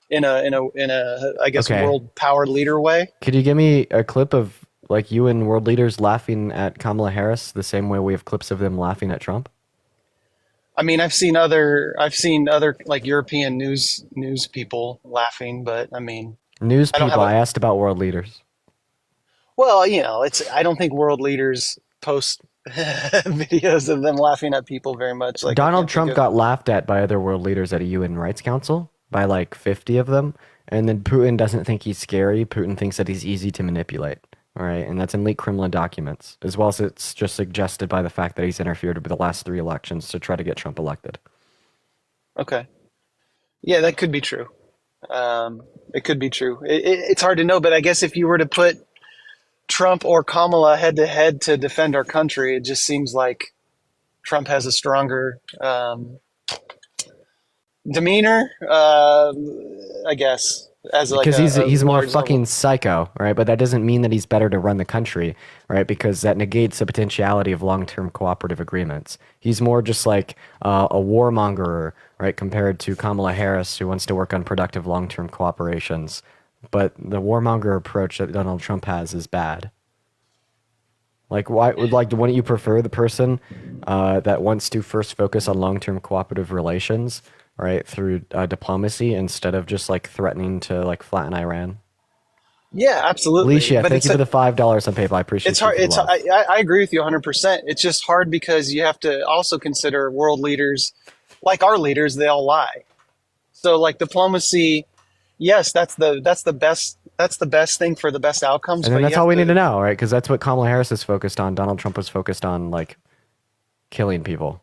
in a I guess Okay. world power leader way. Could you give me a clip of like you and world leaders laughing at Kamala Harris the same way we have clips of them laughing at Trump? I mean, I've seen other like European news people laughing, but I mean, News I don't people, have a I asked about world leaders. well, it's I don't think world leaders post videos of them laughing at people very much. Like I Donald can't think Trump of. got laughed at by other world leaders at a UN Rights Council by like 50 of them. And then Putin doesn't think he's scary. Putin thinks that he's easy to manipulate. All right. And that's in leaked Kremlin documents, as well as it's just suggested by the fact that he's interfered with the last three elections to try to get Trump elected. Okay, yeah, that could be true. It could be true. It's hard to know, but I guess if you were to put Trump or Kamala head to head to defend our country, it just seems like Trump has a stronger demeanor. I guess as like Because a he's more large fucking level. psycho, right? But that doesn't mean that he's better to run the country, right? Because that negates the potentiality of long-term cooperative agreements. He's more just like a warmonger, right? Compared to Kamala Harris, who wants to work on productive long-term cooperations. But the warmonger approach that Donald Trump has is bad. Like, wouldn't you prefer the person that wants to first focus on long-term cooperative relations, right, through diplomacy instead of just like threatening to like flatten Iran? Yeah, absolutely. Alicia, But thank you for the $5 on PayPal. I it's appreciate you hard. for the It's love. I agree with you 100%. It's just hard because you have to also consider world leaders, like our leaders. They all lie. So like diplomacy, yes, that's the best thing for the best outcomes. And then But you that's all have we need to to know, right? Because that's what Kamala Harris is focused on. Donald Trump was focused on like killing people.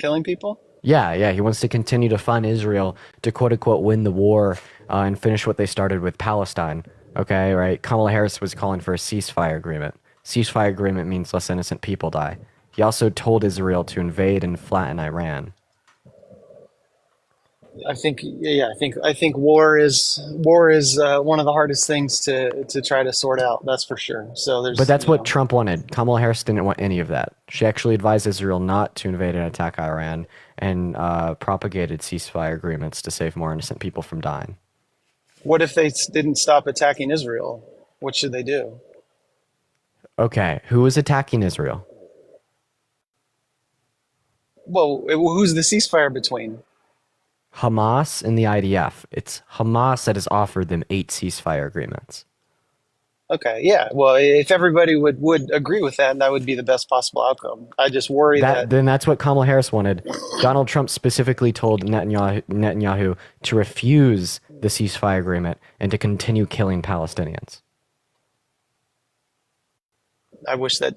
killing people. Yeah, yeah, he wants to continue to fund Israel to quote unquote win the war and finish what they started with Palestine. Okay, right? Kamala Harris was calling for a ceasefire agreement. Ceasefire agreement means less innocent people die. He also told Israel to invade and flatten Iran. I think yeah, I think war is one of the hardest things to try to sort out. That's for sure. So But there's that's what Trump wanted. Kamala Harris didn't want any of that. She actually advised Israel not to invade and attack Iran and propagated ceasefire agreements to save more innocent people from dying. what if they didn't stop attacking Israel? What should they do? Okay, who is attacking Israel? Well, who's the ceasefire between? Hamas and the IDF. It's Hamas that has offered them 8 ceasefire agreements. Okay, yeah. Well, if everybody would agree with that, that would be the best possible outcome. I just worry That that then that's what Kamala Harris wanted. Donald Trump specifically told Netanyahu to refuse the ceasefire agreement and to continue killing Palestinians. I wish that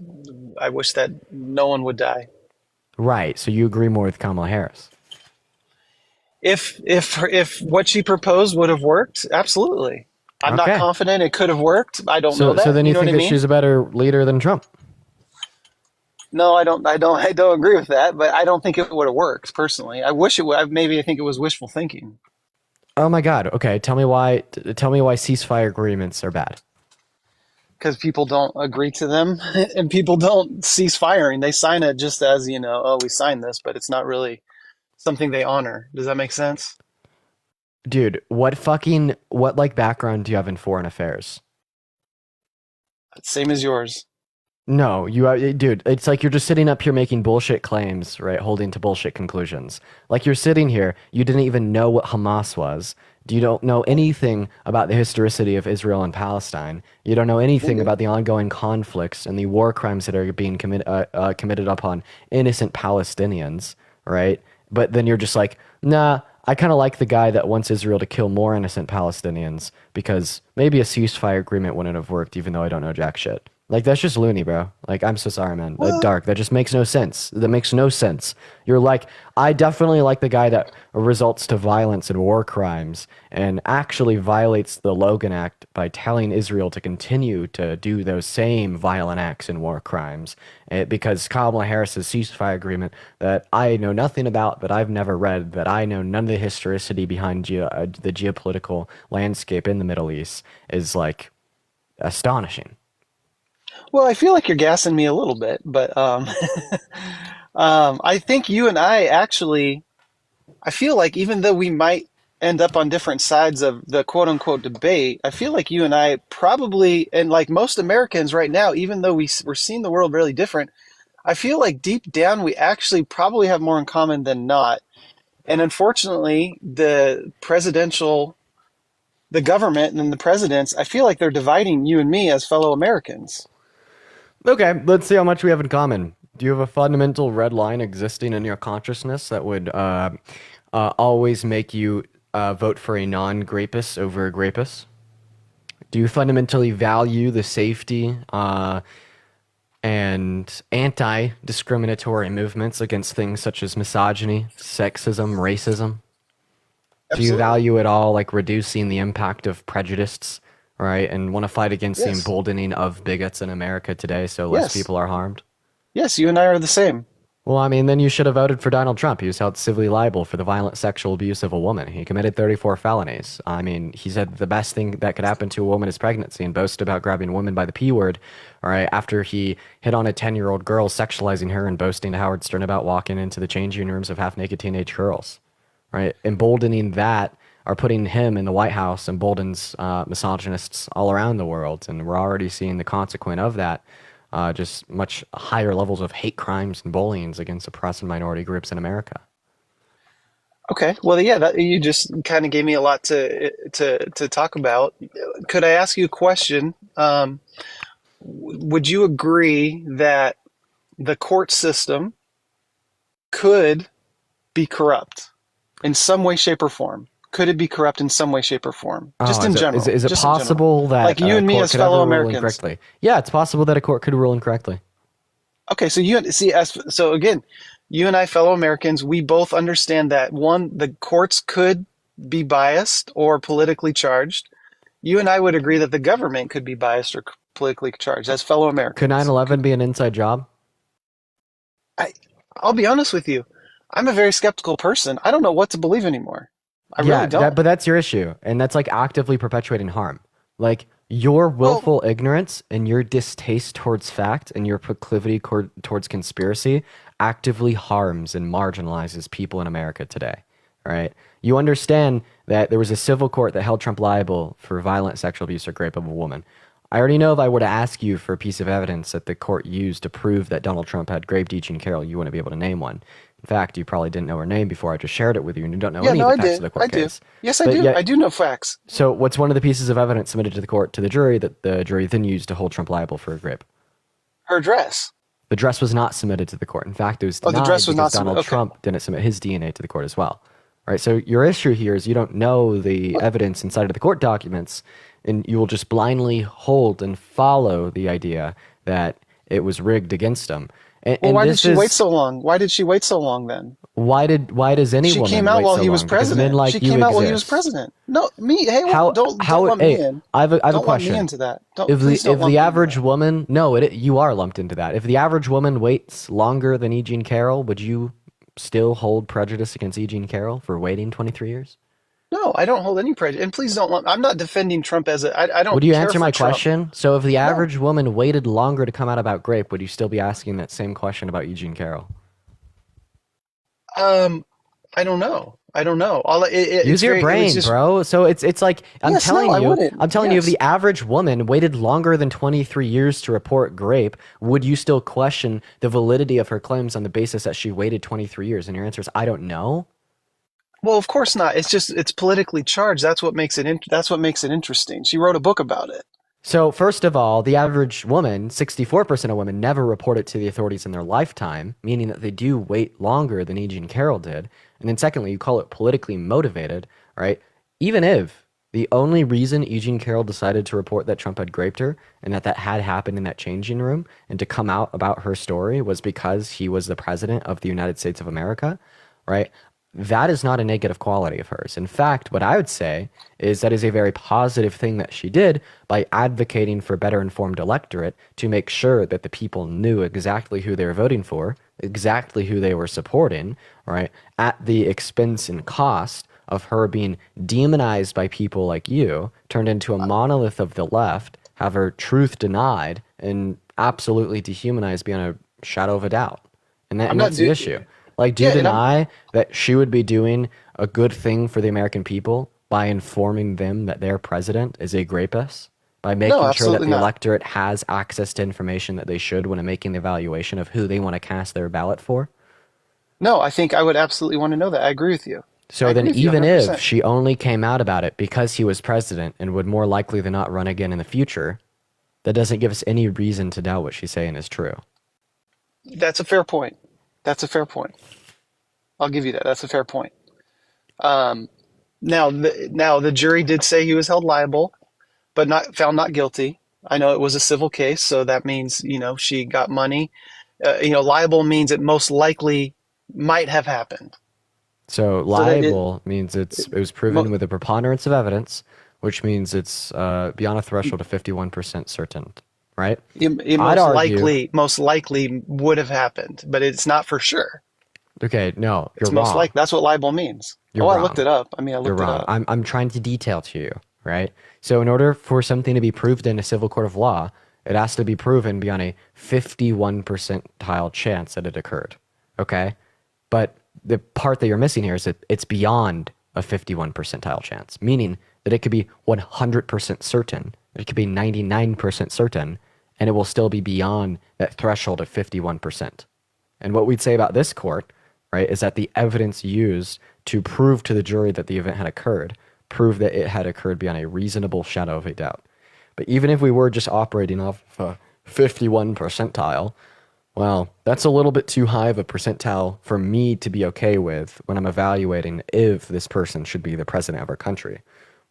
I wish that no one would die. Right. So you agree more with Kamala Harris. If what she proposed would have worked, absolutely. I'm not Okay. confident it could have worked. I don't know So that. then You you know what think I that mean? she's a better leader than Trump? No, I don't. I don't. I don't agree with that. But I don't think it would have worked personally. I wish it would. Maybe I think it was wishful thinking Oh my God. Okay. Tell me why. Tell me why ceasefire agreements are bad. because people don't agree to them, and people don't cease firing. They sign it just as oh, we signed this, but it's not really something they honor. Does that make sense? Dude, what like background do you have in foreign affairs? Same as yours. No, dude. It's like you're just sitting up here making bullshit claims, right? Holding to bullshit conclusions. Like you're sitting here, you didn't even know what Hamas was. You don't know anything about the historicity of Israel and Palestine. You don't know anything about the ongoing conflicts and the war crimes that are being committed upon innocent Palestinians, right? But then you're just like, nah. I kind of like the guy that wants Israel to kill more innocent Palestinians because maybe a ceasefire agreement wouldn't have worked, even though I don't know jack shit. Like that's just loony, bro. Like I'm so sorry, man. Well, Dark. That just makes no sense. That makes no sense. You're like, I definitely like the guy that results to violence and war crimes and actually violates the Logan Act by telling Israel to continue to do those same violent acts and war crimes. Because Kamala Harris's ceasefire agreement that I know nothing about, that I've never read, that I know none of the historicity behind the geopolitical landscape in the Middle East is like astonishing. well, I feel like you're gassing me a little bit, but I think you and I actually. I feel like even though we might end up on different sides of the quote unquote debate, I feel like you and I probably, and like most Americans right now, even though we're seeing the world really different, I feel like deep down we actually probably have more in common than not. And unfortunately, the government and the presidents, I feel like they're dividing you and me as fellow Americans. Okay, let's see how much we have in common. Do you have a fundamental red line existing in your consciousness that would always make you vote for a non-grapist over a grapist? Do you fundamentally value the safety and anti-discriminatory movements against things such as misogyny, sexism, racism? Do you Absolutely. value at all like reducing the impact of prejudice, right? And want to fight against the Yes. emboldening of bigots in America today so less Yes. people are harmed? Yes, you and I are the same. Well, I mean, then you should have voted for Donald Trump. He was held civilly liable for the violent sexual abuse of a woman. He committed 34 felonies. I mean, he said the best thing that could happen to a woman is pregnancy and boasted about grabbing a woman by the P word, all right, after he hit on a 10-year-old girl, sexualizing her and boasting to Howard Stern about walking into the changing rooms of half-naked teenage girls, right? Emboldening that or putting him in the White House emboldens misogynists all around the world. And we're already seeing the consequence of that. Just much higher levels of hate crimes and bullying against oppressed and minority groups in America. Okay. Well, yeah, you just kind of gave me a lot to talk about. Could I ask you a question? Would you agree that the court system could be corrupt in some way, shape, or form? Could it be corrupt in some way, shape, or form? Oh, Just in general. is it Just in general. possible that Like you a and me court as could ever fellow rule Americans. incorrectly? Yeah, it's possible that a court could rule incorrectly. Okay, so you see, so again, you and I, fellow Americans, we both understand that one, the courts could be biased or politically charged. You and I would agree that the government could be biased or politically charged as fellow Could Americans. 9/11 be an inside job? I, I'll be honest with you. I'm a very skeptical person. I don't know what to believe anymore. I really Yeah, don't. but that's your issue, and that's like actively perpetuating harm. Like your Well, willful ignorance and your distaste towards fact and your proclivity towards conspiracy actively harms and marginalizes people in America today. Right? You understand that there was a civil court that held Trump liable for violent sexual abuse or rape of a woman. I already know if I were to ask you for a piece of evidence that the court used to prove that Donald Trump had raped E. Jean Carroll, you wouldn't be able to name one. In fact, you probably didn't know her name before I just shared it with you, and you don't know yeah, any no, of the I facts of did. the I court do. case. Yes, I But do. I yet, do know facts. so what's one of the pieces of evidence submitted to the court to the jury that the jury then used to hold Trump liable for rape? Her dress. The dress was not submitted to the court. In fact, it was Oh, the denied dress was because not Donald okay. Trump didn't submit his DNA to the court as well. Right? So your issue here is you don't know the evidence inside of the court documents, and you will just blindly hold and follow the idea that it was rigged against him. And, Well, and why did this she wait is so long? Why did she wait so long then? why does any She came woman out wait while so he was long? Because men president. She like you came out while he was exist. president. No, me. Hey, well, How don't lump me hey, in. I have a Don't lump me question. into that. Don't If the please don't if lump the me into average that. woman, no, you are lumped into that. If the average woman waits longer than E. Jean Carroll, would you still hold prejudice against E. Jean Carroll for waiting 23 years? No, I don't hold any prejudice. And please don't lump. I'm not defending Trump as a. I Would don't you care answer for my Trump. question? So if the No. average woman waited longer to come out about grape, would you still be asking that same question about E. Jean Carroll? Um, I don't know. I don't know. Use It's your very. It was brain, just. bro. So it's like Yes. No, I I'm wouldn't. telling you, if Yes. the average woman waited longer than 23 years to report grape, would you still question the validity of her claims on the basis that she waited 23 years? And your answer is, I don't know. Well, of course not. It's just it's politically charged. That's what makes it. That's what makes it interesting. She wrote a book about it. So first of all, the average woman, 64% of women never report it to the authorities in their lifetime, meaning that they do wait longer than E. Jean Carroll did. And then secondly, you call it politically motivated, right? Even if the only reason E. Jean Carroll decided to report that Trump had graped her and that had happened in that changing room and to come out about her story was because he was the president of the United States of America, right? That is not a negative quality of hers. In fact, what I would say is that is a very positive thing that she did by advocating for better informed electorate to make sure that the people knew exactly who they were voting for, exactly who they were supporting, right? At the expense and cost of her being demonized by people like you, turned into a monolith of the left, have her truth denied, and absolutely dehumanized beyond a shadow of a doubt. And I'm not that's the do. issue. Like, do you Yeah, and deny that she would be doing a good thing for the American people by informing them that their president is a rapist? By no, making sure that absolutely the not. electorate has access to information that they should when making the evaluation of who they want to cast their ballot for? No, I think I would absolutely want to know that. I agree with you. I So then, agree with you even if 100%. she only came out about it because he was president and would more likely than not run again in the future, that doesn't give us any reason to doubt what she's saying is true. That's a fair point. That's a fair point. I'll give you that. That's a fair point. Um, now the jury did say he was held liable, but not found not guilty. I know it was a civil case, so that means, she got money. Liable means it most likely might have happened. So So that it, liable means it was proven mo- with a preponderance of evidence, which means it's beyond a threshold of 51% certain, right? it I'd argue, most likely would have happened, but it's not for sure. okay, no, you're It's most wrong. likely. That's what liable means. You're Oh, I looked wrong. it up. I mean, I You're looked it wrong. up. I'm trying to detail to you, right? So in order for something to be proved in a civil court of law, it has to be proven beyond a 51 percentile chance that it occurred. Okay? But the part that you're missing here is that it's beyond a 51 percentile chance, meaning that it could be 100% certain, it could be 99% certain, and it will still be beyond that threshold of 51%. And what we'd say about this court, right, is that the evidence used to prove to the jury that the event had occurred proved that it had occurred beyond a reasonable shadow of a doubt. But even if we were just operating off of a 51 percentile, well, that's a little bit too high of a percentile for me to be okay with when I'm evaluating if this person should be the president of our country.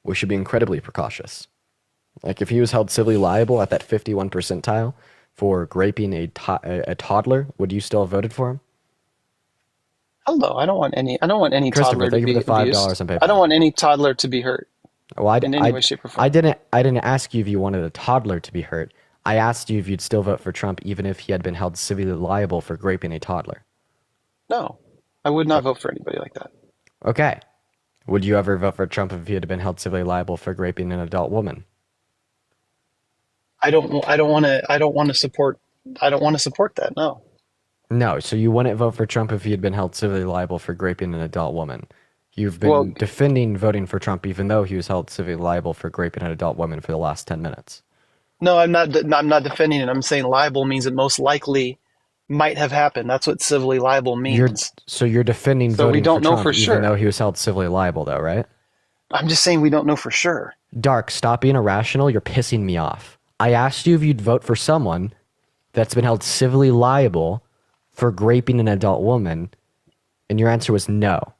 We should be incredibly precautious. Like if he was held civilly liable at that 51 percentile for raping a toddler, would you still have voted for him? Hello, I don't want any Christopher, toddler to thank you for be the abused. $5 on I don't PayPal. want any toddler to be hurt Well, in any way, shape, or I form. didn't ask you if you wanted a toddler to be hurt. I asked you if you'd still vote for Trump even if he had been held civilly liable for raping a toddler. No, I would not vote for anybody like that. Okay. Would you ever vote for Trump if he had been held civilly liable for raping an adult woman? I don't want to support. I don't want to support that. No. No, so you wouldn't vote for Trump if he had been held civilly liable for raping an adult woman. You've Well, been defending voting for Trump even though he was held civilly liable for raping an adult woman for the last 10 minutes. no, I'm not. I'm not defending it. I'm saying liable means it most likely might have happened. That's what civilly liable You're means. so you're defending So we voting for don't know Trump for even though sure. he was held civilly liable though, right? I'm just saying we don't know for sure. Dark, stop being irrational. You're pissing me off. I asked you if you'd vote for someone that's been held civilly liable for raping an adult woman, and your answer was no.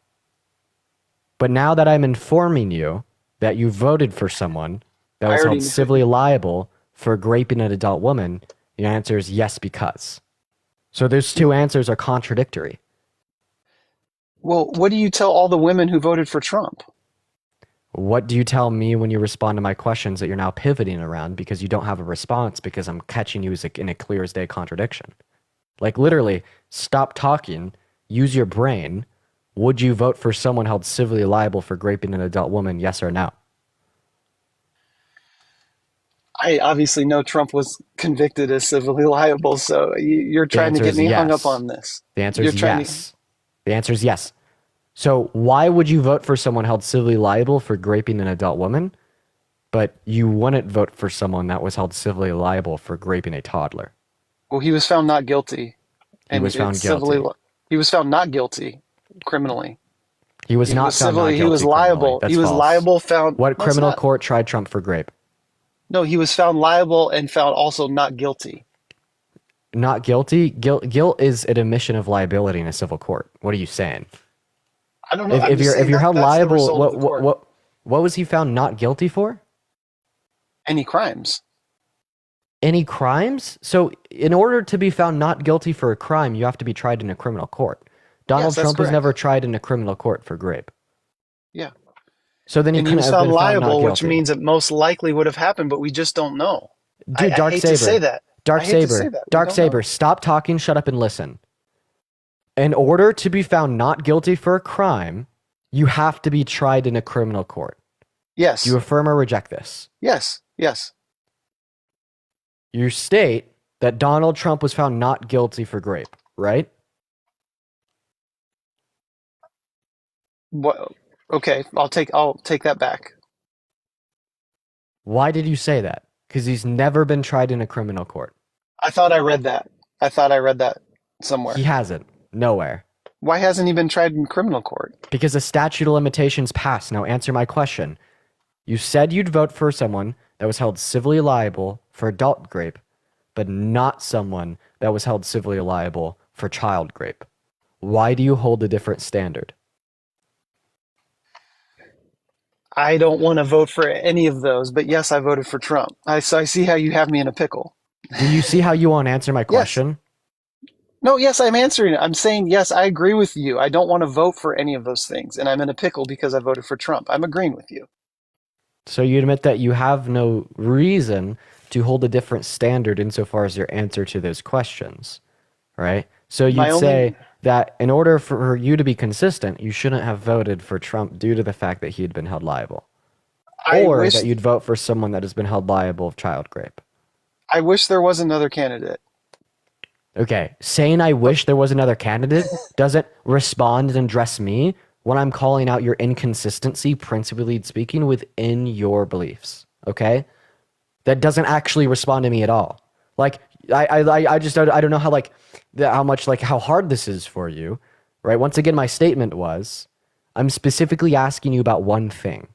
But now that I'm informing you that you voted for someone that I was already held civilly liable for raping an adult woman, your answer is yes because. So those two answers are contradictory. Well, what do you tell all the women who voted for Trump? What do you tell me when you respond to my questions that you're now pivoting around because you don't have a response because I'm catching you as in a clear as day contradiction? Like literally, stop talking, use your brain. Would you vote for someone held civilly liable for raping an adult woman, yes or no? I obviously know Trump was convicted as civilly liable, so you're The trying to answer get is me hung up yes. on this. The answer You're is trying to. yes. The answer is yes. So why would you vote for someone held civilly liable for raping an adult woman, but you wouldn't vote for someone that was held civilly liable for raping a toddler? Well, he was found not guilty, He and was it's found civilly. guilty. He was found not guilty criminally. He was He not was found not civilly. He was guilty criminally. liable. He That's was false. liable. Found. What No, it's criminal not. court tried Trump for rape? No, he was found liable and found also not guilty. Not guilty? Guilt is an admission of liability in a civil court. What are you saying? I don't know. I'm If just you're saying held that's the liable, result of the court. what was he found not guilty for? Any crimes? Any crimes? So in order to be found not guilty for a crime, you have to be tried in a criminal court. Donald Yes, that's Trump was correct. never tried in a criminal court for rape. Yeah. So then he And he couldn't was have found been found not liable, which guilty. means it most likely would have happened, but we just don't know. Dude, I Dark hate to say Saber. that. Dark I hate to say Saber. that. We Dark don't know. Saber, stop talking, shut up and listen. In order to be found not guilty for a crime, you have to be tried in a criminal court. Yes. Do you affirm or reject this? Yes. Yes. You state that Donald Trump was found not guilty for rape, right? What? Okay, I'll take that back. Why did you say that? Because he's never been tried in a criminal court. I thought I read that. I thought I read that He somewhere. hasn't. Nowhere. Why hasn't he been tried in criminal court? Because the statute of limitations passed. Now answer my question. You said you'd vote for someone that was held civilly liable for adult rape, but not someone that was held civilly liable for child rape. Why do you hold a different standard? I don't want to vote for any of those, but yes, I voted for Trump. So I see how you have me in a pickle. Do you see how you won't answer my Yes. question? No, yes, I'm answering it. I'm saying, yes, I agree with you. I don't want to vote for any of those things. And I'm in a pickle because I voted for Trump. I'm agreeing with you. So you admit that you have no reason to hold a different standard insofar as your answer to those questions, right? So My you'd only, say that in order for you to be consistent, you shouldn't have voted for Trump due to the fact that he had been held liable, I or wish, that you'd vote for someone that has been held liable of child rape. I wish there was another candidate. Okay, saying I wish there was another candidate doesn't respond and address me when I'm calling out your inconsistency, principally speaking, within your beliefs. Okay, that doesn't actually respond to me at all. Like I just I don't know how how much how hard this is for you, right? Once again, my statement was I'm specifically asking you about one thing.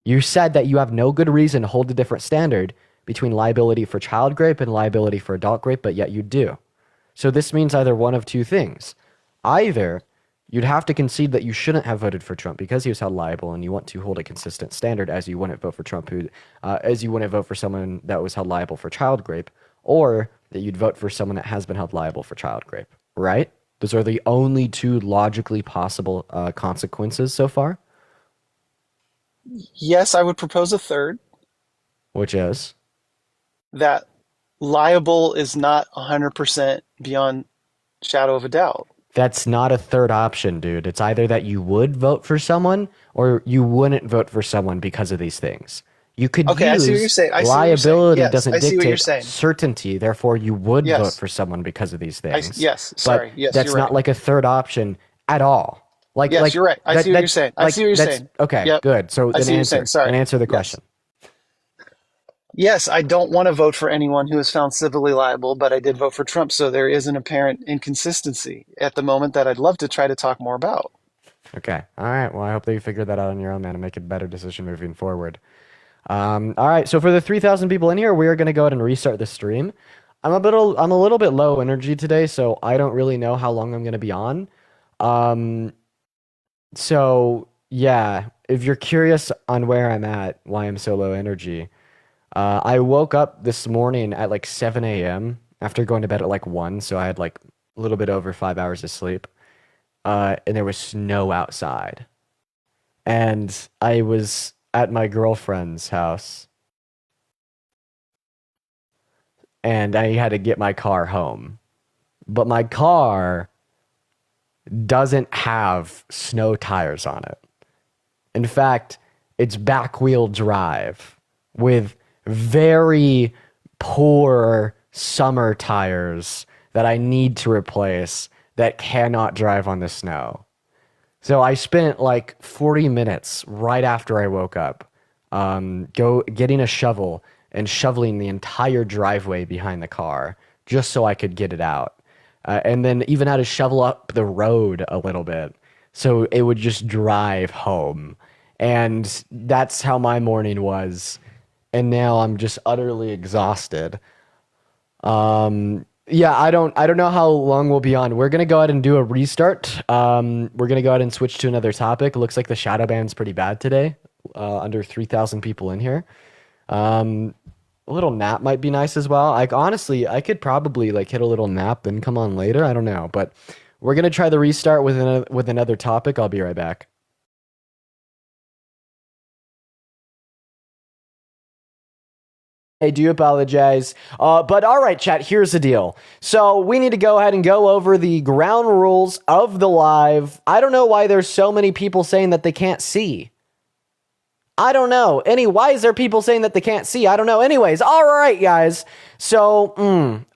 You said that you have no good reason to hold a different standard between liability for child rape and liability for adult rape, but yet you do. So this means either one of two things. Either you'd have to concede that you shouldn't have voted for Trump because he was held liable, and you want to hold a consistent standard as you wouldn't vote for Trump, as you wouldn't vote for someone that was held liable for child rape, or that you'd vote for someone that has been held liable for child rape. Right? Those are the only two logically possible consequences so far, Yes, I would propose a third, which is that liable is not 100% beyond shadow of a doubt. that's not a third option, dude. It's either that you would vote for someone or you wouldn't vote for someone because of these things. You could Okay, I see what you're use saying. I see what you're saying. liability Yes, doesn't I see what you're dictate saying. certainty, therefore you would vote Yes, for someone because of these things. yes, But sorry. Yes, that's you're not right. like a third option at all. Yes, you're right. I see what you're saying. I see what you're that's saying. okay, Yep, good. So I see what you're saying. then Sorry. answer the Yes. question. Yes, I don't want to vote for anyone who is found civilly liable, but I did vote for Trump, so there is an apparent inconsistency at the moment that I'd love to try to talk more about. Okay. All right. Well, I hope that you figure that out on your own, man, and make a better decision moving forward. All right. So for the 3,000 people in here, we are going to go ahead and restart the stream. I'm a little bit low energy today, so I don't really know how long I'm going to be on. Um, so yeah, if you're curious on where I'm at, why I'm so low energy, I woke up this morning at like 7 a.m. after going to bed at like 1, so I had like a little bit over 5 hours of sleep. And there was snow outside. And I was at my girlfriend's house and I had to get my car home. But my car doesn't have snow tires on it. In fact, it's back wheel drive with very poor summer tires that I need to replace that cannot drive on the snow. So I spent like 40 minutes right after I woke up, getting a shovel and shoveling the entire driveway behind the car just so I could get it out. And then even had to shovel up the road a little bit so it would just drive home. And that's how my morning was. And now I'm just utterly exhausted. Yeah, I don't know how long we'll be on. We're gonna go ahead and do a restart. We're gonna go ahead and switch to another topic. It looks like the shadow ban's pretty bad today. Under 3,000 people in here. A little nap might be nice as well. Like honestly, I could probably like hit a little nap and come on later. I don't know, but we're gonna try the restart with another topic. I'll be right back. I do apologize. But all right, chat, here's the deal. So we need to go ahead and go over the ground rules of the live. I don't know why there's so many people saying that they can't see. I don't know. Why is there people saying that they can't see? I don't know. Anyways, all right, guys. So,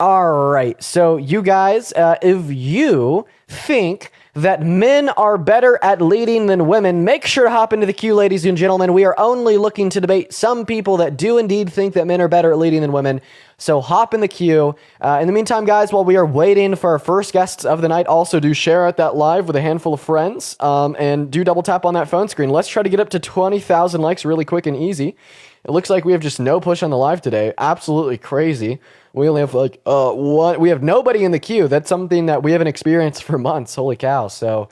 all right. So you guys, if you think that men are better at leading than women, make sure to hop into the queue, ladies and gentlemen. We are only looking to debate some people that do indeed think that men are better at leading than women. So hop in the queue. In the meantime, guys, while we are waiting for our first guests of the night, also do share out that live with a handful of friends, and do double tap on that phone screen. Let's try to get up to 20,000 likes really quick and easy. It looks like we have just no push on the live today. Absolutely crazy. We only have like we have nobody in the queue. That's something that we haven't experienced for months. Holy cow. So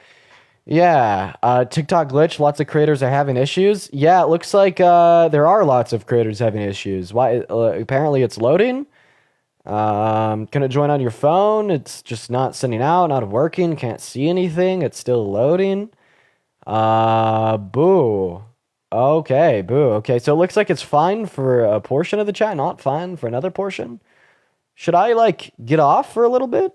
yeah, TikTok glitch. Lots of creators are having issues. Yeah, it looks like there are lots of creators having issues. Why? Apparently it's loading. Can it join on your phone? It's just not sending out, not working. Can't see anything. It's still loading. Boo. Okay, boo. Okay, so it looks like it's fine for a portion of the chat, not fine for another portion. Should I, like, get off for a little bit?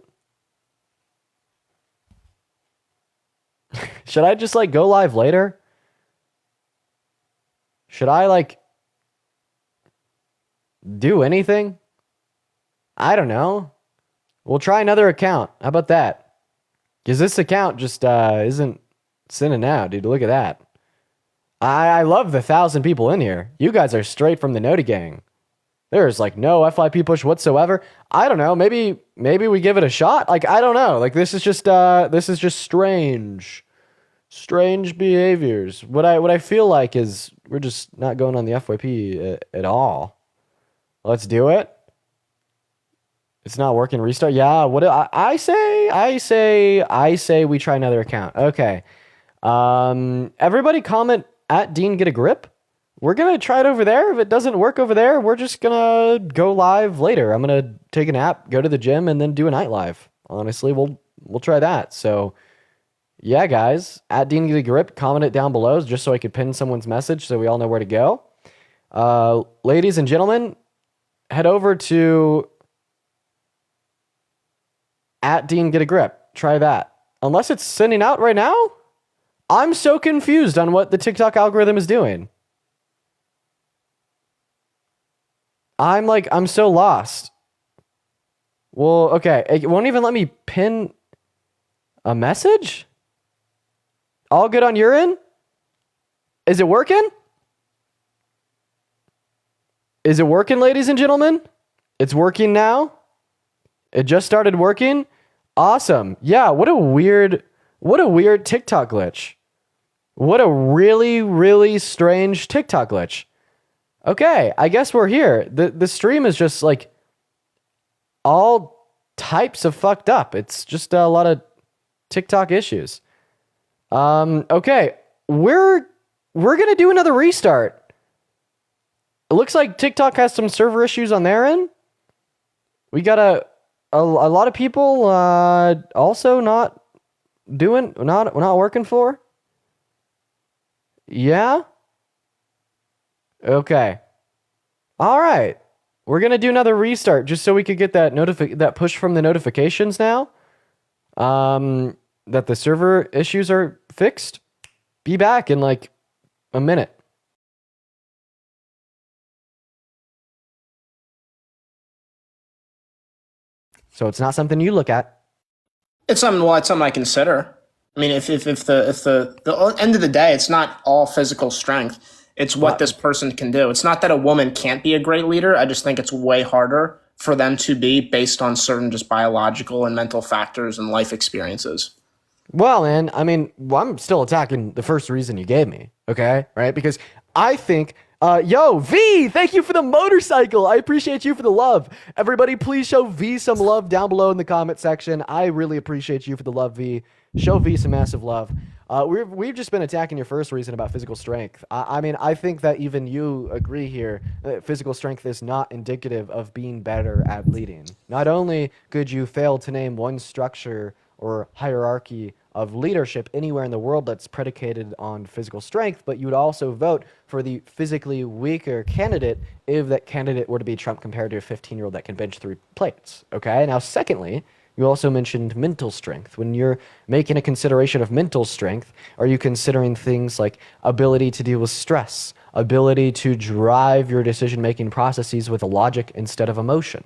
Should I just, like, go live later? Should I, like, do anything? I don't know. We'll try another account. How about that? Because this account just isn't sending out, dude. Look at that. I love the 1,000 people in here. You guys are straight from the Noti gang. There's like no FYP push whatsoever. I don't know. Maybe we give it a shot. Like, I don't know. Like, this is just strange behaviors. What I feel like is we're just not going on the FYP at all. Let's do it. It's not working. Restart. Yeah. What I say we try another account. Okay. Everybody comment at Dean Get a Grip. We're going to try it over there. If it doesn't work over there, we're just going to go live later. I'm going to take a nap, go to the gym, and then do a night live. Honestly, we'll try that. So, yeah, guys, at Dean Get a Grip, comment it down below just so I could pin someone's message so we all know where to go. Ladies and gentlemen, head over to at Dean Get a Grip. Try that. Unless it's sending out right now? I'm so confused on what the TikTok algorithm is doing. I'm so lost. Well, okay. It won't even let me pin a message? All good on your end? Is it working? Is it working, ladies and gentlemen? It's working now? It just started working? Awesome. Yeah, what a weird TikTok glitch. What a really, really strange TikTok glitch. Okay, I guess we're here. The stream is just like all types of fucked up. It's just a lot of TikTok issues. Okay, we're gonna do another restart. It looks like TikTok has some server issues on their end. We got a lot of people also not working for. Yeah. Okay. All right. We're gonna do another restart just so we could get that push from the notifications now. That the server issues are fixed. Be back in like a minute. So it's not something you look at. It's something I consider. I mean, if the end of the day, it's not all physical strength. It's what this person can do. It's not that a woman can't be a great leader. I just think it's way harder for them to be based on certain just biological and mental factors and life experiences. Well, man, I mean, I'm still attacking the first reason you gave me, okay? Right? Because I think, yo, V, thank you for the motorcycle. I appreciate you for the love. Everybody, please show V some love down below in the comment section. I really appreciate you for the love, V. Show V some massive love. We've just been attacking your first reason about physical strength. I mean, I think that even you agree here that physical strength is not indicative of being better at leading. Not only could you fail to name one structure or hierarchy of leadership anywhere in the world that's predicated on physical strength, but you would also vote for the physically weaker candidate if that candidate were to be Trump compared to a 15-year-old that can bench 3 plates. Okay? Now, secondly, you also mentioned mental strength. When you're making a consideration of mental strength, are you considering things like ability to deal with stress, ability to drive your decision-making processes with logic instead of emotion?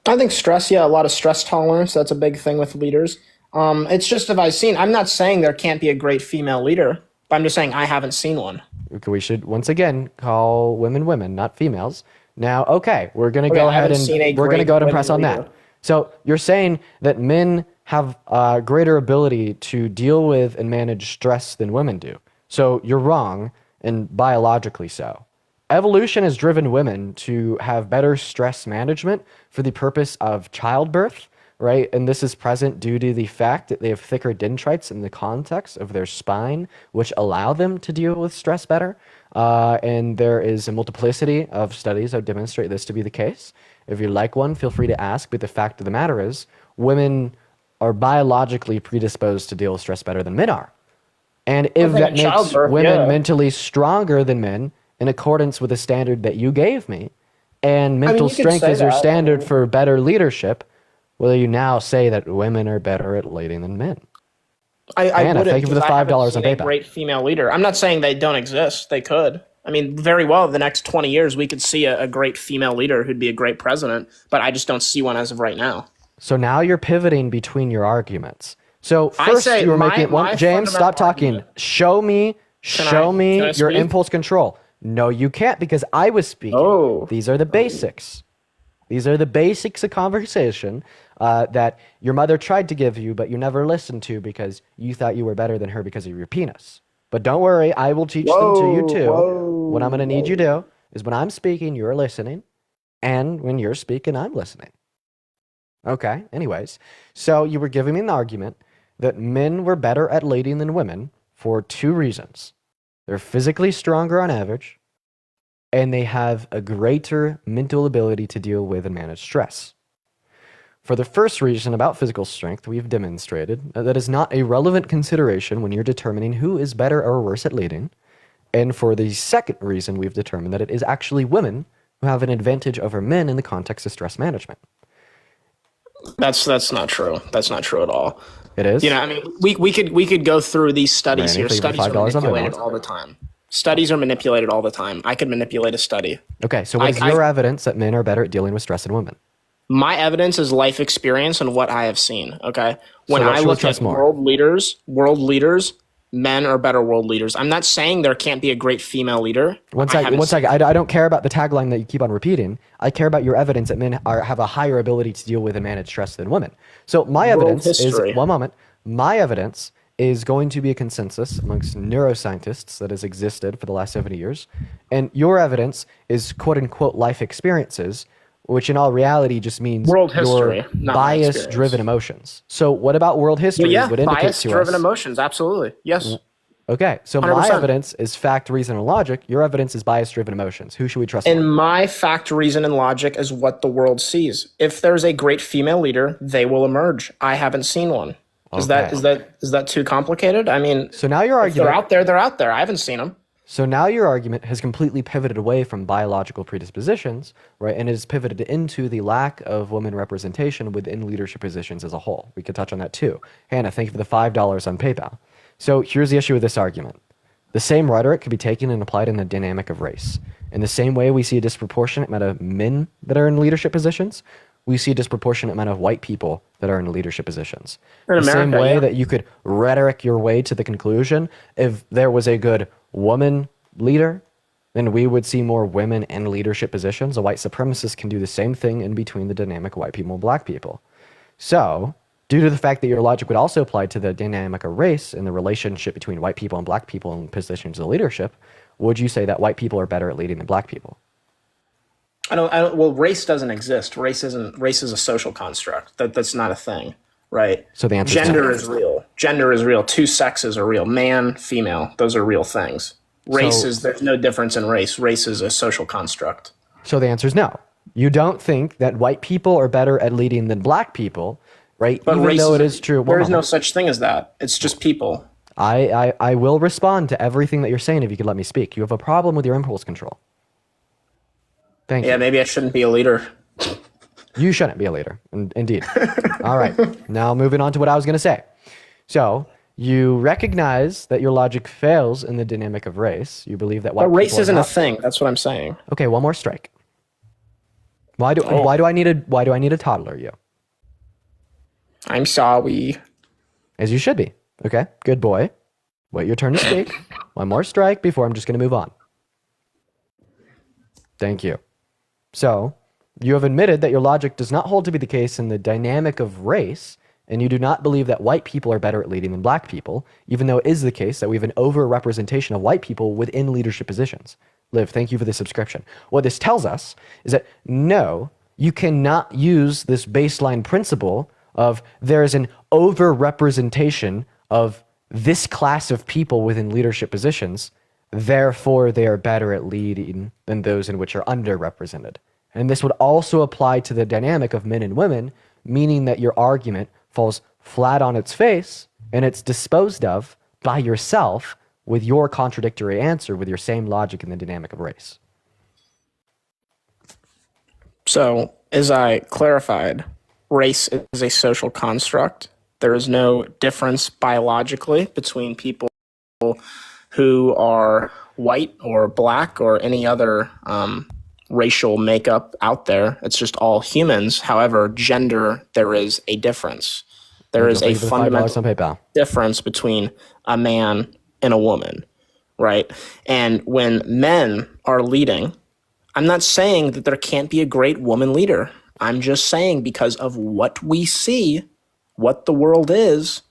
I think stress, yeah, a lot of stress tolerance. That's a big thing with leaders. It's just if I've seen. I'm not saying there can't be a great female leader, but I'm just saying I haven't seen one. Okay, we should once again call women women, not females. Now, okay, we're going to go I ahead haven't seen a and we're going to great go ahead and women press on leader. that. So you're saying that men have a greater ability to deal with and manage stress than women do. So you're wrong, and biologically so. Evolution has driven women to have better stress management for the purpose of childbirth, right? And this is present due to the fact that they have thicker dendrites in the context of their spine, which allow them to deal with stress better. And there is a multiplicity of studies that demonstrate this to be the case. If you like one, feel free to ask. But the fact of the matter is, women are biologically predisposed to deal with stress better than men are. And if that makes childbirth, women yeah. mentally stronger than men in accordance with the standard that you gave me, and mental you could strength say is your that. standard for better leadership, will you now say that women are better at leading than men? I Anna, wouldn't, thank you for the because I haven't $5 on seen a PayPal. great female leader. I'm not saying they don't exist. They could. I mean, very well, the next 20 years, we could see a great female leader who'd be a great president, but I just don't see one as of right now. So now you're pivoting between your arguments. So I first say you were my- making one. my James, stop fundamental talking. argument- Show me Can I your speak? impulse control. No, you can't, because I was speaking. Oh. These are the basics. These are the basics of conversation that your mother tried to give you, but you never listened to because you thought you were better than her because of your penis. But don't worry, I will teach them to you too. What I'm going to need you to do is when I'm speaking, you're listening, and when you're speaking, I'm listening. Okay, anyways. So you were giving me an argument that men were better at leading than women for two reasons. They're physically stronger on average, and they have a greater mental ability to deal with and manage stress. For the first reason about physical strength, we've demonstrated that is not a relevant consideration when you're determining who is better or worse at leading. And for the second reason, we've determined that it is actually women who have an advantage over men in the context of stress management. That's not true. That's not true at all. It is? You know, I mean, we could go through these studies Randy, here. thank you for Studies are $5 on manipulated PayPal. all the time. Studies are manipulated all the time. I could manipulate a study. Okay, so what is your evidence that men are better at dealing with stress than women? My evidence is life experience and what I have seen. Okay, when what I should we look trust at more? world leaders, men are better world leaders. I'm not saying there can't be a great female leader. One second. I don't care about the tagline that you keep on repeating. I care about your evidence that men have a higher ability to deal with and manage stress than women. So my evidence history. is, one moment, my evidence is going to be a consensus amongst neuroscientists that has existed for the last 70 years. And your evidence is quote unquote life experiences, which in all reality just means World history, your not my bias-driven emotions. So what about world history Well, yeah, would indicate to bias-driven us? emotions. Absolutely, yes. Okay, so my 100%. evidence is fact, reason, and logic. Your evidence is bias-driven emotions. Who should we trust more? And my fact, reason, and logic is what the world sees. If there's a great female leader, they will emerge. I haven't seen one. Is Okay. that too complicated? I mean, So now your if they're argument. out there. They're out there. I haven't seen them. So now your argument has completely pivoted away from biological predispositions, right, and it has pivoted into the lack of women representation within leadership positions as a whole. We could touch on that too. Hannah, thank you for the $5 on PayPal. So here's the issue with this argument. The same rhetoric could be taken and applied in the dynamic of race. In the same way we see a disproportionate amount of men that are in leadership positions, we see a disproportionate amount of white people that are in leadership positions. In the same America, way yeah. that you could rhetoric your way to the conclusion, if there was a good woman leader, then we would see more women in leadership positions. A white supremacist can do the same thing in between the dynamic of white people and black people. So, due to the fact that your logic would also apply to the dynamic of race and the relationship between white people and black people in positions of leadership, would you say that white people are better at leading than black people? I don't. Well, race doesn't exist. Race is a social construct. That's not a thing, right? So the answer is gender no. is real. Gender is real. Two sexes are real. Man, female. Those are real things. Race So- is there's no difference in race. Race is a social construct. So the answer is no. You don't think that white people are better at leading than black people, right? But Even race though it is true. There One is no moment. such thing as that. It's just people. I will respond to everything that you're saying if you could let me speak. You have a problem with your impulse control. Thank Yeah, you. maybe I shouldn't be a leader. You shouldn't be a leader. Indeed. All right. Now moving on to what I was going to say. So you recognize that your logic fails in the dynamic of race. You believe that white But race people are isn't a not- thing. That's what I'm saying. Okay, one more strike. Why do I need a toddler? You. I'm sorry. As you should be. Okay, good boy. Wait your turn to speak. One more strike before I'm just going to move on. Thank you. So, you have admitted that your logic does not hold to be the case in the dynamic of race, and you do not believe that white people are better at leading than black people, even though it is the case that we have an over-representation of white people within leadership positions. Liv, thank you for the subscription. What this tells us is that no, you cannot use this baseline principle of there is an over-representation of this class of people within leadership positions, therefore they are better at leading than those in which are underrepresented. And this would also apply to the dynamic of men and women, meaning that your argument falls flat on its face and it's disposed of by yourself with your contradictory answer with your same logic in the dynamic of race. So, as I clarified, race is a social construct. There is no difference biologically between people who are white or black or any other racial makeup out there. It's just all humans. However, gender, there is a difference. There is a fundamental difference between a man and a woman, right? And when men are leading, I'm not saying that there can't be a great woman leader. I'm just saying because of what we see, what the world is,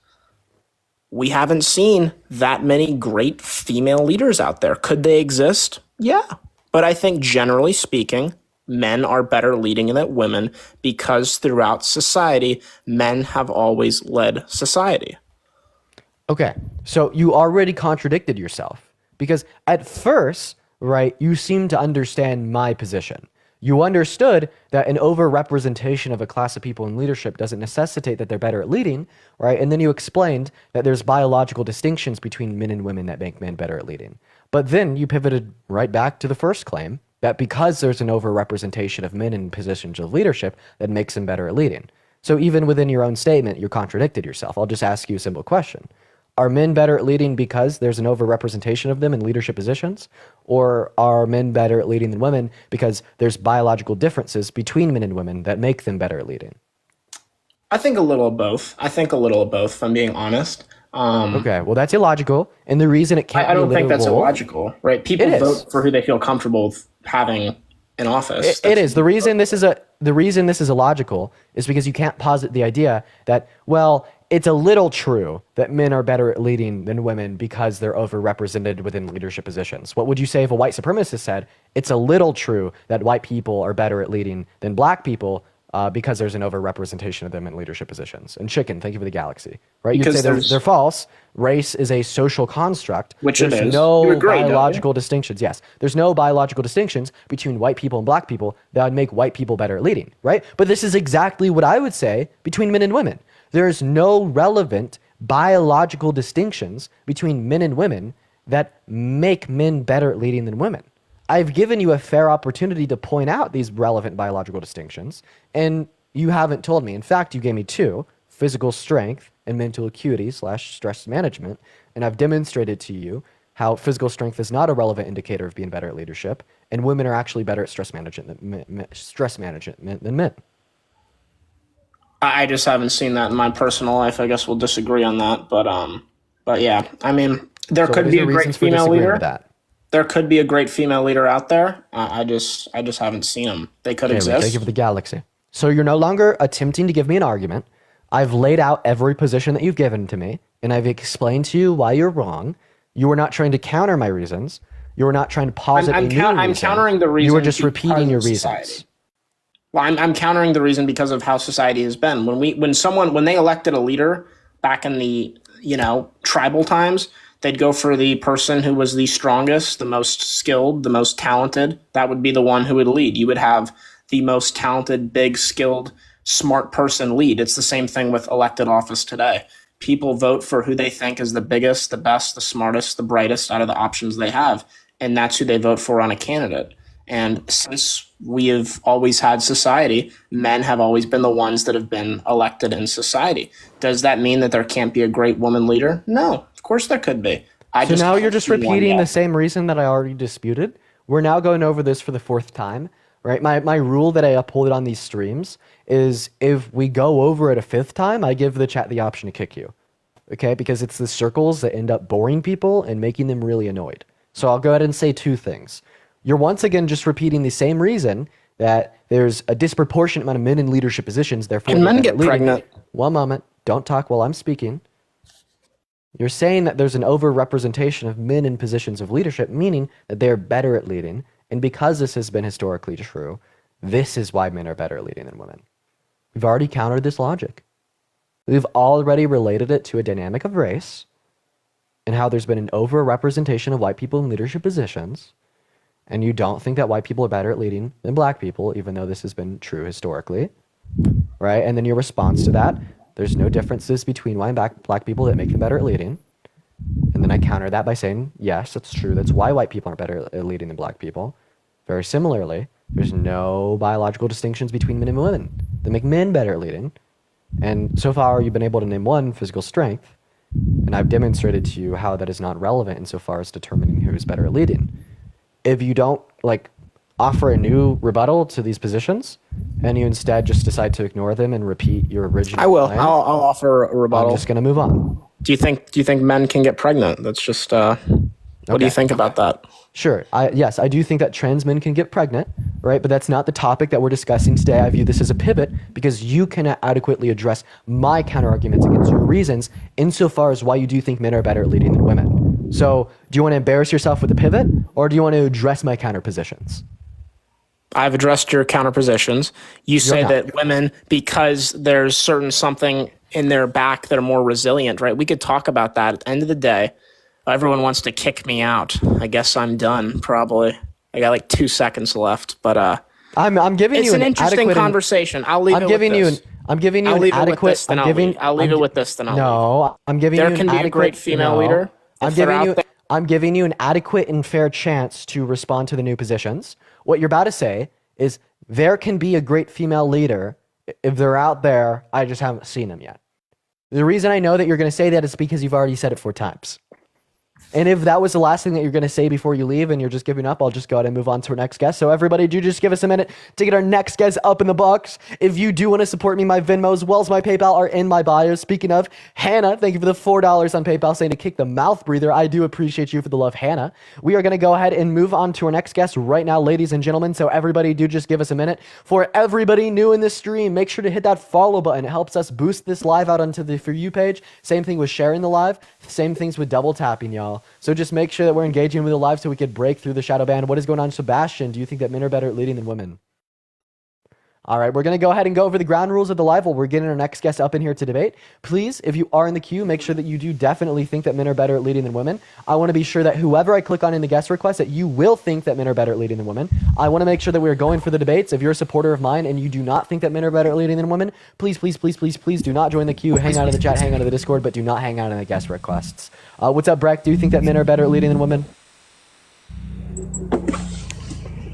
we haven't seen that many great female leaders out there. Could they exist? Yeah. But I think generally speaking, men are better leading than women because throughout society, men have always led society. Okay, so you already contradicted yourself because at first, right, you seemed to understand my position. You understood that an overrepresentation of a class of people in leadership doesn't necessitate that they're better at leading, right? And then you explained that there's biological distinctions between men and women that make men better at leading. But then you pivoted right back to the first claim that because there's an overrepresentation of men in positions of leadership, that makes them better at leading. So even within your own statement, you contradicted yourself. I'll just ask you a simple question. Are men better at leading because there's an overrepresentation of them in leadership positions? Or are men better at leading than women because there's biological differences between men and women that make them better at leading? I think a little of both. If I'm being honest. Okay, well, that's illogical. And the reason it can't I don't think that's illogical, right? People vote for who they feel comfortable with having in office. It is. The reason this is illogical is because you can't posit the idea that, well, it's a little true that men are better at leading than women because they're overrepresented within leadership positions. What would you say if a white supremacist said, it's a little true that white people are better at leading than black people because there's an overrepresentation of them in leadership positions? And Chicken, thank you for the galaxy. Right? You'd say they're false. Race is a social construct. Which there's it is. No biological distinctions. Yes, there's no biological distinctions between white people and black people that would make white people better at leading, right? But this is exactly what I would say between men and women. There's no relevant biological distinctions between men and women that make men better at leading than women. I've given you a fair opportunity to point out these relevant biological distinctions, and you haven't told me. In fact, you gave me two, physical strength and mental acuity / stress management, and I've demonstrated to you how physical strength is not a relevant indicator of being better at leadership, and women are actually better at stress management than men. I just haven't seen that in my personal life. I guess we'll disagree on that, but yeah, I mean, there could be a great female leader. There could be a great female leader out there. I just haven't seen them. They could exist. Thank you for the galaxy. So you're no longer attempting to give me an argument. I've laid out every position that you've given to me, and I've explained to you why you're wrong. You were not trying to counter my reasons. You were not trying to posit a new reason. I'm countering the reason. You were just repeating your reasons. Well, I'm countering the reason because of how society has been. When they elected a leader back in the tribal times, they'd go for the person who was the strongest, the most skilled, the most talented. That would be the one who would lead. You would have the most talented, big, skilled, smart person lead. It's the same thing with elected office today. People vote for who they think is the biggest, the best, the smartest, the brightest out of the options they have, and that's who they vote for on a candidate. And since we have always had society, men have always been the ones that have been elected in society. Does that mean that there can't be a great woman leader? No, of course there could be. So now you're just repeating the same reason that I already disputed. We're now going over this for the fourth time, right? My rule that I uphold on these streams is if we go over it a fifth time, I give the chat the option to kick you. okay? Because it's the circles that end up boring people and making them really annoyed. So I'll go ahead and say two things. You're once again just repeating the same reason that there's a disproportionate amount of men in leadership positions, therefore Can they're men better get leading. pregnant? One moment. Don't talk while I'm speaking. You're saying that there's an overrepresentation of men in positions of leadership, meaning that they're better at leading. And because this has been historically true, this is why men are better at leading than women. We've already countered this logic. We've already related it to a dynamic of race and how there's been an overrepresentation of white people in leadership positions. And you don't think that white people are better at leading than black people, even though this has been true historically, right? And then your response to that, there's no differences between white and black people that make them better at leading. And then I counter that by saying, yes, that's true. That's why white people aren't better at leading than black people. Very similarly, there's no biological distinctions between men and women that make men better at leading. And so far, you've been able to name one, physical strength. And I've demonstrated to you how that is not relevant insofar as determining who's better at leading. If you don't offer a new rebuttal to these positions, and you instead just decide to ignore them and repeat your original I will. plan, I'll offer a rebuttal. I'm just gonna move on. Do you think men can get pregnant? That's just what do you think about that? Sure. Yes, I do think that trans men can get pregnant, right? But that's not the topic that we're discussing today. I view this as a pivot because you cannot adequately address my counter-arguments against your reasons insofar as why you do think men are better at leading than women. So do you want to embarrass yourself with a pivot, or do you want to address my counter-positions? I've addressed your counter-positions. You say that women, because there's certain something in their back that are more resilient, right? We could talk about that. At the end of the day, everyone wants to kick me out. I guess I'm done, probably. I got 2 seconds left, but I'm giving you an interesting conversation. I'll leave it with this. I'm giving you I'll an leave it with adequate. this, then I'll leave. I'll leave it with this, then I'll leave. No, I'm giving you an adequate. There can be a great female leader. I'm giving you an adequate and fair chance to respond to the new positions. What you're about to say is there can be a great female leader if they're out there. I just haven't seen them yet. The reason I know that you're going to say that is because you've already said it 4 times. And if that was the last thing that you're going to say before you leave and you're just giving up, I'll just go ahead and move on to our next guest. So everybody, do just give us a minute to get our next guest up in the box. If you do want to support me, my Venmo as well as my PayPal are in my bio. Speaking of, Hannah, thank you for the $4 on PayPal saying to kick the mouth breather. I do appreciate you for the love, Hannah. We are going to go ahead and move on to our next guest right now, ladies and gentlemen. So everybody, do just give us a minute. For everybody new in this stream, make sure to hit that follow button. It helps us boost this live out onto the For You page. Same thing with sharing the live. Same things with double tapping, y'all. So just make sure that we're engaging with the live so we could break through the shadow ban. What is going on, Sebastian? Do you think that men are better at leading than women? All right, we're going to go ahead and go over the ground rules of the live while we're getting our next guest up in here to debate. Please, if you are in the queue, make sure that you do definitely think that men are better at leading than women. I want to be sure that whoever I click on in the guest request, that you will think that men are better at leading than women. I want to make sure that we're going for the debates. If you're a supporter of mine and you do not think that men are better at leading than women, please, please, please, please, please do not join the queue. Hang out in the chat, hang out in the Discord, but do not hang out in the guest requests. What's up, Breck? Do you think that men are better at leading than women?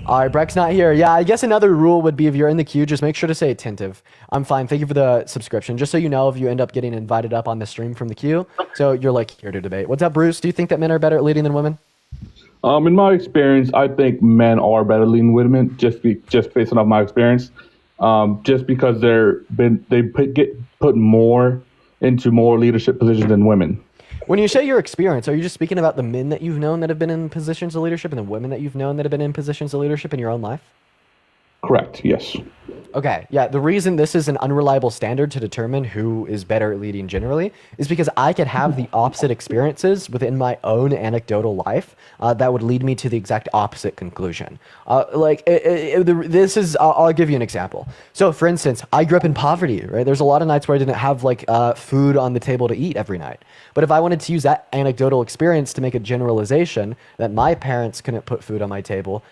All right, Breck's not here. Yeah, I guess another rule would be if you're in the queue, just make sure to say attentive. I'm fine. Thank you for the subscription. Just so you know, if you end up getting invited up on the stream from the queue, so you're here to debate. What's up, Bruce? Do you think that men are better at leading than women? In my experience, I think men are better at leading women, just based on my experience. Just because they get put more into more leadership positions than women. When you say your experience, are you just speaking about the men that you've known that have been in positions of leadership and the women that you've known that have been in positions of leadership in your own life? Correct, yes. Okay, yeah, the reason this is an unreliable standard to determine who is better at leading generally is because I could have the opposite experiences within my own anecdotal life that would lead me to the exact opposite conclusion. This is, I'll give you an example. So for instance, I grew up in poverty, right? There's a lot of nights where I didn't have food on the table to eat every night. But if I wanted to use that anecdotal experience to make a generalization that my parents couldn't put food on my table,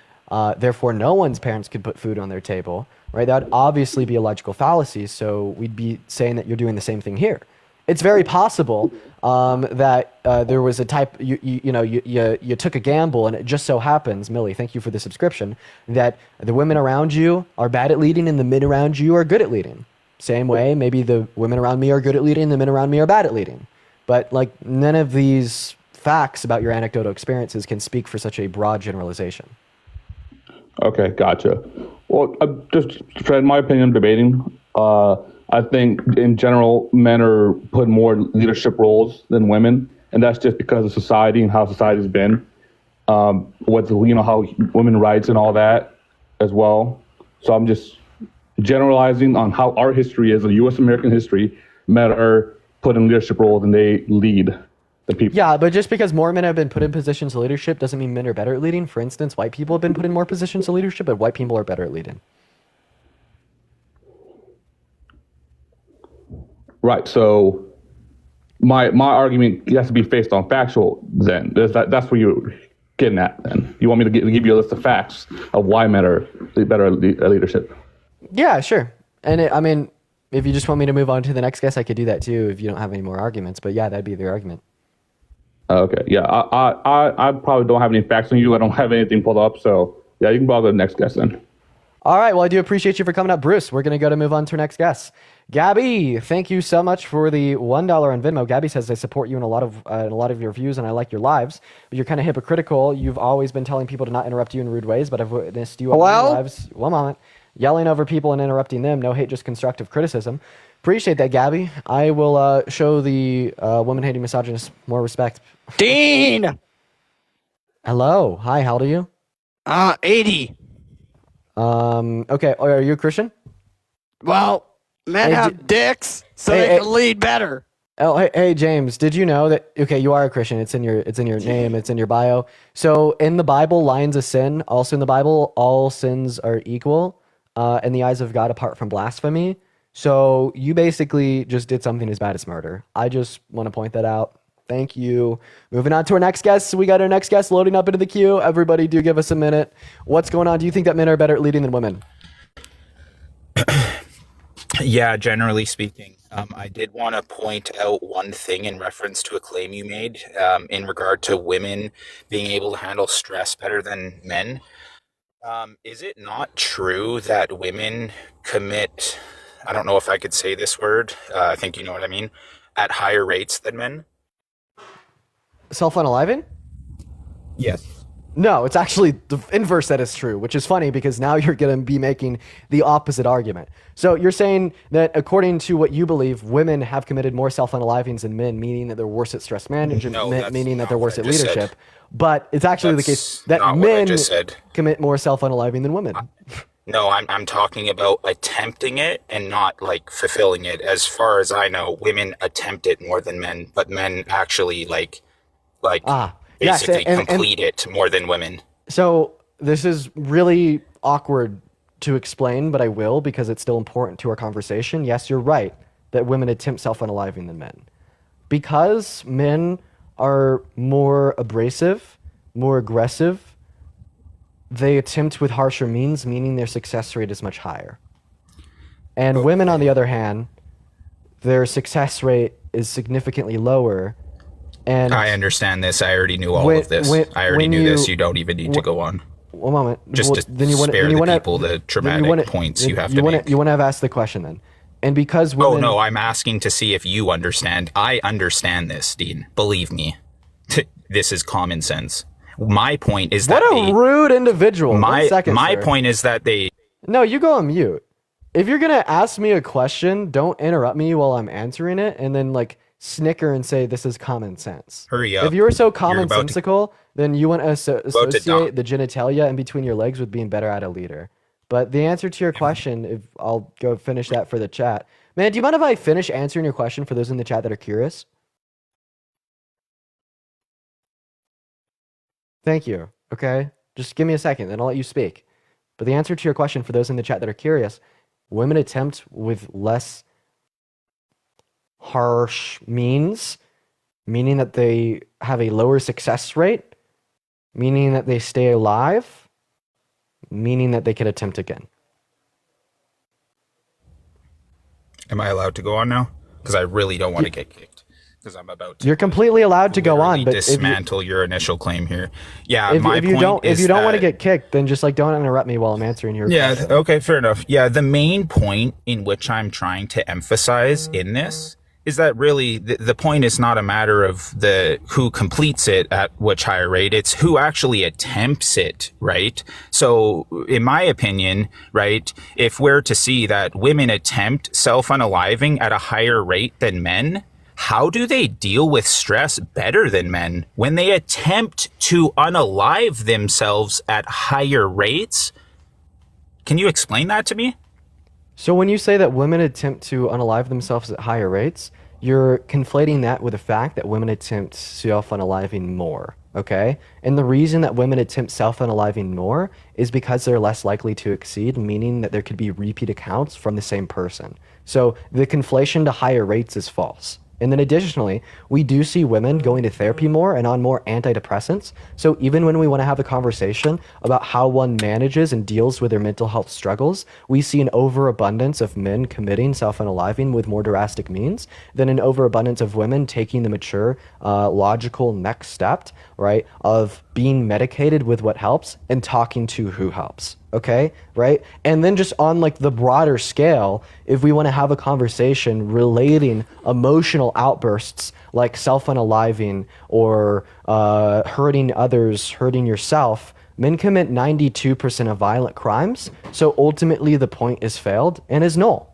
therefore no one's parents could put food on their table, right? That would obviously be a logical fallacy, so we'd be saying that you're doing the same thing here. It's very possible that there was a type, you took a gamble, and it just so happens, Millie, thank you for the subscription, that the women around you are bad at leading and the men around you are good at leading. Same way, maybe the women around me are good at leading and the men around me are bad at leading. But none of these facts about your anecdotal experiences can speak for such a broad generalization. Okay, gotcha. Well, just in my opinion, debating, I I think in general, men are put in more leadership roles than women, and that's just because of society and how society's been. With how women rights and all that as well. So I'm just generalizing on how our history is, a U.S. American history. Men are put in leadership roles and they lead the people. Yeah, but just because more men have been put in positions of leadership doesn't mean men are better at leading. For instance, white people have been put in more positions of leadership, but white people are better at leading. Right. So my argument has to be based on factual. Then that's where you're getting at. Then you want me to give you a list of facts of why men are better at leadership. Yeah, sure. And I mean, if you just want me to move on to the next guess, I could do that too if you don't have any more arguments. But yeah, that'd be the argument. Okay. Yeah. I probably don't have any facts on you. I don't have anything pulled up. So yeah, you can probably go to the next guess then. All right. Well, I do appreciate you for coming up, Bruce. We're going to move on to our next guest. Gabby, thank you so much for the $1 on Venmo. Gabby says, I support you in a lot of your views and I like your lives, but you're kind of hypocritical. You've always been telling people to not interrupt you in rude ways, but I've witnessed you on your lives. One moment. Yelling over people and interrupting them. No hate, just constructive criticism. Appreciate that, Gabby. I will show the woman-hating misogynist more respect. Dean! Hello. Hi, how old are you? 80. Okay. Are you a Christian? Well, men have dicks, so they can lead better. Oh, hey, James, did you know that, okay, you are a Christian. It's in your name. It's in your bio. So in the Bible, lines of sin, also in the Bible, all sins are equal in the eyes of God apart from blasphemy. So you basically just did something as bad as murder. I just want to point that out. Thank you. Moving on to our next guest. We got our next guest loading up into the queue. Everybody do give us a minute. What's going on? Do you think that men are better at leading than women? Yeah, generally speaking. I did want to point out one thing in reference to a claim you made in regard to women being able to handle stress better than men. Is it not true that women commit, I don't know if I could say this word, I think you know what I mean, at higher rates than men? Self-unaliving? Yes. No, it's actually the inverse that is true, which is funny because now you're going to be making the opposite argument. So you're saying that according to what you believe, women have committed more self-unalivings than men, meaning that they're worse at stress management, meaning that they're worse at leadership. Said. But it's actually the case that men commit more self-unaliving than women. No, I'm talking about attempting it and not like fulfilling it. As far as I know, women attempt it more than men, but men actually basically complete it more than women. So this is really awkward to explain, but I will because it's still important to our conversation. Yes, you're right that women attempt self-unaliving than men. Because men are more abrasive, more aggressive, they attempt with harsher means, meaning their success rate is much higher. And women, on the other hand, their success rate is significantly lower. And I understand this. I already knew all of this. I already knew this. You don't even need to go on. One moment. Just to spare the people the dramatic points you have to make. You want to have asked the question then. And because women... Oh, no, I'm asking to see if you understand. I understand this, Dean. Believe me. This is common sense. My point is that What a rude individual. My sir. point is that they... No, you go on mute. If you're going to ask me a question, don't interrupt me while I'm answering it and then snicker and say this is common sense. Hurry up. If you were so commonsensical, then you want to associate the genitalia in between your legs with being better at a leader. But the answer to your question, if I'll go finish that for the chat. Man, do you mind if I finish answering your question for those in the chat that are curious? Thank you. Okay? Just give me a second, then I'll let you speak. But the answer to your question for those in the chat that are curious, women attempt with less harsh means, meaning that they have a lower success rate, meaning that they stay alive, meaning that they could attempt again. Am I allowed to go on now? Because I really don't want to get kicked. Because I'm about to. You're completely allowed to go on, but dismantle your initial claim here. Yeah, if you don't want to get kicked, then just don't interrupt me while I'm answering your question. Okay, fair enough. Yeah, the main point in which I'm trying to emphasize in this is that really the point is not a matter of the who completes it at which higher rate, it's who actually attempts it, right? So in my opinion, right, if we're to see that women attempt self-unaliving at a higher rate than men, how do they deal with stress better than men when they attempt to unalive themselves at higher rates? Can you explain that to me? So when you say that women attempt to unalive themselves at higher rates, you're conflating that with the fact that women attempt self-unaliving more, okay? And the reason that women attempt self-unaliving more is because they're less likely to exceed, meaning that there could be repeat accounts from the same person. So the conflation to higher rates is false. And then additionally, we do see women going to therapy more and on more antidepressants. So even when we want to have a conversation about how one manages and deals with their mental health struggles, we see an overabundance of men committing self-unaliving with more drastic means than an overabundance of women taking the mature, logical next step, right, of being medicated with what helps and talking to who helps. Okay, right? And then just on like the broader scale, if we want to have a conversation relating emotional outbursts like self-unaliving or hurting others, hurting yourself, men commit 92% of violent crimes. So ultimately the point is failed and is null.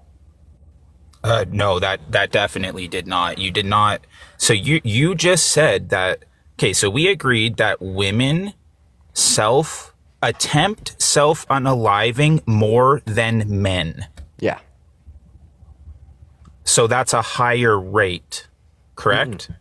No, that definitely did not. You did not. So you just said that, okay, so we agreed that women attempt self-unaliving more than men. Yeah. So that's a higher rate, correct?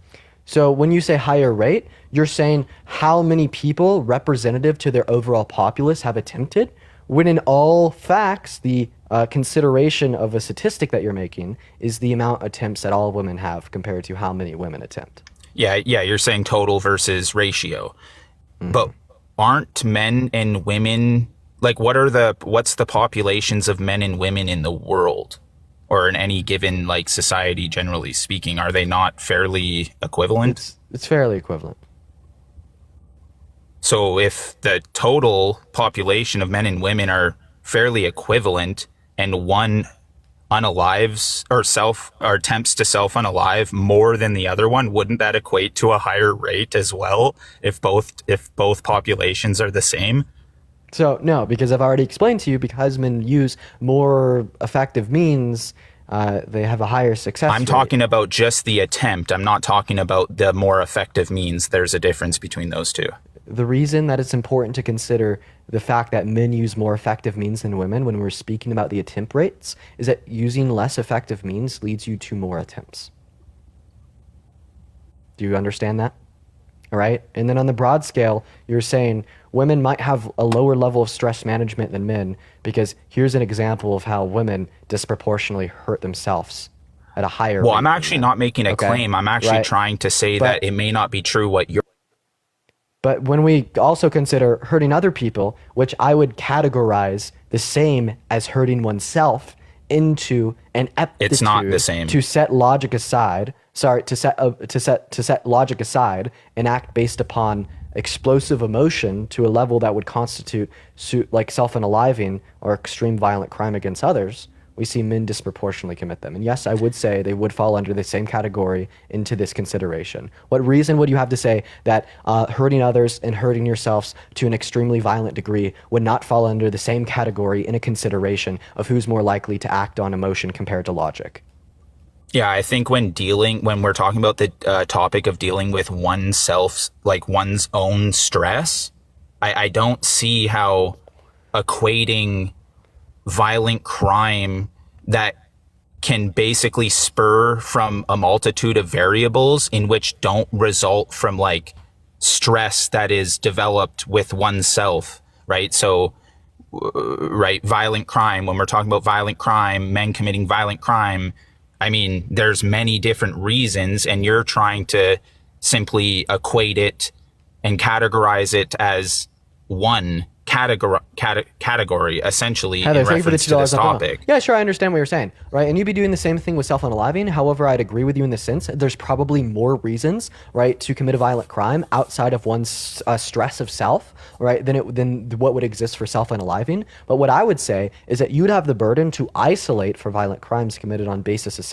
So when you say higher rate, you're saying how many people representative to their overall populace have attempted, when in all facts, the consideration of a statistic that you're making is the amount of attempts that all women have compared to how many women attempt. Yeah, you're saying total versus ratio. But aren't men and women, like what's the populations of men and women in the world or in any given like society generally speaking? Are they not fairly equivalent? It's fairly equivalent. So if the total population of men and women are fairly equivalent and one unalives or attempts to self-unalive more than the other one, wouldn't that equate to a higher rate as well if both populations are the same? So no, because I've already explained to you, because men use more effective means, they have a higher success I'm rate. talking about just the attempt. I'm not talking about the more effective means. There's a difference between those two. The reason that it's important to consider the fact that men use more effective means than women when we're speaking about the attempt rates is that using less effective means leads you to more attempts. Do you understand that? All right. And then on the broad scale, you're saying women might have a lower level of stress management than men because here's an example of how women disproportionately hurt themselves at a higher rate. Well, I'm actually not making a claim. I'm actually trying to say that it may not be true what you're. But when we also consider hurting other people, which I would categorize the same as hurting oneself into an aptitude It's not the same. to set logic aside. To set logic aside and act based upon explosive emotion to a level that would constitute like self-unaliving or extreme violent crime against others, we see men disproportionately commit them. And yes, I would say they would fall under the same category into this consideration. What reason would you have to say that hurting others and hurting yourselves to an extremely violent degree would not fall under the same category in a consideration of who's more likely to act on emotion compared to logic? Yeah, I think when we're talking about the topic of dealing with oneself, like one's own stress, I don't see how equating violent crime that can basically spur from a multitude of variables in which don't result from like stress that is developed with oneself, right? So, violent crime, when we're talking about violent crime, men committing violent crime, I mean, there's many different reasons, and you're trying to simply equate it and categorize it as one category essentially Heather, in thank you for the reference to this $2 on Venmo. topic. Yeah, sure, I understand what you're saying, right? And you'd be doing the same thing with self-unaliving. However, I'd agree with you in the sense that there's probably more reasons, right, to commit a violent crime outside of one's stress of self, right, than what would exist for self-unaliving. But what I would say is that you'd have the burden to isolate for violent crimes committed on basis of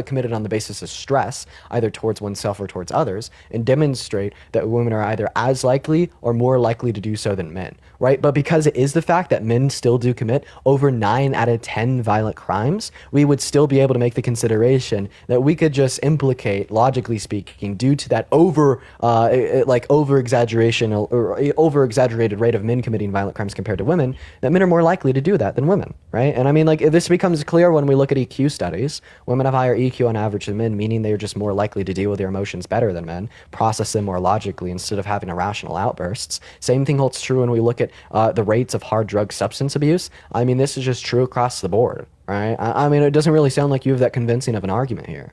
committed on the basis of stress, either towards oneself or towards others, and demonstrate that women are either as likely or more likely to do so than men, right? But because it is the fact that men still do commit over 9 out of 10 violent crimes, we would still be able to make the consideration that we could just implicate, logically speaking, due to that over-exaggerated rate of men committing violent crimes compared to women, that men are more likely to do that than women, right? And I mean, like, this becomes clear when we look at EQ studies. Women have higher EQ on average than men, meaning they're just more likely to deal with their emotions better than men, process them more logically instead of having irrational outbursts. Same thing holds true when we look at the rates of hard drug substance abuse. I mean, this is just true across the board, right? I mean, it doesn't really sound like you have that convincing of an argument here.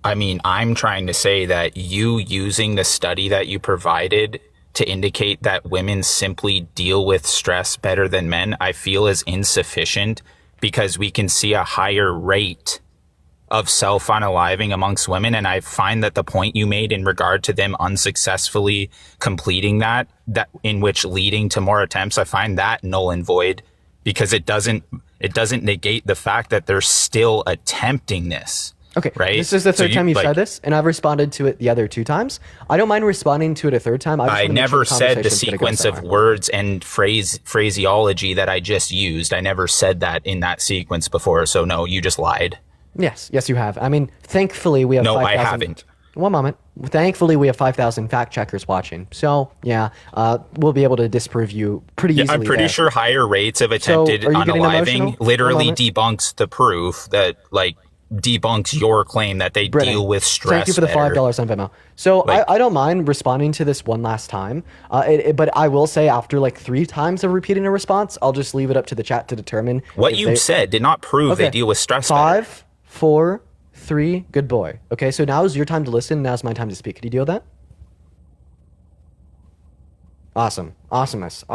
I mean, I'm trying to say that you using the study that you provided to indicate that women simply deal with stress better than men, I feel is insufficient, because we can see a higher rate of self-unaliving amongst women. And I find that the point you made in regard to them unsuccessfully completing that in which leading to more attempts, I find that null and void, because it doesn't negate the fact that they're still attempting this. Okay, right? This is the third time you've said this, and I've responded to it the other 2 times. I don't mind responding to it a third time. I never said the sequence of words and phraseology that I just used. I never said that in that sequence before, so no, you just lied. Yes, you have. I mean, thankfully we have 5,000. No, I haven't. One moment. Thankfully, we have 5,000 fact checkers watching. So, yeah, we'll be able to disprove you pretty easily. I'm pretty sure higher rates of attempted unaliving literally debunks the proof that, like, debunks your claim that they deal with stress. Thank you for the $5 on Venmo. So I don't mind responding to this one last time, but I will say after like 3 times of repeating a response, I'll just leave it up to the chat to determine. What you said did not prove they deal with stress. 5, 4, 3, good boy. Okay, so now is your time to listen. Now's my time to speak. Can you deal with that? Awesome. Awesomeness.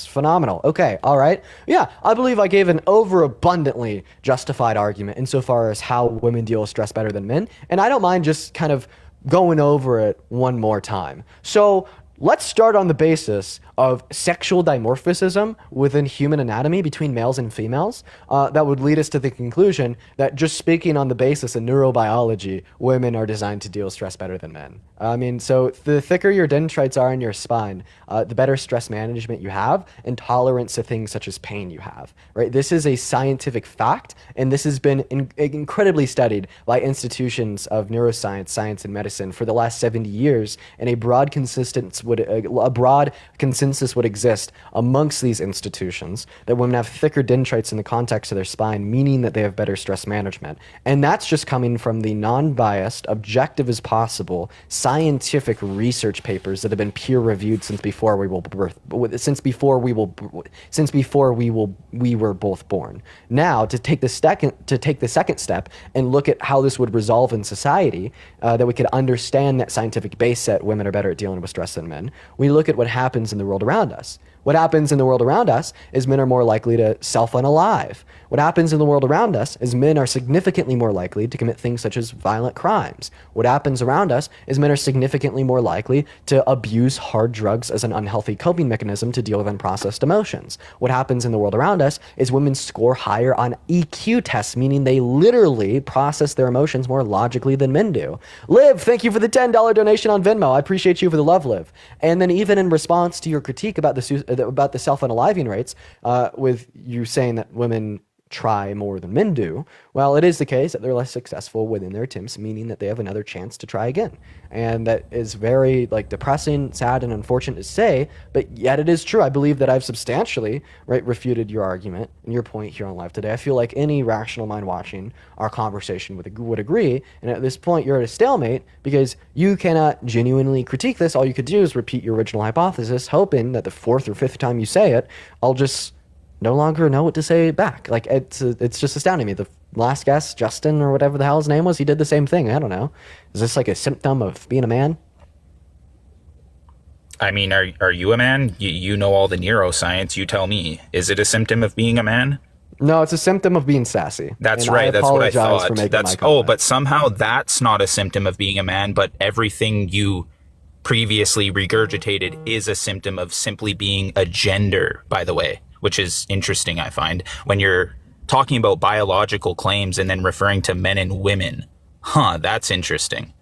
Phenomenal. Okay. All right. Yeah, I believe I gave an overabundantly justified argument insofar as how women deal with stress better than men. And I don't mind just kind of going over it one more time. So let's start on the basis of sexual dimorphism within human anatomy between males and females. That would lead us to the conclusion that just speaking on the basis of neurobiology, women are designed to deal with stress better than men. I mean, so the thicker your dendrites are in your spine, the better stress management you have and tolerance to things such as pain you have, right? This is a scientific fact, and this has been incredibly studied by institutions of neuroscience, science, and medicine for the last 70 years, and a broad consistency would exist amongst these institutions that women have thicker dendrites in the context of their spine, meaning that they have better stress management. And that's just coming from the non-biased, objective as possible, scientific research papers that have been peer-reviewed since before we were both born. Now, to take the second step and look at how this would resolve in society, that we could understand that scientific base set women are better at dealing with stress than men, we look at what happens in the world around us. What happens in the world around us is men are more likely to self-unalive. What happens in the world around us is men are significantly more likely to commit things such as violent crimes. What happens around us is men are significantly more likely to abuse hard drugs as an unhealthy coping mechanism to deal with unprocessed emotions. What happens in the world around us is women score higher on EQ tests, meaning they literally process their emotions more logically than men do. Liv, thank you for the $10 donation on Venmo. I appreciate you for the love, Liv. And then even in response to your critique about the self-unaliving rates, with you saying that women try more than men do, well, it is the case that they're less successful within their attempts, meaning that they have another chance to try again. And that is very depressing, sad, and unfortunate to say, but yet it is true. I believe that I've substantially refuted your argument and your point here on live today. I feel like any rational mind watching our conversation would agree, and at this point you're at a stalemate because you cannot genuinely critique this. All you could do is repeat your original hypothesis, hoping that the 4th or 5th time you say it, I'll just no longer know what to say back. It's just astounding me. The last guest, Justin or whatever the hell his name was, he did the same thing. I don't know. Is this like a symptom of being a man? I mean, are you a man? You know all the neuroscience. You tell me. Is it a symptom of being a man? No, it's a symptom of being sassy. That's And right. That's what I apologize thought. for making That's my comment. but somehow that's not a symptom of being a man, but everything you previously regurgitated is a symptom of simply being a gender, by the way, which is interesting, I find, when you're talking about biological claims and then referring to men and women. Huh, that's interesting.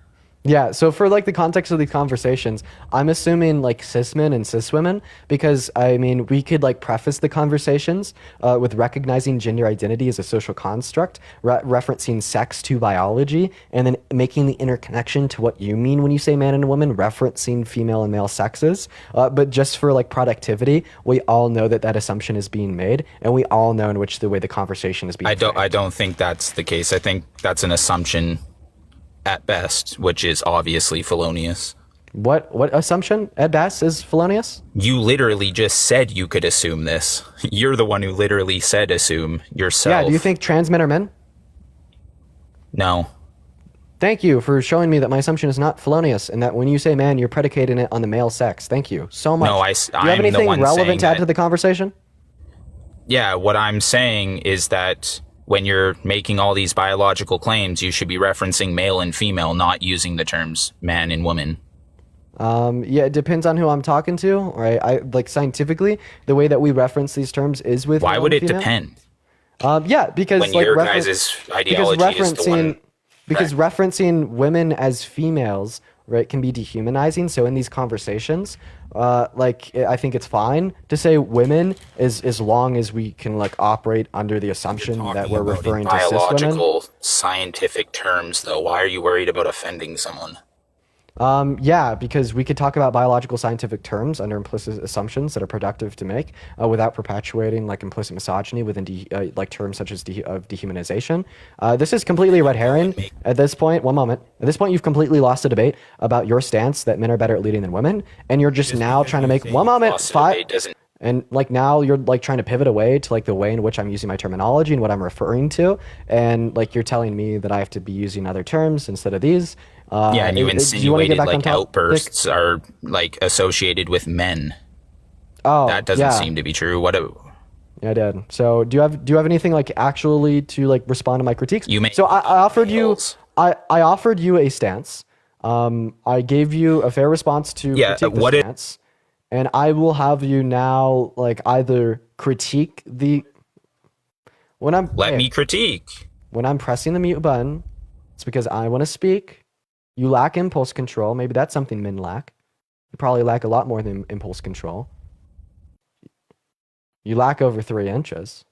Yeah, so for like the context of these conversations, I'm assuming like cis men and cis women, because I mean, we could like preface the conversations with recognizing gender identity as a social construct, referencing sex to biology, and then making the interconnection to what you mean when you say man and woman, referencing female and male sexes. But just for like productivity, we all know that that assumption is being made, and we all know in which the way the conversation is being I don't think that's the case. I think that's an assumption at best, which is obviously felonious. What assumption at best is felonious? You literally just said you could assume this. You're the one who literally said assume yourself. Yeah, do you think trans men are men? No. Thank you for showing me that my assumption is not felonious, and that when you say man, you're predicating it on the male sex. Thank you so much. No, do you have anything relevant to add to the conversation? Yeah, what I'm saying is that when you're making all these biological claims, you should be referencing male and female, not using the terms man and woman. Yeah, it depends on who I'm talking to, right? I like scientifically, the way that we reference these terms is with Why male would and it female. depend? Yeah, because When like your guys' ideology is the one. because referencing women as females, right, can be dehumanizing. So in these conversations, like I think it's fine to say women as long as we can like operate under the assumption that we're referring to cis women. Biological, scientific terms, though. Why are you worried about offending someone? Yeah, because we could talk about biological scientific terms under implicit assumptions that are productive to make without perpetuating like implicit misogyny within like terms such as of dehumanization. This is completely a red herring at this point. One moment. At this point, you've completely lost the debate about your stance that men are better at leading than women, and you're just now trying to make one moment five. And like now you're like trying to pivot away to like the way in which I'm using my terminology and what I'm referring to, and like you're telling me that I have to be using other terms instead of these. Yeah, and you insinuated like outbursts Dick? are like associated with men. Oh, that doesn't seem to be true. Yeah, I did. So do you have anything like actually to like respond to my critiques? So I offered you I offered you a stance. I gave you a fair response to critique the stance. And I will have you now like either critique the Let me critique. When I'm pressing the mute button, it's because I want to speak. You lack impulse control. Maybe that's something men lack. You probably lack a lot more than impulse control. You lack over 3 inches.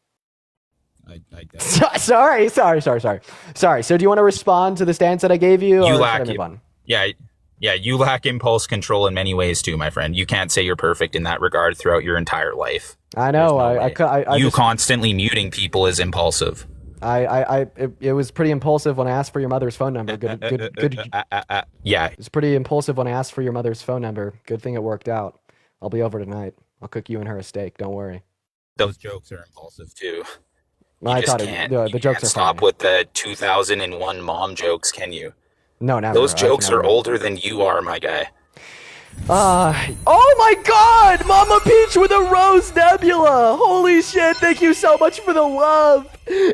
Sorry. So do you want to respond to the stance that I gave you? You lack it. Yeah, you lack impulse control in many ways too, my friend. You can't say you're perfect in that regard throughout your entire life. I know. You constantly muting people is impulsive. It was pretty impulsive when I asked for your mother's phone number. Good. Yeah. It's pretty impulsive when I asked for your mother's phone number. Good thing it worked out. I'll be over tonight. I'll cook you and her a steak. Don't worry. Those jokes are impulsive too. I thought the jokes are stop funny. with the 2001 mom jokes, can you? No, never. Those jokes are older than you are, my guy. Oh my god! Mama Peach with a Rose Nebula! Holy shit, thank you so much for the love!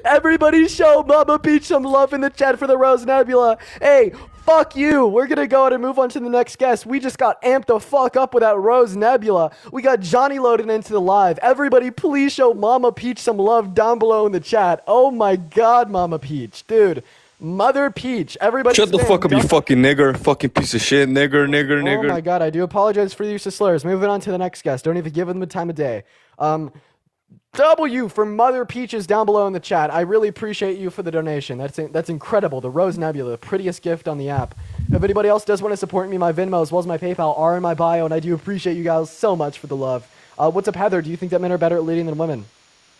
Everybody show Mama Peach some love in the chat for the Rose Nebula! Hey, fuck you! We're gonna go ahead and move on to the next guest. We just got amped the fuck up with that Rose Nebula. We got Johnny loaded into the live. Everybody please show Mama Peach some love down below in the chat. Oh my god, Mama Peach. Dude. Mother Peach, everybody. Shut the fuck up, you fucking nigger, fucking piece of shit, nigger. Oh my god, I do apologize for the use of slurs. Moving on to the next guest. Don't even give them the time of day. W for Mother Peaches down below in the chat. I really appreciate you for the donation. That's incredible. The Rose Nebula, the prettiest gift on the app. If anybody else does want to support me, my Venmo as well as my PayPal are in my bio, and I do appreciate you guys so much for the love. What's up, Heather? Do you think that men are better at leading than women?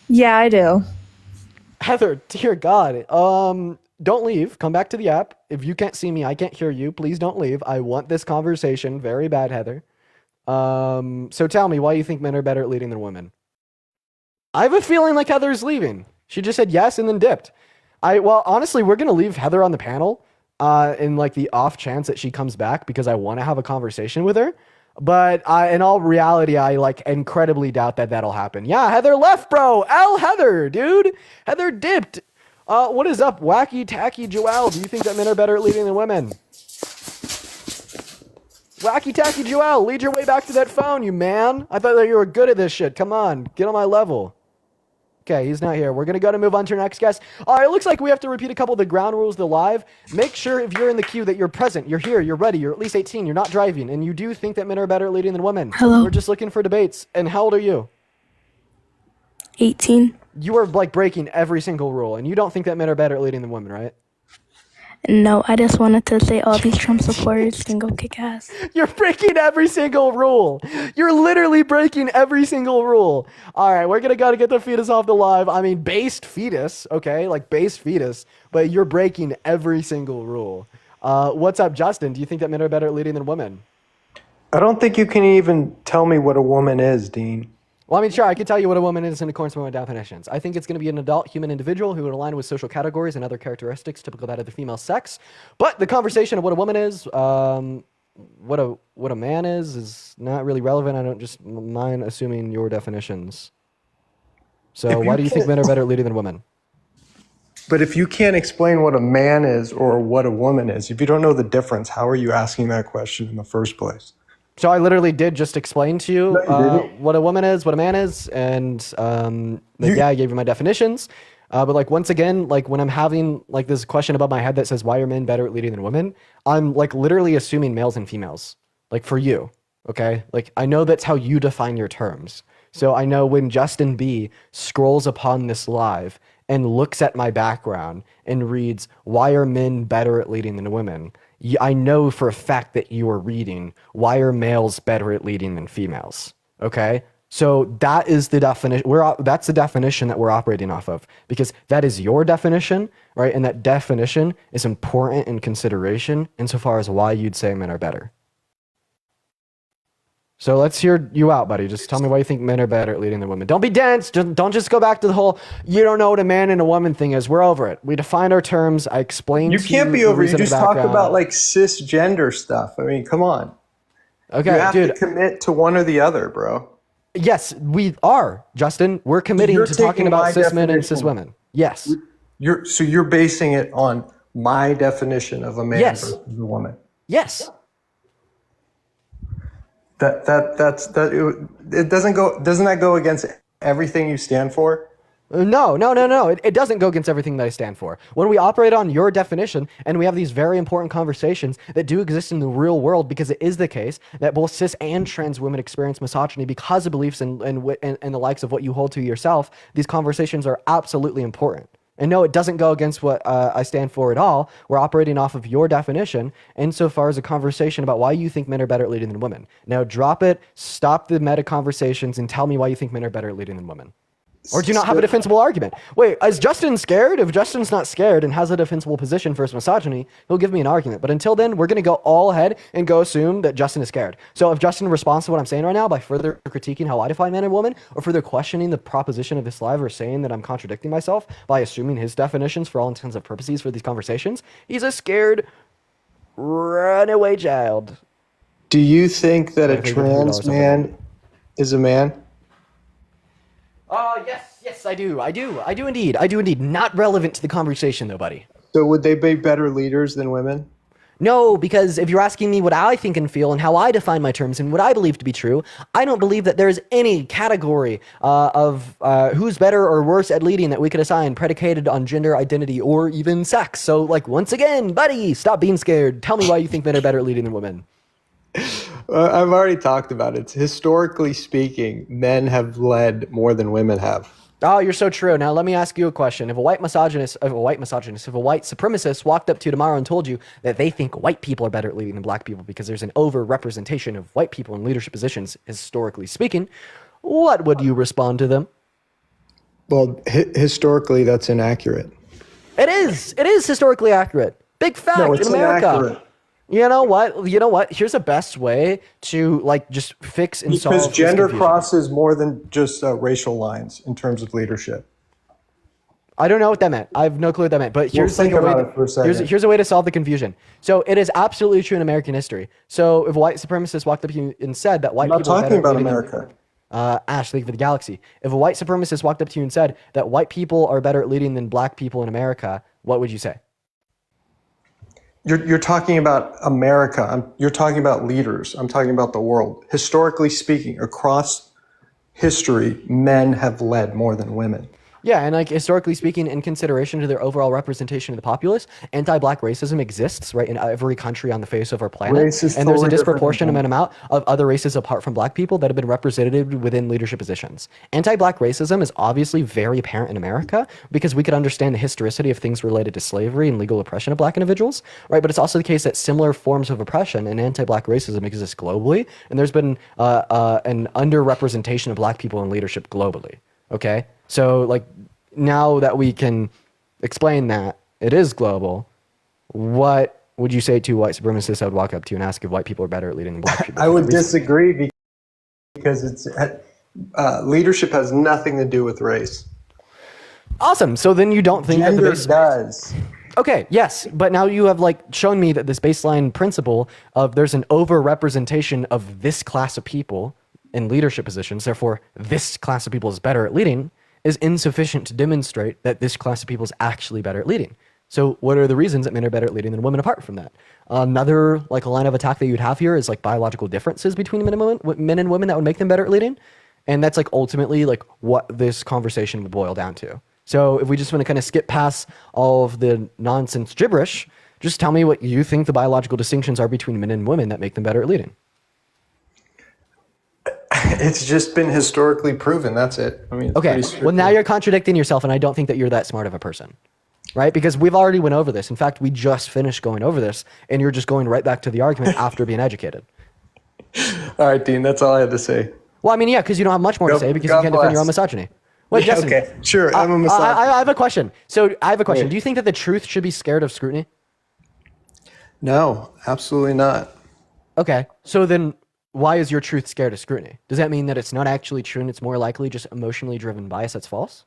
Yeah, I do. Heather, dear God. Don't leave. Come back to the app. If you can't see me, I can't hear you. Please don't leave. I want this conversation very bad, Heather. So tell me why you think men are better at leading than women. I have a feeling like Heather's leaving. She just said yes and then dipped. Well, honestly, we're going to leave Heather on the panel in like the off chance that she comes back because I want to have a conversation with her. But in all reality, I like incredibly doubt that that'll happen. Yeah, Heather left, bro. Heather, dude. Heather dipped. What is up, Wacky Tacky Joel? Do you think that men are better at leading than women? Wacky Tacky Joel, lead your way back to that phone, you man. I thought that you were good at this shit. Come on, get on my level. Okay, he's not here. We're going to go to move on to our next guest. All right, it looks like we have to repeat a couple of the ground rules of the live. Make sure if you're in the queue that you're present, you're here, you're ready, you're at least 18, you're not driving, and you do think that men are better at leading than women. Hello. We're just looking for debates. And how old are you? 18. You are like breaking every single rule, and you don't think that men are better at leading than women, right? No, I just wanted to say all these Trump supporters can go kick ass. You're breaking every single rule. You're literally breaking every single rule. All right, we're going to get the fetus off the live. I mean, based fetus, okay? Like based fetus, but you're breaking every single rule. What's up, Justin? Do you think that men are better at leading than women? I don't think you can even tell me what a woman is, Dean. Well, I mean, sure, I can tell you what a woman is in accordance with my definitions. I think it's going to be an adult human individual who would align with social categories and other characteristics typical of that of the female sex. But the conversation of what a woman is, what a man is not really relevant. I don't just mind assuming your definitions. So why do you think men are better at leading than women? But if you can't explain what a man is or what a woman is, if you don't know the difference, how are you asking that question in the first place? So I literally did just explain to you what a woman is, what a man is, and I gave you my definitions. But like once again, like when I'm having like this question above my head that says why are men better at leading than women, I'm like literally assuming males and females. Like for you, okay? Like I know that's how you define your terms. So I know when Justin B scrolls upon this live and looks at my background and reads why are men better at leading than women, I know for a fact that you are reading why are males better at leading than females. Okay, so that is the definition. That's the definition that we're operating off of because that is your definition, right? And that definition is important in consideration insofar as why you'd say men are better. So let's hear you out, buddy. Just tell me why you think men are better at leading than women. Don't be dense. Don't just go back to the whole you don't know what a man and a woman thing is. We're over it. We defined our terms. I explained. You can't be over. You just talk about like cisgender stuff. I mean, come on. Okay, you have dude. to commit to one or the other, bro. Yes, we are, Justin. We're committing to talking about cis men and cis women. Yes. You're basing it on my definition of a man versus a woman. Yes. It doesn't that go against everything you stand for? No. It doesn't go against everything that I stand for. When we operate on your definition and we have these very important conversations that do exist in the real world, because it is the case that both cis and trans women experience misogyny because of beliefs and the likes of what you hold to yourself, these conversations are absolutely important. And no, it doesn't go against what I stand for at all. We're operating off of your definition insofar as a conversation about why you think men are better at leading than women. Now drop it, stop the meta conversations, and tell me why you think men are better at leading than women. Or do you not have a defensible argument? Wait, is Justin scared? If Justin's not scared and has a defensible position for his misogyny, he'll give me an argument. But until then, we're going to go all ahead and go assume that Justin is scared. So if Justin responds to what I'm saying right now by further critiquing how I define man and woman, or further questioning the proposition of this live, or saying that I'm contradicting myself by assuming his definitions for all intents and purposes for these conversations, he's a scared runaway child. Do you think that a trans man is a man? Yes, I do indeed. Not relevant to the conversation though, buddy. So would they be better leaders than women? No, because if you're asking me what I think and feel and how I define my terms and what I believe to be true, I don't believe that there's any category of who's better or worse at leading that we could assign predicated on gender identity or even sex. So like, once again, buddy, stop being scared. Tell me why you think men are better at leading than women. I've already talked about it. Historically speaking, men have led more than women have. Oh, you're so true. Now, let me ask you a question. If a white supremacist walked up to you tomorrow and told you that they think white people are better at leading than black people because there's an over-representation of white people in leadership positions, historically speaking, what would you respond to them? Well, historically, that's inaccurate. It is. It is historically accurate. Big fact No, it's in America. inaccurate. You know what? Here's the best way to like just fix and solve Because this gender confusion. crosses more than just racial lines in terms of leadership. I don't know what that meant. I have no clue what that meant. But here's think like a way about it for a second. here's a way to solve the confusion. So it is absolutely true in American history. So if white supremacists walked up to you and said that white I'm not people are talking better at about leading America. Ash, thank you for the galaxy. If a white supremacist walked up to you and said that white people are better at leading than black people in America, what would you say? You're talking about America. You're talking about leaders. I'm talking about the world. Historically speaking, across history, men have led more than women. Yeah, and like historically speaking, in consideration to their overall representation of the populace, anti-black racism exists right in every country on the face of our planet, Race is and there's a totally different disproportionate amount of other races apart from black people that have been represented within leadership positions. Anti-black racism is obviously very apparent in America because we could understand the historicity of things related to slavery and legal oppression of black individuals, right? But it's also the case that similar forms of oppression and anti-black racism exist globally, and there's been an underrepresentation of black people in leadership globally. Okay, so like now that we can explain that it is global, what would you say to white supremacists I would walk up to and ask if white people are better at leading than black people? I would disagree because leadership has nothing to do with race. Awesome. So then you don't think Gender that does. Okay, yes, but now you have like shown me that this baseline principle of there's an over-representation of this class of people in leadership positions, therefore this class of people is better at leading, is insufficient to demonstrate that this class of people is actually better at leading. So what are the reasons that men are better at leading than women apart from that? Another like a line of attack that you'd have here is like biological differences between men and women that would make them better at leading. And that's like ultimately like what this conversation would boil down to. So if we just want to kind of skip past all of the nonsense gibberish, just tell me what you think the biological distinctions are between men and women that make them better at leading. It's just been historically proven. That's it. I mean, it's Okay, pretty well straightforward. now you're contradicting yourself, and I don't think that you're that smart of a person, right? Because we've already went over this. In fact, we just finished going over this, and you're just going right back to the argument after being educated. All right, Dean, that's all I had to say. Well, I mean, yeah, because you don't have much more to say because God you can't defend your own bless. misogyny. Wait, Yeah, Justin. okay, sure, I'm a misogynist. I have a question. So I have a question. Wait. Do you think that the truth should be scared of scrutiny? No, absolutely not. Okay, so then why is your truth scared of scrutiny? Does that mean that it's not actually true and it's more likely just emotionally driven bias that's false?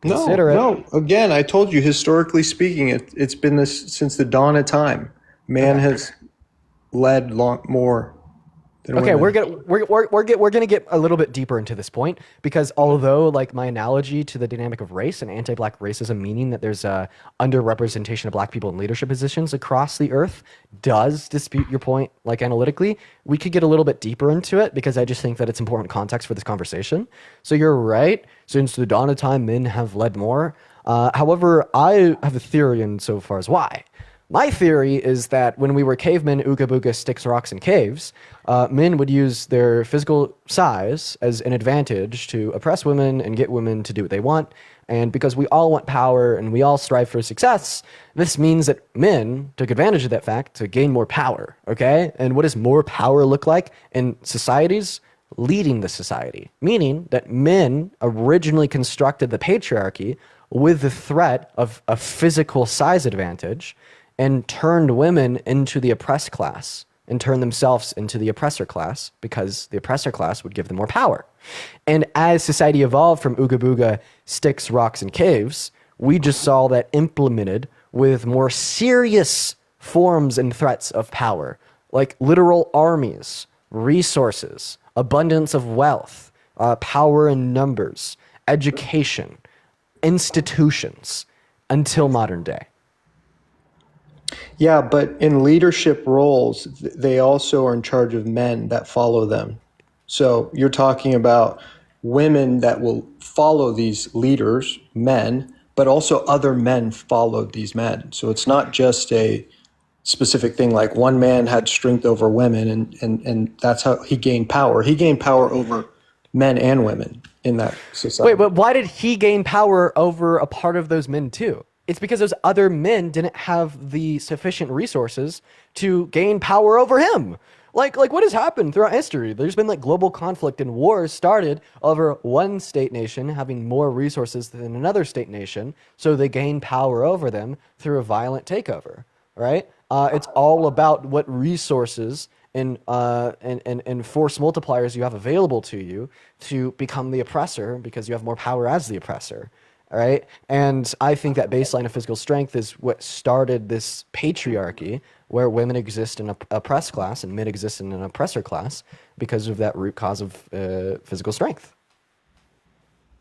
Consider it. No. Again, I told you, historically speaking, it's been this since the dawn of time. Man has led more than Okay, women. we're gonna get a little bit deeper into this point because although like my analogy to the dynamic of race and anti-black racism, meaning that there's a underrepresentation of black people in leadership positions across the earth, does dispute your point. Like analytically, we could get a little bit deeper into it because I just think that it's important context for this conversation. So you're right. Since the dawn of time, men have led more. However, I have a theory insofar as why. My theory is that when we were cavemen, ooga booga, sticks, rocks, and caves, men would use their physical size as an advantage to oppress women and get women to do what they want. And because we all want power and we all strive for success, this means that men took advantage of that fact to gain more power, okay? And what does more power look like in societies? Leading the society, meaning that men originally constructed the patriarchy with the threat of a physical size advantage and turned women into the oppressed class and turned themselves into the oppressor class because the oppressor class would give them more power. And as society evolved from ooga booga, sticks, rocks, and caves, we just saw that implemented with more serious forms and threats of power, like literal armies, resources, abundance of wealth, power in numbers, education, institutions, until modern day. Yeah, but in leadership roles, they also are in charge of men that follow them. So you're talking about women that will follow these leaders, men, but also other men followed these men. So it's not just a specific thing like one man had strength over women and that's how he gained power. He gained power over men and women in that society. Wait, but why did he gain power over a part of those men too? It's because those other men didn't have the sufficient resources to gain power over him. Like what has happened throughout history? There's been like global conflict and wars started over one state nation having more resources than another state nation, so they gain power over them through a violent takeover, right? It's all about what resources and force multipliers you have available to you to become the oppressor because you have more power as the oppressor. All right. And I think that baseline of physical strength is what started this patriarchy where women exist in an oppressed class and men exist in an oppressor class because of that root cause of physical strength.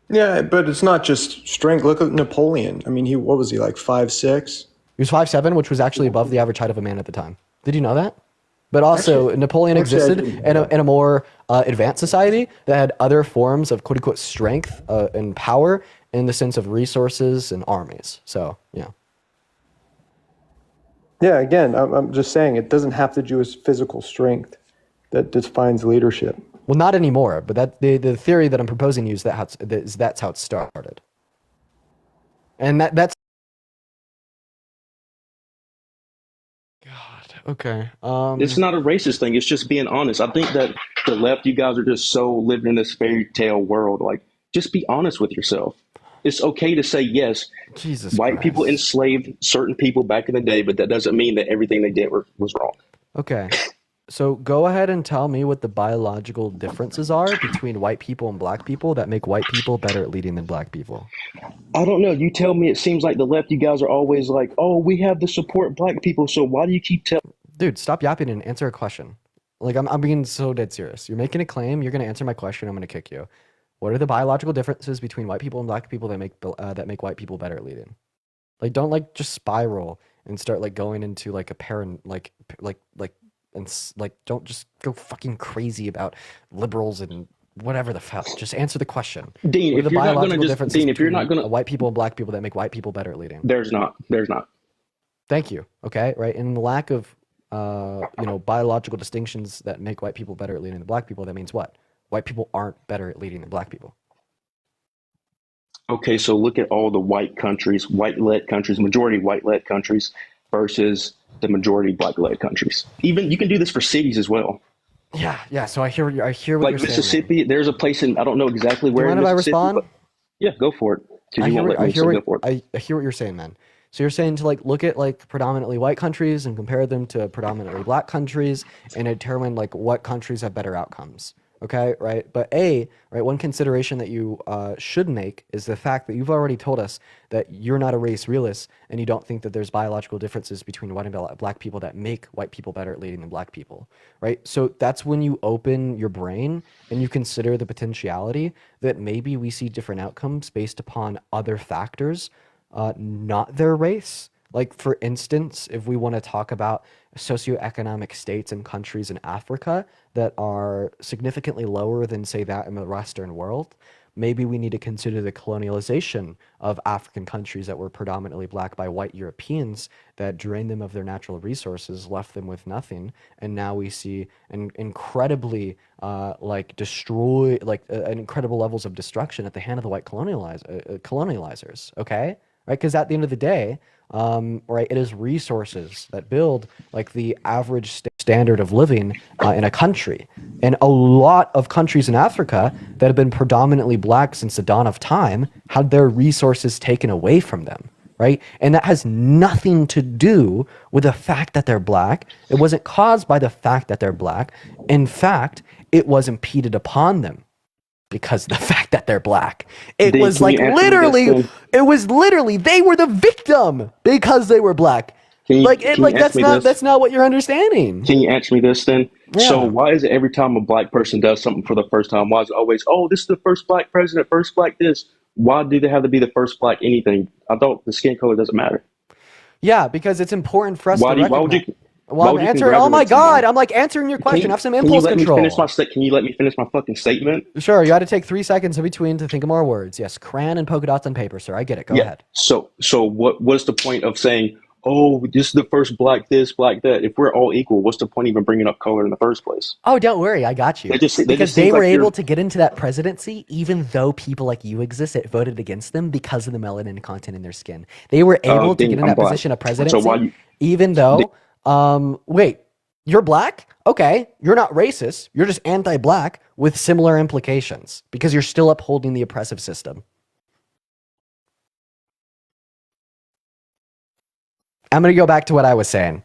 Yeah, but it's not just strength. Look at Napoleon. I mean, what was he, like 5'6"? He was 5'7", which was actually above the average height of a man at the time. Did you know that? But also, Napoleon existed in a more advanced society that had other forms of quote unquote strength and power in the sense of resources and armies. So, yeah. Yeah, again, I'm just saying it doesn't have to do with physical strength that defines leadership. Well, not anymore, but that the theory that I'm proposing to you is that's how it started. And that's God. Okay. It's not a racist thing. It's just being honest. I think that the left, you guys are just so living in this fairy tale world. Like, just be honest with yourself. It's okay to say, yes, white people enslaved certain people back in the day, but that doesn't mean that everything they did was wrong. Okay. So go ahead and tell me what the biological differences are between white people and black people that make white people better at leading than black people. I don't know. You tell me. It seems like the left, you guys are always like, oh, we have to support black people. So why do you keep telling? Dude, stop yapping and answer a question. Like, I'm being so dead serious. You're making a claim. You're going to answer my question. I'm going to kick you. What are the biological differences between white people and black people that make white people better at leading? Like, don't like just spiral and start like going into like a parent don't just go fucking crazy about liberals and whatever the fuck. Just answer the question. Dean, if you're not going to just Dean, if you're not going to white people and black people that make white people better at leading. There's not. Thank you. Okay, right. And the lack of biological distinctions that make white people better at leading than black people. That means what? White people aren't better at leading than black people. Okay, so look at all the white countries, white-led countries, majority white-led countries versus the majority black-led countries. Even you can do this for cities as well. Yeah. So I hear what like you're saying. Mississippi, there's a place in I don't know exactly where. Do you mind if I respond? Yeah, go for it. I hear what Go you're saying, man. So you're saying to like look at like predominantly white countries and compare them to predominantly black countries and determine like what countries have better outcomes. Okay, right? But one consideration that you should make is the fact that you've already told us that you're not a race realist and you don't think that there's biological differences between white and black people that make white people better at leading than black people, right? So that's when you open your brain and you consider the potentiality that maybe we see different outcomes based upon other factors, not their race. Like, for instance, if we want to talk about socioeconomic states and countries in Africa that are significantly lower than, say, that in the Western world, maybe we need to consider the colonialization of African countries that were predominantly black by white Europeans that drained them of their natural resources, left them with nothing. And now we see an incredibly, incredible levels of destruction at the hand of the white colonializers, okay? Right? Because at the end of the day, it is resources that build like the average standard of living in a country. And a lot of countries in Africa that have been predominantly black since the dawn of time had their resources taken away from them, right? And that has nothing to do with the fact that they're black. It wasn't caused by the fact that they're black. In fact, it was impeded upon them because of the fact that they're black. It was like literally, they were the victim because they were black. That's not what you're understanding. Can you answer me this then? Yeah. So why is it every time a black person does something for the first time, why is it always, oh, this is the first black president, first black this? Why do they have to be the first black anything? I thought the skin color doesn't matter. Yeah, because it's important for us to recognize. Why would you? Well, I'm answering. Oh my God! I'm like answering your question. Have some impulse control. Can you let me finish my fucking statement? Sure. You had to take 3 seconds in between to think of more words. Yes, crayon and polka dots on paper, sir. I get it. Go ahead. So what's the point of saying, oh, this is the first black this, black that? If we're all equal, what's the point of even bringing up color in the first place? Oh, don't worry. I got you. Because they were able to get into that presidency even though people like you exist that voted against them because of the melanin content in their skin. They were able to get in that position of presidency even though... wait, you're black? Okay, you're not racist. You're just anti-black with similar implications because you're still upholding the oppressive system. I'm going to go back to what I was saying.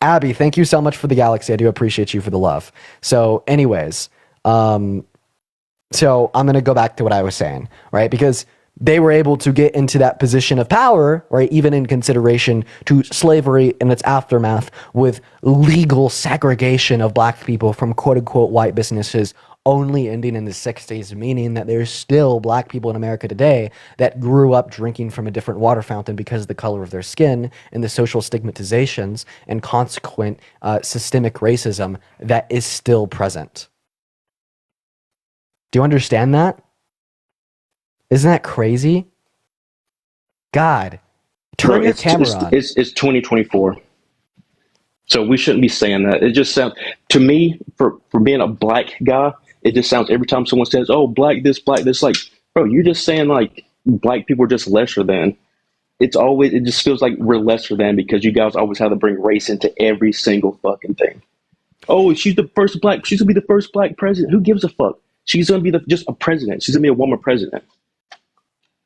Abby, thank you so much for the galaxy. I do appreciate you for the love. So anyways, so I'm going to go back to what I was saying, right? Because they were able to get into that position of power, right? Even in consideration to slavery and its aftermath, with legal segregation of black people from quote unquote white businesses only ending in the 60s, meaning that there's still black people in America today that grew up drinking from a different water fountain because of the color of their skin, and the social stigmatizations and consequent systemic racism that is still present. Do you understand that? Isn't that crazy? God, turn your camera on. It's 2024. So we shouldn't be saying that. It just sounds, to me, for being a black guy, it just sounds every time someone says, oh, black this, like, bro, you're just saying like black people are just lesser than. It just feels like we're lesser than because you guys always have to bring race into every single fucking thing. Oh, she's gonna be the first black president. Who gives a fuck? She's gonna be just a president. She's gonna be a woman president.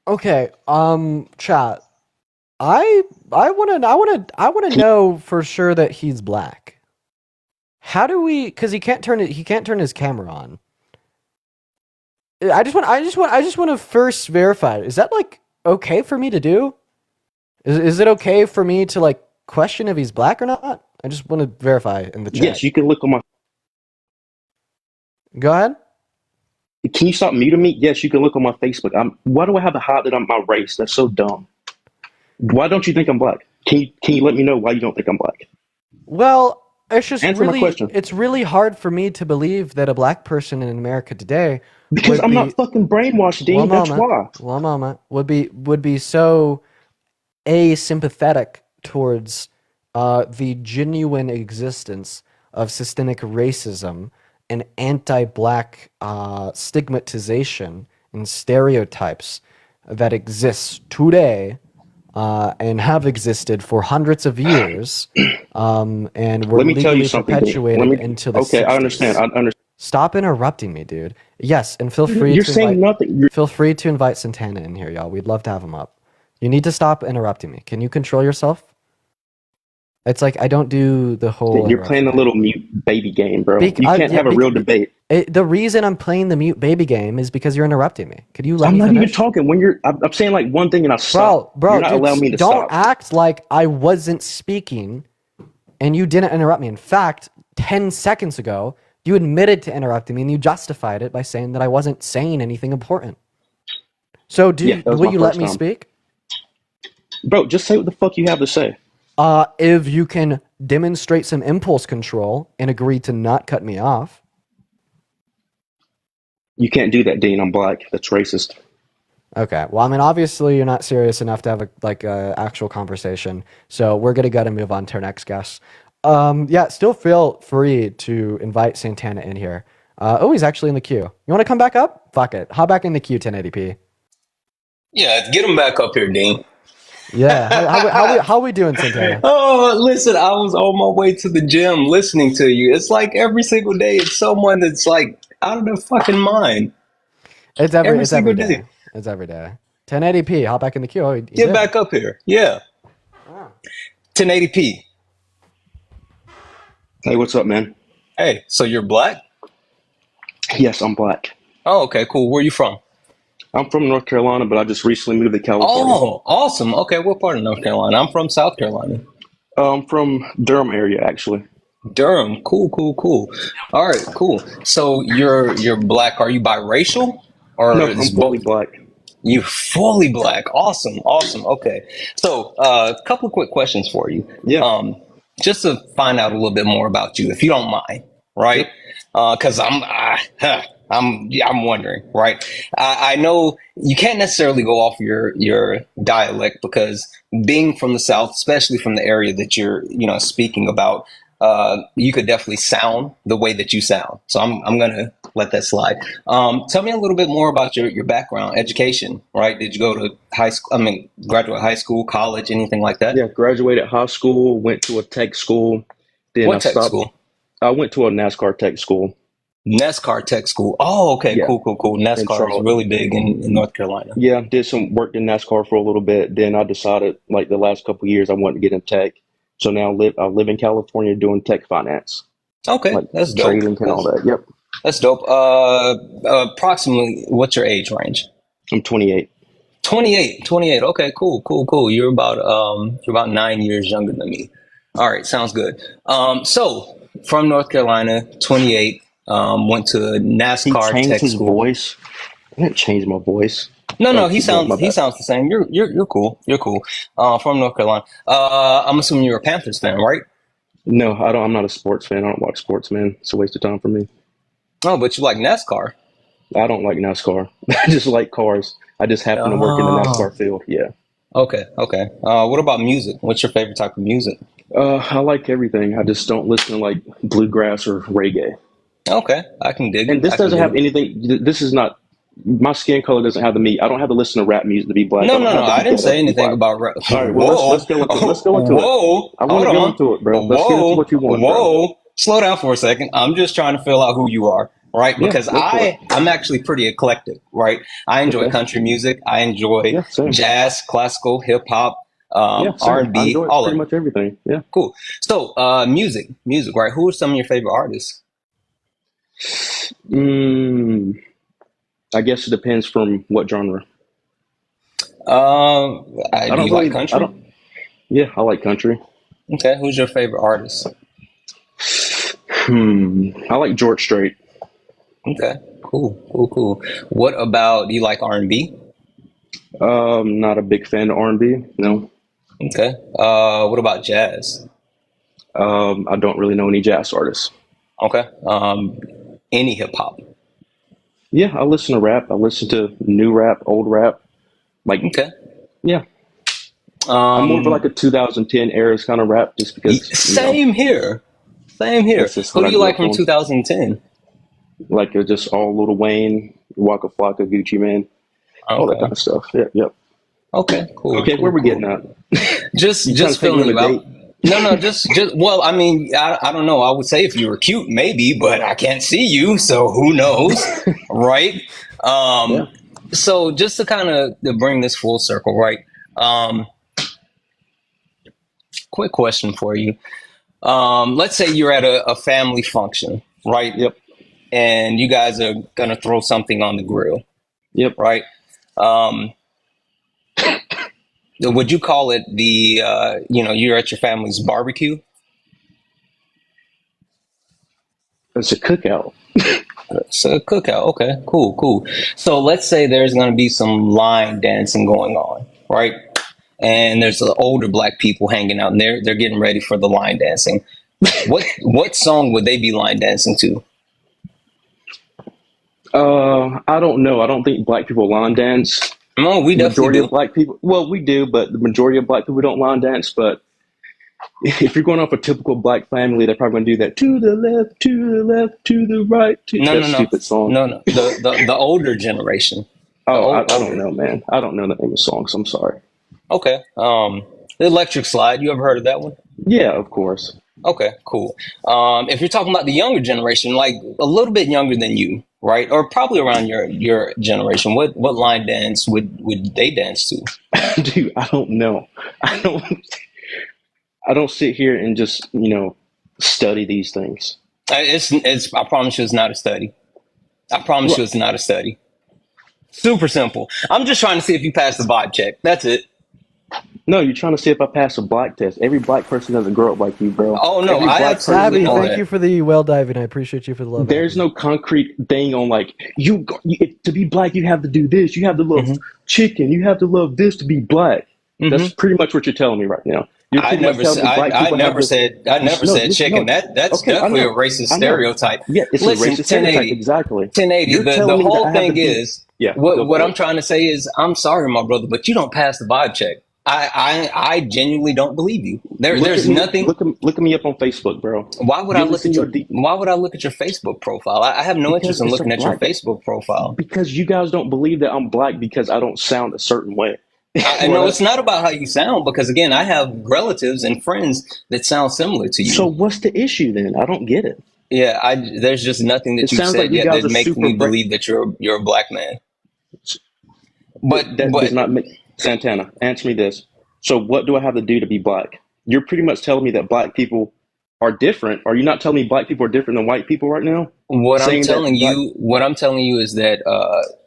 Okay, chat. I wanna know for sure that he's black. How do we? Because he can't turn his camera on. I just want to first verify. Is that like okay for me to do? Is it okay for me to like question if he's black or not? I just want to verify in the chat. Yes, you can look on my. Go ahead. Can you stop muting me? Yes, you can look on my Facebook. Why do I have to hide that I'm my race? That's so dumb. Why don't you think I'm black? Can you let me know why you don't think I'm black? Well, it's just Answer my question. It's really hard for me to believe that a black person in America today because I'm not fucking brainwashed, Dean. That's why. One moment would be so asympathetic towards the genuine existence of systemic racism and anti-black stigmatization and stereotypes that exists today and have existed for hundreds of years, and were legally perpetuated into the 60s. I understand. Stop interrupting me, dude. Yes, and feel free feel free to invite Santana in here, y'all. We'd love to have him up. You need to stop interrupting me. Can you control yourself? It's like I don't do the whole. You're playing a little mute baby game, bro. You can't have a real debate. The reason I'm playing the mute baby game is because you're interrupting me. Could you let me finish? I'm not even talking. When I'm saying like one thing and I stop. Bro, you're not allowing me to stop. Don't act like I wasn't speaking and you didn't interrupt me. In fact, 10 seconds ago, you admitted to interrupting me and you justified it by saying that I wasn't saying anything important. So will you let me speak? Bro, just say what the fuck you have to say. If you can demonstrate some impulse control and agree to not cut me off. You can't do that, Dean. I'm black. That's racist. Okay. Well, I mean, obviously you're not serious enough to have a actual conversation. So we're going to go to move on to our next guest. Yeah, still feel free to invite Santana in here. He's actually in the queue. You want to come back up? Fuck it. Hop back in the queue, 1080p. Yeah, get him back up here, Dean. Yeah. How we doing, Santana? Oh, listen, I was on my way to the gym listening to you. It's like every single day it's someone that's like out of their fucking mind. It's every day. It's every day. 1080p. Hop back in the queue. Get back up here. Yeah. 1080p. Hey, what's up, man? Hey, so you're black? Yes, I'm black. Oh, okay, cool. Where are you from? I'm from North Carolina, but I just recently moved to California. Oh, awesome. Okay, what part of North Carolina? I'm from South Carolina. I'm from Durham area, actually. Durham. Cool. All right, cool. So you're black. Are you biracial? Or no, I'm fully black. You fully black. Awesome. Okay. So a couple of quick questions for you. Yeah. Just to find out a little bit more about you, if you don't mind, right? Because I'm wondering, right? I know you can't necessarily go off your dialect because being from the South, especially from the area that you're, speaking about, you could definitely sound the way that you sound. So I'm gonna let that slide. Tell me a little bit more about your background, education, right? Did you go to high school? Graduate high school, college, anything like that? Yeah, graduated high school, went to a tech school. Then what tech school? I went to a NASCAR tech school. NASCAR tech school. Oh, okay, yeah. Cool. NASCAR is really big in North Carolina. Yeah, did some work in NASCAR for a little bit. Then I decided, like the last couple of years, I wanted to get in tech. So now I live in California doing tech finance. Okay, like that's dope. Trading and all that. Yep. That's dope. Approximately, what's your age range? I'm 28. 28, 28. Okay, cool. You're about 9 years younger than me. All right, sounds good. So from North Carolina, 28. Went to He NASCAR changed tech his school. voice. I didn't change my voice. No, Keep going, my he bad. sounds the same. You're cool. You're cool. From North Carolina. I'm assuming you're a Panthers fan, right? No, I don't. I'm not a sports fan. I don't watch sports, man. It's a waste of time for me. Oh, but you like NASCAR. I don't like NASCAR. I just like cars. I just happen to work in the Oh. NASCAR field. Yeah. Okay. What about music? What's your favorite type of music? I like everything. I just don't listen to like bluegrass or reggae. Okay, I can dig it. And this I can doesn't dig have it. anything. This is not. My skin color doesn't have the meat. I don't have to listen to rap music to be black. No, I don't no, no. have to I be didn't ghetto say to be anything black. about. All right. Well, let's go into it. Let's go into it. Whoa! I want Hold to go on. into it, bro. Let's get into what you want, bro. Whoa! Slow down for a second. I'm just trying to fill out who you are, right? Yeah, Because go for it. I'm actually pretty eclectic, right? I enjoy Okay. country music. I enjoy Yeah, same. jazz, classical, hip hop, Yeah, same. I R&B, enjoy all pretty of it. much everything. Yeah. Cool. So, music, right? Who are some of your favorite artists? I guess it depends from what genre. Do you like I country? don't. Yeah, I like country. Okay. Who's your favorite artist? I like George Strait. Okay. Cool. What about, do you like R&B? Not a big fan of R&B. No. Okay. What about jazz? I don't really know any jazz artists. Okay. Any hip hop? Yeah, I listen to rap. I listen to new rap, old rap. Like, Okay. yeah, I'm more of like a 2010 eras kind of rap, just because Same here. that's just Who what do I you grew like up from on. 2010? Like just all Lil Wayne, Waka Flocka, Gucci Man, all that Okay. kind of stuff. Yeah, yep. Okay. Cool. Okay, where we getting at? Just You trying to take filling me you on a out. No, just. Well, I mean, I don't know. I would say if you were cute, maybe, but I can't see you, so who knows, right? Yeah. So just to kind of bring this full circle, right? Quick question for you. Let's say you're at a family function, right? Yep. And you guys are gonna throw something on the grill, Yep. right? Would you call it you're at your family's barbecue? It's a cookout. It's a cookout. Okay, cool. So let's say there's going to be some line dancing going on, right? And there's older black people hanging out, and they're getting ready for the line dancing. What song would they be line dancing to? I don't know. I don't think black people line dance. No, we The definitely majority do. of black people, well, we do, but the majority of black people don't line dance. But if you're going off a typical black family, they're probably going to do that to the left, to the left, to the right. That No. stupid song. No. The older generation. I don't know, man. I don't know the name of songs. I'm sorry. Okay. The Electric Slide. You ever heard of that one? Yeah, of course. Okay, cool. If you're talking about the younger generation, like a little bit younger than you, right, or probably around your generation, what line dance would they dance to? Dude, I don't know. I don't sit here and just study these things. It's. I promise you, it's not a study. I promise you, it's not a study. Super simple. I'm just trying to see if you pass the vibe check. That's it. No, you're trying to see if I pass a black test. Every black person doesn't grow up like you, bro. Oh no, Every I black absolutely person- Abby, know thank that. you for the well diving. I appreciate you for the love. There's no concrete thing on like to be black you have to do this. You have to love chicken. You have to love this to be black. That's pretty much what you're telling me right now. You're I pretty much never telling said. me black I people have never this- said. I never No, said listen, chicken. no. That's Okay, I definitely a know. racist I know. stereotype. Yeah, it's Listen, a racist stereotype. 1080. Exactly. 1080. You're The telling me that whole I have thing to be- is Yeah, go what for I'm it. trying to say is I'm sorry, my brother, but you don't pass the vibe check. I genuinely don't believe you. There's nothing. Look at me up on Facebook, bro. Why would You I ever look seen at your your D- Why would I look at your Facebook profile? I have no Because interest in it's looking a at your black- Facebook profile. Because you guys don't believe that I'm black because I don't sound a certain way. No, it's not about how you sound because again, I have relatives and friends that sound similar to you. So what's the issue then? I don't get it. Yeah, there's just nothing that It you've sounds said like you yet guys that are makes super me bra- believe that you're a black man. But That does not make Santana. Answer me this. So what do I have to do to be black? You're pretty much telling me that black people are different. Are you not telling me black people are different than white people right now? what I'm Saying that telling you is that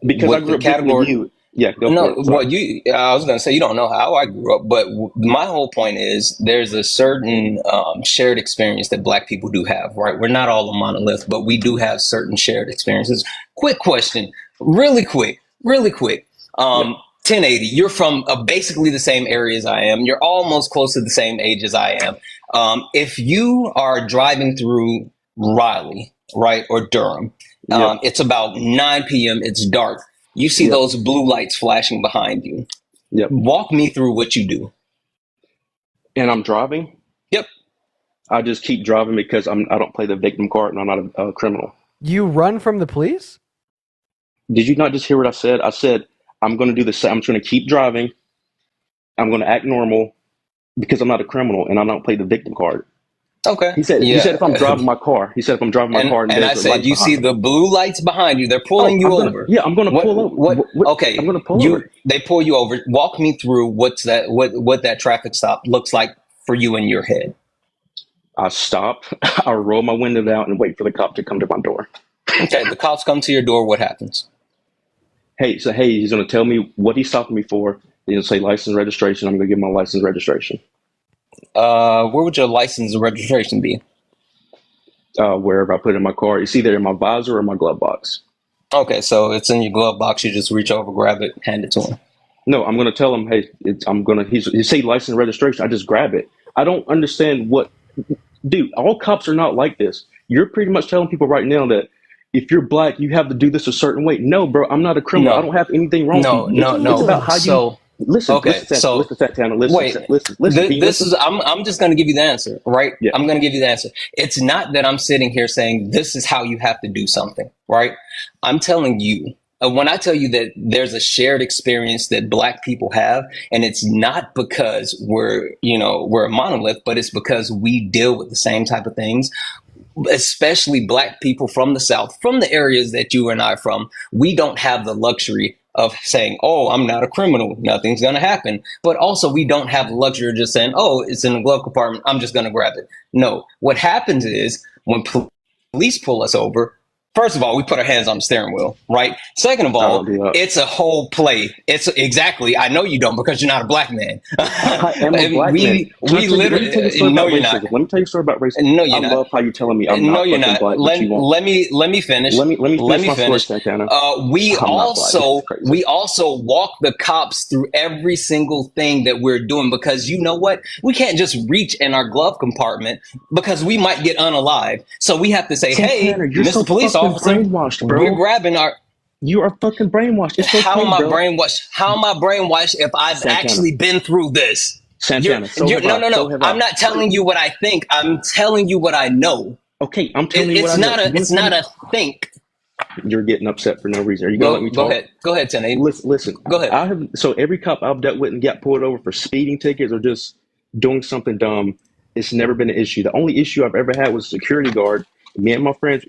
Because I what grew the up different than category. you. Yeah, go for No, it. well, Sorry. I was going to say you don't know how I grew up, but my whole point is there's a certain shared experience that Black people do have, right? We're not all a monolith, but we do have certain shared experiences. Quick question, really quick. Yep. 1080, you're from basically the same area as I am. You're almost close to the same age as I am. If you are driving through Raleigh, right, or Durham, Yep. it's about 9 p.m., it's dark. You see Yep. those blue lights flashing behind you. Yep. Walk me through what you do. And I'm driving. Yep. I just keep driving because I don't play the victim card and I'm not a criminal. You run from the police? Did you not just hear what I said? I said I'm going to do the same. I'm just going to keep driving. I'm going to act normal because I'm not a criminal and I don't play the victim card. Okay. He said if I'm driving my car. He said if I'm driving my car and I there's a said light you see behind me. the blue lights behind you. They're pulling you over. Yeah, I'm going to pull over. Okay. I'm going to pull over. They pull you over. Walk me through what that traffic stop looks like for you in your head. I stop. I roll my window down and wait for the cop to come to my door. Okay. The cops come to your door. What happens? He's going to tell me what he's stopping me for. He's going to say license registration. I'm going to give my license registration. Where would your license and registration be? Wherever I put it in my car. It's either in my visor or my glove box. Okay, so it's in your glove box. You just reach over, grab it, hand it to him. No, I'm going to tell him, hey, he say license and registration. I just grab it. I don't understand dude, all cops are not like this. You're pretty much telling people right now that if you're Black, you have to do this a certain way. No, bro, I'm not a criminal. No. I don't have anything wrong with you. No. It's about how you... Listen, Santana, listen. I'm just going to give you the answer, right? Yeah. I'm going to give you the answer. It's not that I'm sitting here saying this is how you have to do something, right? I'm telling you, when I tell you that there's a shared experience that Black people have, and it's not because we're a monolith, but it's because we deal with the same type of things. Especially Black people from the South, from the areas that you and I are from, we don't have the luxury of saying, oh, I'm not a criminal, nothing's going to happen. But also we don't have the luxury of just saying, oh, it's in the glove compartment, I'm just going to grab it. No, what happens is when police pull us over, first of all, we put our hands on the steering wheel, right? Second of all, it's a whole play. It's exactly. I know you don't because you're not a Black man. I am a Black man. We literally. No, you're not. Let me tell you a story about racism. No, you're not. I love how you're telling me I'm not. No, you're not. Black, let me finish. Let me finish. We also walk the cops through every single thing that we're doing because you know what? We can't just reach in our glove compartment because we might get unalived. So we have to say, Santana, hey, Mr. Police Officer, brainwashed, bro. We're grabbing our. You are fucking brainwashed. It's okay, how am I bro. brainwashed? How am I brainwashed if I've actually been through this? Santana, no. I'm not telling you what I think. I'm telling you what I know. Okay, I'm telling you what I know. It's not a think. You're getting upset for no reason. Are you gonna let me talk? Go ahead, Tenney. Listen. Go ahead. So every cop I've dealt with and got pulled over for speeding tickets or just doing something dumb, it's never been an issue. The only issue I've ever had was a security guard. Me and my friend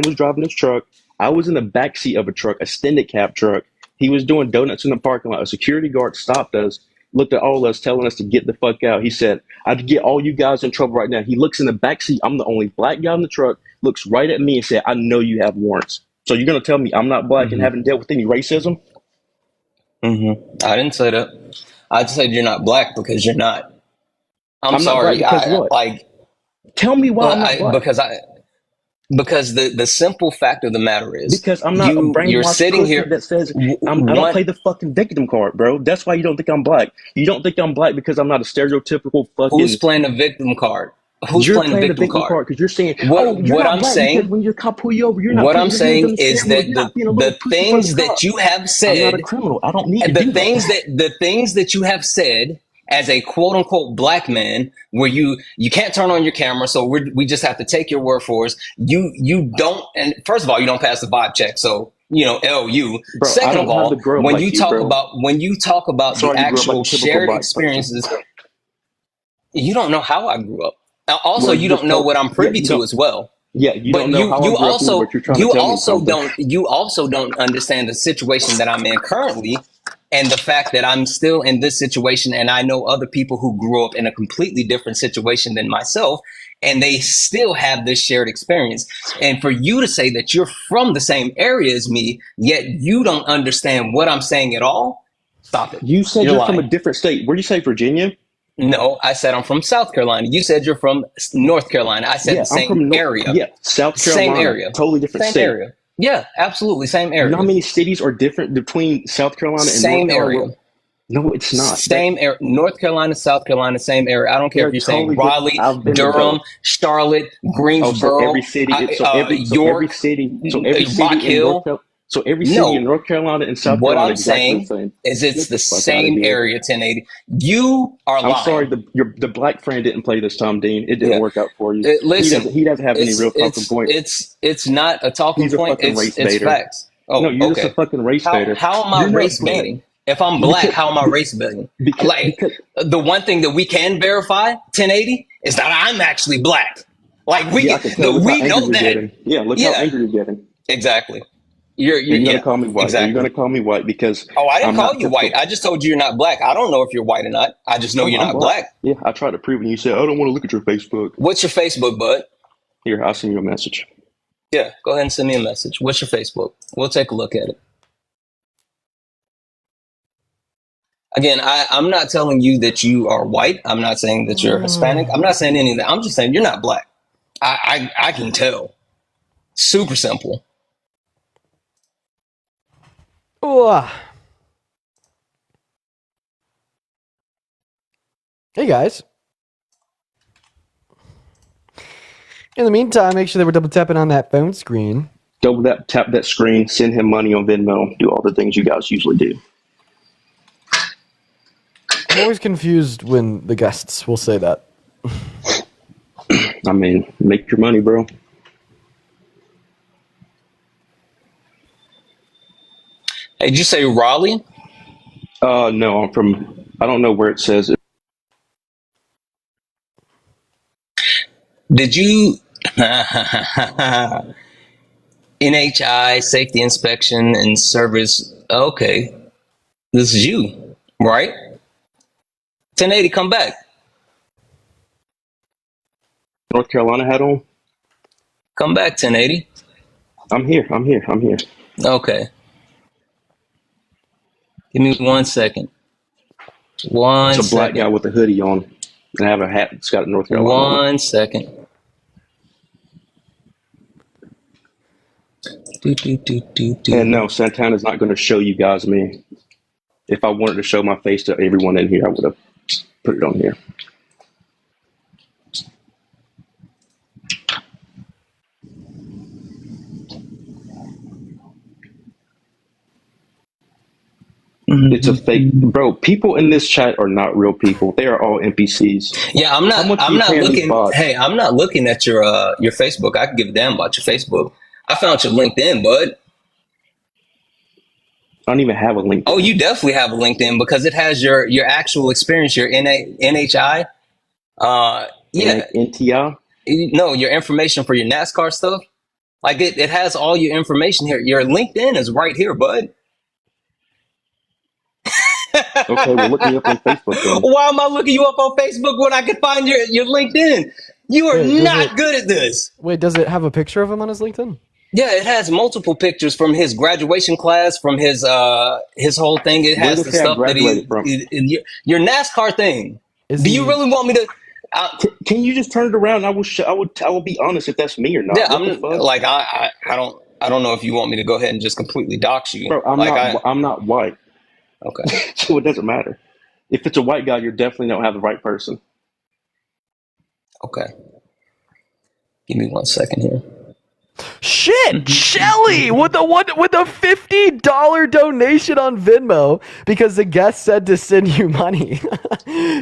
was driving his truck. I was in the back seat of a truck, a extended cab truck. He was doing donuts in the parking lot. A security guard stopped us, looked at all of us, telling us to get the fuck out. He said, I'd get all you guys in trouble right now. He looks in the back seat. I'm the only Black guy in the truck, looks right at me and said, I know you have warrants. So you're going to tell me I'm not Black and haven't dealt with any racism? I didn't say that. I said you're not Black because you're not. I'm sorry. Not Black because what? Tell me why I'm not Black. Because the simple fact of the matter is because I'm not a brainwashed person here that says I don't play the fucking victim card, bro. That's why you don't think I'm Black. You don't think I'm Black because I'm not a stereotypical fucking. Who's playing a victim card? Who's you're playing the victim card? Because you're saying what I'm saying. When your cop pull you over, you're not. What I'm saying is that the things that you have said. I'm not a criminal. I don't need to do the things that you have said. As a quote unquote Black man, where you can't turn on your camera, so we just have to take your word for it. You don't, and first of all, you don't pass the vibe check, so LU. Bro, second of all, when you talk about the actual shared experiences, you don't know how I grew up. Also, you don't know what I'm privy to as well. Yeah, you don't know how I grew up, but you're trying to tell me something. You also don't understand the situation that I'm in currently. And the fact that I'm still in this situation and I know other people who grew up in a completely different situation than myself. and they still have this shared experience. And for you to say that you're from the same area as me, yet you don't understand what I'm saying at all, stop it. You said you're from a different state. Where do you say Virginia? No, I said I'm from South Carolina. You said you're from North Carolina. I said the same area. Yeah, South Carolina. Same area. Totally different same state. area. Yeah, absolutely. Same area. You know how many cities are different between South Carolina and same North Carolina? area. No, it's not. Same area. North Carolina, South Carolina, same area. I don't care if you're saying Raleigh, Durham, Charlotte, Greensboro, so every city, York, every city Rock Hill. Every city in North Carolina and South what Carolina I'm saying exactly the same. is it's the same area, 1080. You are lying. I'm sorry, the black friend didn't play this time, Dean. It didn't work out for you. Listen, he doesn't have any real talking points. It's not a talking point. It's facts. Oh, no, you're okay. just a fucking race baiter. How am I race baiting? If I'm black, how am I race baiting? Because the one thing that we can verify, 1080, is that I'm actually black. Like we know that. Yeah, look how angry you're getting. Exactly. You're gonna call me white. Exactly. You're gonna call me white because I didn't call you white. I just told you you're not black. I don't know if you're white or not. I just know you're not black. Yeah, I tried to prove it. And you said I don't want to look at your Facebook. What's your Facebook, bud? Here, I'll send you a message. Yeah, go ahead and send me a message. What's your Facebook? We'll take a look at it. Again, I'm not telling you that you are white. I'm not saying that you're Hispanic. I'm not saying any of that. I'm just saying you're not black. I can tell. Super simple. Ooh. Hey guys. In the meantime, make sure that we're double tapping on that phone screen. Double tap that screen, send him money on Venmo, do all the things you guys usually do. I'm always confused when the guests will say that. I mean, make your money, bro. Hey, did you say Raleigh? No, I'm from, I don't know where it says it. Did you NHI, safety inspection and service? Okay. This is you, right? 1080, come back. North Carolina hat on? Come back, 1080. I'm here. Okay. Give me 1 second. It's a black guy with a hoodie on. And I have a hat that's got a North Carolina. 1 second. And no, Santana's not going to show you guys me. If I wanted to show my face to everyone in here, I would have put it on here. It's a fake, bro. People in this chat are not real people. They are all NPCs. Yeah, I'm not looking. Hey, I'm not looking at your Facebook. I can give a damn about your Facebook. I found your LinkedIn, bud. I don't even have a LinkedIn. Oh, you definitely have a LinkedIn because it has your actual experience, your NHI. Yeah. NTI? No, your information for your NASCAR stuff. Like it has all your information here. Your LinkedIn is right here, bud. Okay, well, look me up on Facebook then. Why am I looking you up on Facebook when I can find your LinkedIn? You are not good at this. Wait, does it have a picture of him on his LinkedIn? Yeah, it has multiple pictures from his graduation class, from his whole thing. It has the stuff that your NASCAR thing. Do you really want me to? Can you just turn it around? I will be honest if that's me or not. Yeah, I don't know if you want me to go ahead and just completely dox you. Bro, I'm not white. Okay. So it doesn't matter. If it's a white guy, you definitely don't have the right person. Okay. Give me 1 second here. Shit, Shelly with the $50 donation on Venmo because the guest said to send you money.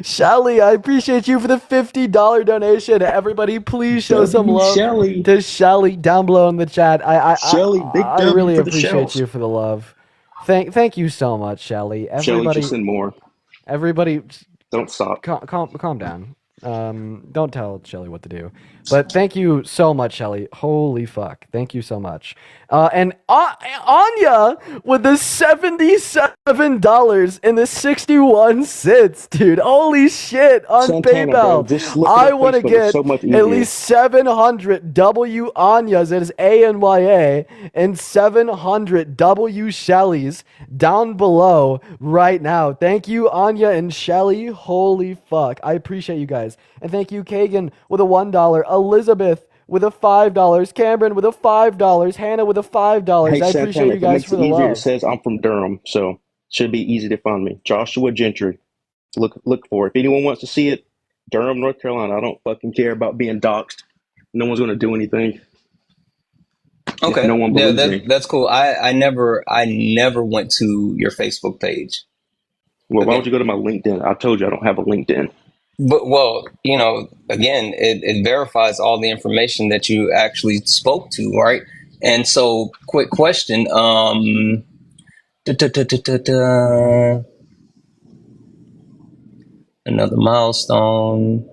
Shelly, I appreciate you for the $50 donation. Everybody, please show some love to Shelly down below in the chat. Shelly, I really appreciate you for the love. Thank you so much, Shelly. Shelly, just send more. Everybody, don't stop. Calm down. Don't tell Shelly what to do. But thank you so much, Shelly. Holy fuck. Thank you so much. And Anya with the 77 $7.61, dude. Holy shit, on Santana, PayPal. bro, just look I at want to Facebook. get It's so much at easier. least 700 W Anyas, that is ANYA, and 700 W Shellys down below right now. Thank you, Anya and Shelly. Holy fuck. I appreciate you guys. And thank you, Kagan, with a $1. Elizabeth with a $5, Cameron with a $5, Hannah with a $5. Hey, I Santana, appreciate you if it guys makes for it the easier, it love. says I'm from Durham, so should be easy to find me. Joshua Gentry. Look for it. If anyone wants to see it, Durham, North Carolina. I don't fucking care about being doxxed. No one's gonna do anything. Okay. If no one Yeah, believes me. that's cool. I never went to your Facebook page. Well, why would you go to my LinkedIn? I told you I don't have a LinkedIn. But well, again, it verifies all the information that you actually spoke to, right? And so, quick question. Another milestone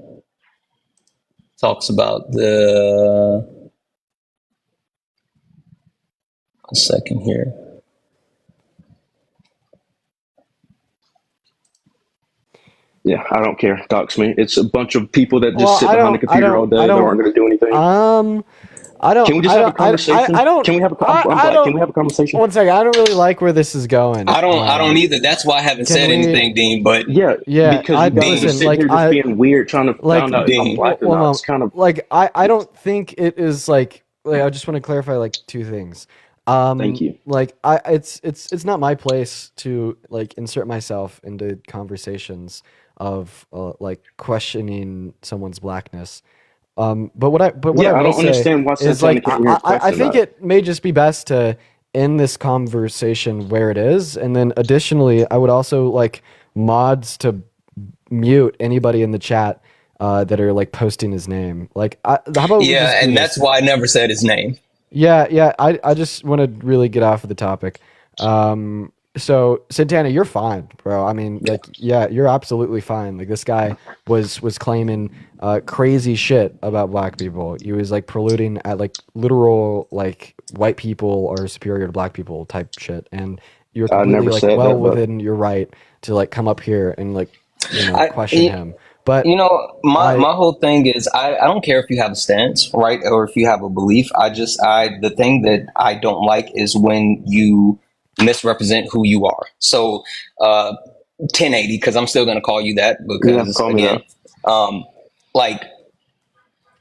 talks about a second here. Yeah, I don't care. Dox me. It's a bunch of people that just sit behind the computer all day that aren't going to do anything. I don't. Can we just have a conversation? I don't. Can we have a? Can we have a conversation? One second. I don't really like where this is going. I don't either. That's why I haven't said anything, Dean. But yeah, because you guys are listen, sitting here just being weird, trying to find out if I'm black or not. It's kind of like I don't think it is like I just want to clarify like two things. Thank you. Like it's not my place to like insert myself into conversations of like questioning someone's blackness. But what I don't understand why is like I think it may just be best to end this conversation where it is, and then additionally, I would also like mods to mute anybody in the chat that are like posting his name. Like, how about and that's why I never said his name. Yeah. I just want to really get off of the topic. So Santana, you're fine, bro. I mean, like, yeah, you're absolutely fine. Like, this guy was claiming crazy shit about black people. He was like preluding at like literal like white people are superior to black people type shit, and you're completely like well within your right to like come up here and like question him. But my whole thing is I don't care if you have a stance, right, or if you have a belief. The thing that I don't like is when you misrepresent who you are. So 1080, because I'm still going to call you that, because again, like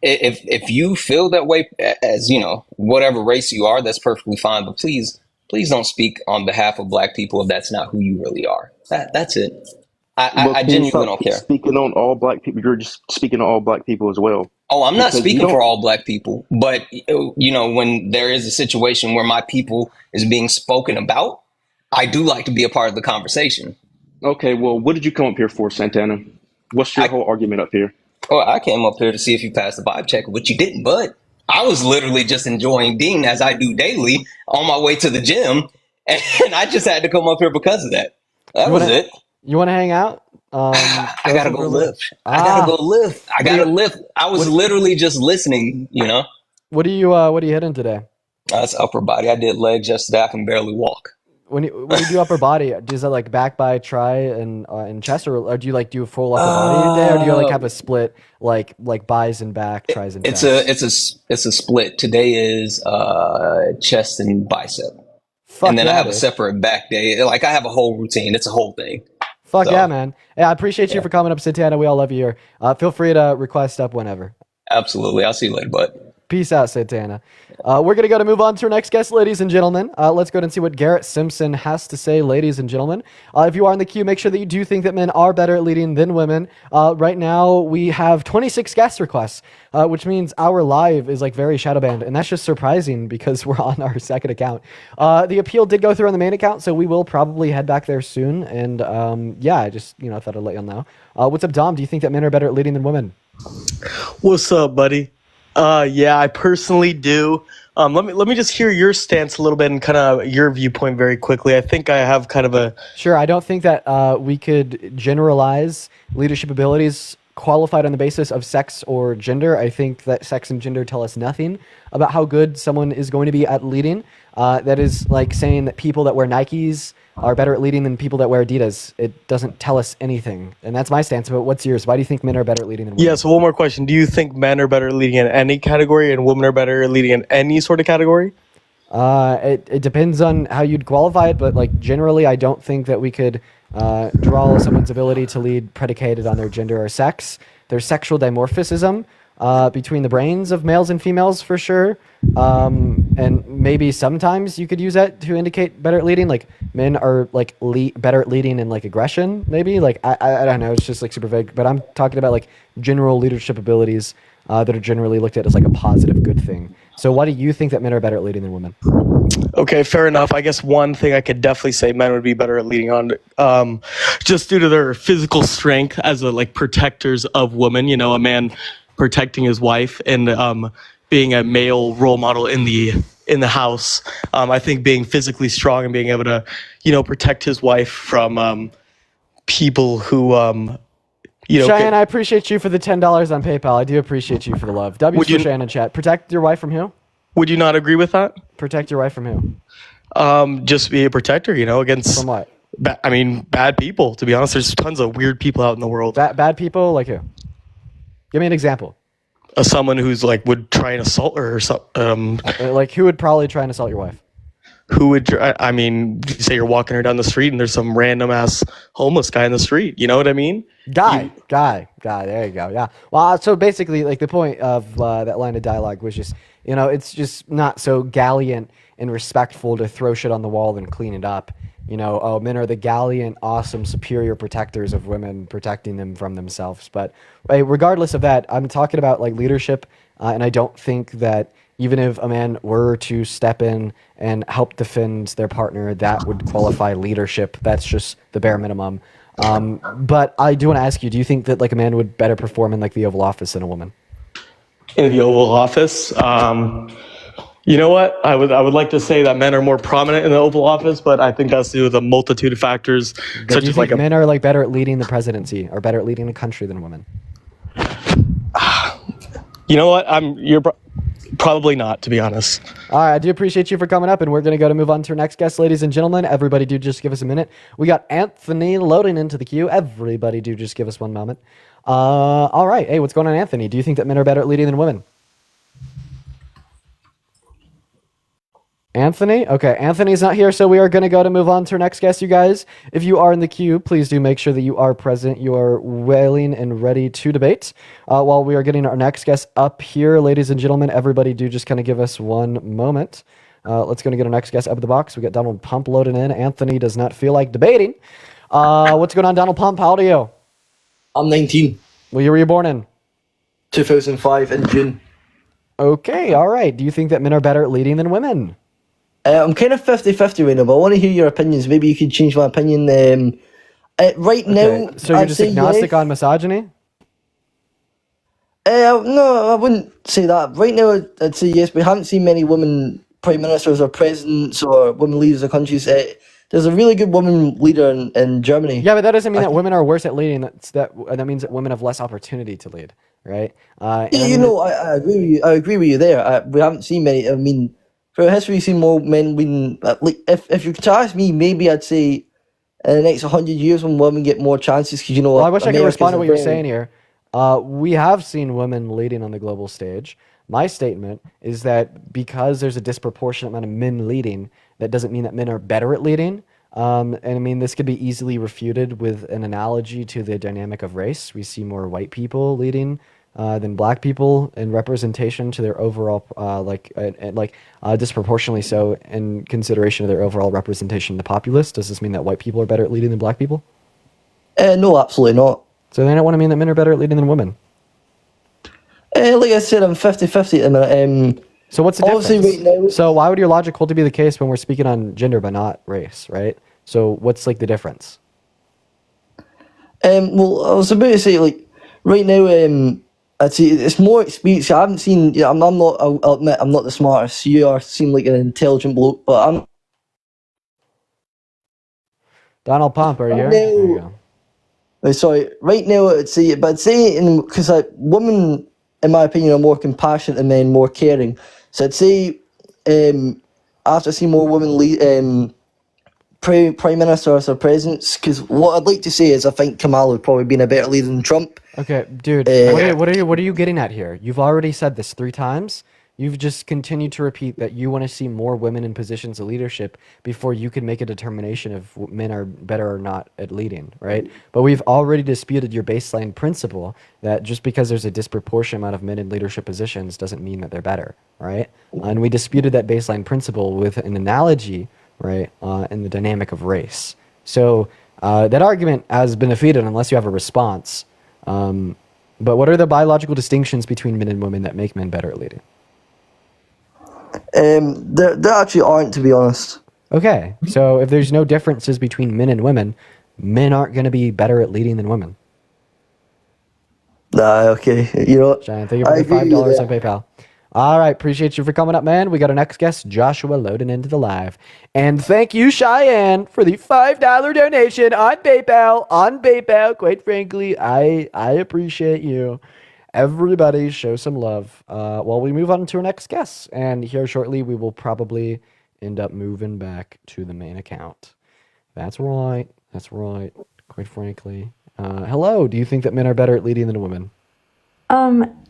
if you feel that way as whatever race you are, that's perfectly fine. But please don't speak on behalf of black people if that's not who you really are. That's it. I genuinely don't care. Speaking on all black people, you're just speaking to all black people as well. Oh, I'm not speaking for all black people, but when there is a situation where my people is being spoken about, I do like to be a part of the conversation. Okay, well, what did you come up here for, Santana? What's your whole argument up here? Oh, I came up here to see if you passed the vibe check, which you didn't, but I was literally just enjoying Dean as I do daily on my way to the gym, and I just had to come up here because of that. That was it. You want to hang out? I gotta go lift. I gotta lift. I was literally just listening. What are you hitting today? That's upper body. I did legs yesterday. I can barely walk. When you do upper body, is that like back, by, try, and chest, or do you like do a full upper body day, or do you like have a split like buys and back, tries and chest? It's a split. Today is chest and bicep, and then I have a separate back day. Like I have a whole routine. It's a whole thing. Fuck yeah, man. Yeah, I appreciate you for coming up, Santana. We all love you here. Feel free to request up whenever. Absolutely. I'll see you later, bud. Peace out, Santana. We're going to move on to our next guest, ladies and gentlemen. Let's go ahead and see what Garrett Simpson has to say, ladies and gentlemen. If you are in the queue, make sure that you do think that men are better at leading than women. Right now, we have 26 guest requests, which means our live is like very shadow banned, and that's just surprising because we're on our second account. The appeal did go through on the main account, so we will probably head back there soon. And I just thought I'd let y'all know. What's up, Dom? Do you think that men are better at leading than women? What's up, buddy? Yeah, I personally do. Let me just hear your stance a little bit and kind of your viewpoint very quickly. I think I have kind of a... Sure, I don't think that we could generalize leadership abilities qualified on the basis of sex or gender. I think that sex and gender tell us nothing about how good someone is going to be at leading. That is like saying that people that wear Nikes are better at leading than people that wear Adidas. It doesn't tell us anything. And that's my stance. But what's yours? Why do you think men are better at leading than women? Yeah, so one more question. Do you think men are better at leading in any category and women are better at leading in any sort of category? It depends on how you'd qualify it, but like generally, I don't think that we could draw someone's ability to lead predicated on their gender or sex. There's sexual dimorphism between the brains of males and females for sure, and maybe sometimes you could use that to indicate better at leading. Like men are like better at leading in like aggression, maybe. Like I don't know, it's just like super vague. But I'm talking about like general leadership abilities that are generally looked at as like a positive, good thing. So why do you think that men are better at leading than women? Okay, fair enough. I guess one thing I could definitely say men would be better at leading on, just due to their physical strength as like protectors of women. You know, a man protecting his wife and being a male role model in the house. I think being physically strong and being able to, protect his wife from people who. Cheyenne, I appreciate you for the $10 on PayPal. I do appreciate you for the love. W for Cheyenne in chat. Protect your wife from who? Would you not agree with that? Protect your wife from who? Just be a protector, against. From what? Bad people. To be honest, there's tons of weird people out in the world. Bad people, like who? Give me an example. Someone who's like would try and assault her or something. Like who would probably try and assault your wife? Who would? Say you're walking her down the street and there's some random ass homeless guy in the street. You know what I mean? Guy. There you go. Yeah. Well, so basically, like the point of that line of dialogue was just, it's just not so gallant and respectful to throw shit on the wall and clean it up. Men are the gallant, awesome, superior protectors of women, protecting them from themselves. But regardless of that, I'm talking about like leadership, and I don't think that even if a man were to step in and help defend their partner, that would qualify leadership. That's just the bare minimum. But I do want to ask you, do you think that like a man would better perform in like the Oval Office than a woman? In the Oval Office? You know what? I would like to say that men are more prominent in the Oval Office, but I think that's due to a multitude of factors. Do you think men are like better at leading the presidency or better at leading a country than women? You know what? You're probably not, to be honest. All right, I do appreciate you for coming up, and we're going to move on to our next guest, ladies and gentlemen. Everybody do just give us a minute. We got Anthony loading into the queue. Everybody do just give us one moment. All right. Hey, what's going on, Anthony? Do you think that men are better at leading than women? Anthony? Okay, Anthony's not here, so we are going to move on to our next guest, you guys. If you are in the queue, please do make sure that you are present. You are willing and ready to debate. While we are getting our next guest up here, ladies and gentlemen, everybody do just kind of give us one moment. Let's go and get our next guest up at the box. We got Donald Pump loading in. Anthony does not feel like debating. What's going on, Donald Pump? How old are you? I'm 19. What year were you born in? 2005 in June. Okay, all right. Do you think that men are better at leading than women? I'm kind of 50-50 right now, but I want to hear your opinions. Maybe you could change my opinion. Right now... So you're just agnostic on misogyny? No, I wouldn't say that. Right now, I'd say yes. We haven't seen many women prime ministers or presidents or women leaders of countries. There's a really good woman leader in Germany. Yeah, but that doesn't mean that women are worse at leading. That means that women have less opportunity to lead, right? I agree with you there. We haven't seen many. I mean... For history, we've seen more men leading. Like, if you to ask me, maybe I'd say in the next 100 years when women get more chances, because Well, I wish I could respond to what you're saying here. We have seen women leading on the global stage. My statement is that because there's a disproportionate amount of men leading, that doesn't mean that men are better at leading. And I mean, this could be easily refuted with an analogy to the dynamic of race. We see more white people leading than black people in representation to their overall, disproportionately so in consideration of their overall representation in the populace. Does this mean that white people are better at leading than black people? No, absolutely not. So then I want to mean that men are better at leading than women. Like I said, I'm 50-50 at the minute. So what's the obviously difference? Right now, so why would your logic hold to be the case when we're speaking on gender but not race, right? So what's like the difference? Well, I was about to say, like, right now, I'd say it's more experience. I haven't seen. Yeah, I'm not. I'll admit I'm not the smartest. You seem like an intelligent bloke, but I'm. Donald Pump, are you here? There you go. Sorry, right now I'd say, but I'd say because women, in my opinion, are more compassionate than men, more caring. So I'd say, after seeing more women lead, prime ministers or presidents, because what I'd like to say is I think Kamala would probably been a better leader than Trump. Okay, dude, what are you getting at here? You've already said this 3 times. You've just continued to repeat that you want to see more women in positions of leadership before you can make a determination if men are better or not at leading, right? But we've already disputed your baseline principle that just because there's a disproportionate amount of men in leadership positions doesn't mean that they're better, right? And we disputed that baseline principle with an analogy, right, in the dynamic of race. So that argument has been defeated unless you have a response. But what are the biological distinctions between men and women that make men better at leading? There actually aren't, to be honest. Okay, so if there's no differences between men and women, men aren't going to be better at leading than women. Okay. You know what? Giant, thank you for the $5 on PayPal. All right, appreciate you for coming up, man. We got our next guest, Joshua, loading into the live. And thank you, Cheyenne, for the $5 donation on PayPal. On PayPal, quite frankly, I appreciate you. Everybody show some love. While we move on to our next guest. And here shortly, we will probably end up moving back to the main account. That's right. That's right. Quite frankly. Hello, do you think that men are better at leading than women?